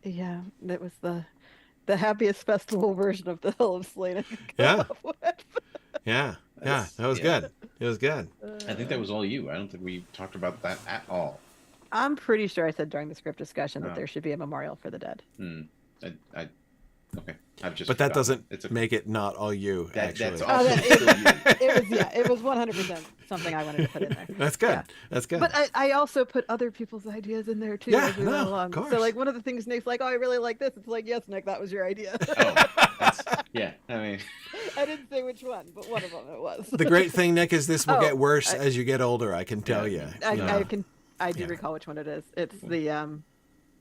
Speaker 3: Yeah, that was the happiest festival version of the Hill of Slain.
Speaker 1: Yeah. That was good. It was good.
Speaker 2: I think that was all you. I don't think we talked about that at all.
Speaker 3: I'm pretty sure I said during the script discussion that there should be a memorial for the dead.
Speaker 2: Okay.
Speaker 1: But that doesn't make it not all you, actually.
Speaker 2: That's also
Speaker 3: it was 100% something I wanted to put in there.
Speaker 1: That's good. Yeah. That's good.
Speaker 3: But I also put other people's ideas in there too as we went along.
Speaker 1: Of course.
Speaker 3: So like one of the things Nick's like, "Oh, I really like this." It's like, "Yes, Nick, that was your idea."
Speaker 2: I mean,
Speaker 3: I didn't say which one, but one of them it was.
Speaker 1: The great thing, Nick, is this will get worse as you get older. I can tell you.
Speaker 3: I do recall which one it is. It's the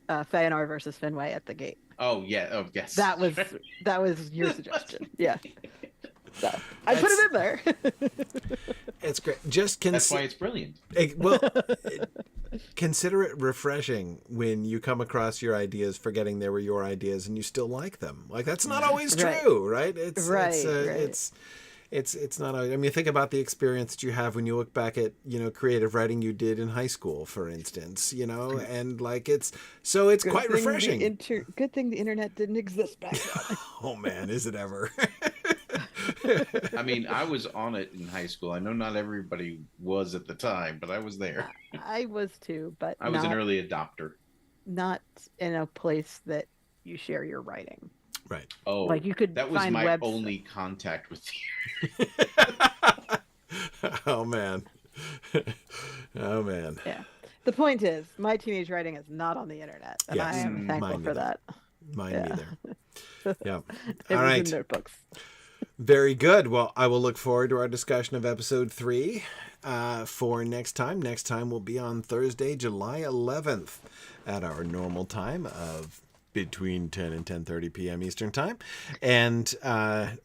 Speaker 3: Feanor versus Finwë at the gate.
Speaker 2: Oh yeah. Oh yes.
Speaker 3: That was your suggestion. Yeah. So I put it in there.
Speaker 1: It's great.
Speaker 2: That's why it's brilliant.
Speaker 1: Consider it refreshing when you come across your ideas, forgetting they were your ideas, and you still like them. Like that's not always true, right? It's it's not. I mean, think about the experience that you have when you look back at creative writing you did in high school, for instance. And like it's quite refreshing.
Speaker 3: Good thing the internet didn't exist back then.
Speaker 1: Oh man, is it ever?
Speaker 2: I mean, I was on it in high school. I know not everybody was at the time, but I was there.
Speaker 3: I was too, but
Speaker 2: I was an early adopter.
Speaker 3: Not in a place that you share your writing.
Speaker 1: Right.
Speaker 2: Oh,
Speaker 3: like you could.
Speaker 2: That was
Speaker 3: find
Speaker 2: my only contact with you.
Speaker 1: Oh man. Oh man.
Speaker 3: Yeah. The point is, my teenage writing is not on the internet, and I am thankful for that.
Speaker 1: Mine neither. Yeah.
Speaker 3: It was in notebooks.
Speaker 1: Very good. Well, I will look forward to our discussion of episode 3 for next time. Next time will be on Thursday, July 11th at our normal time of between 10 and 10:30 p.m. Eastern Time. And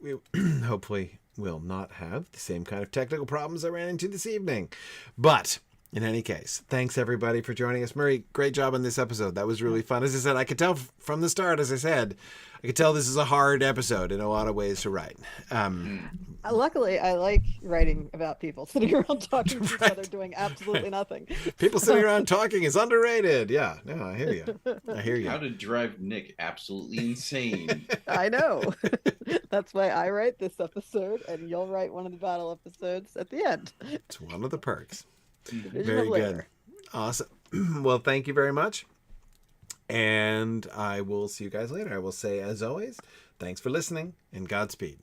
Speaker 1: we hopefully will not have the same kind of technical problems I ran into this evening. But in any case, thanks everybody for joining us. Murray, great job on this episode. That was really fun. As I said, I could tell from the start, I could tell this is a hard episode in a lot of ways to write.
Speaker 3: Luckily, I like writing about people sitting around talking to each other doing absolutely nothing.
Speaker 1: People sitting around talking is underrated. Yeah, no, I hear you.
Speaker 2: How to drive Nick absolutely insane.
Speaker 3: I know. That's why I write this episode, and you'll write one of the battle episodes at the end.
Speaker 1: It's one of the perks.
Speaker 3: Division
Speaker 1: Very
Speaker 3: of labor.
Speaker 1: good. Awesome. Well, thank you very much. And I will see you guys later. I will say, as always, thanks for listening and Godspeed.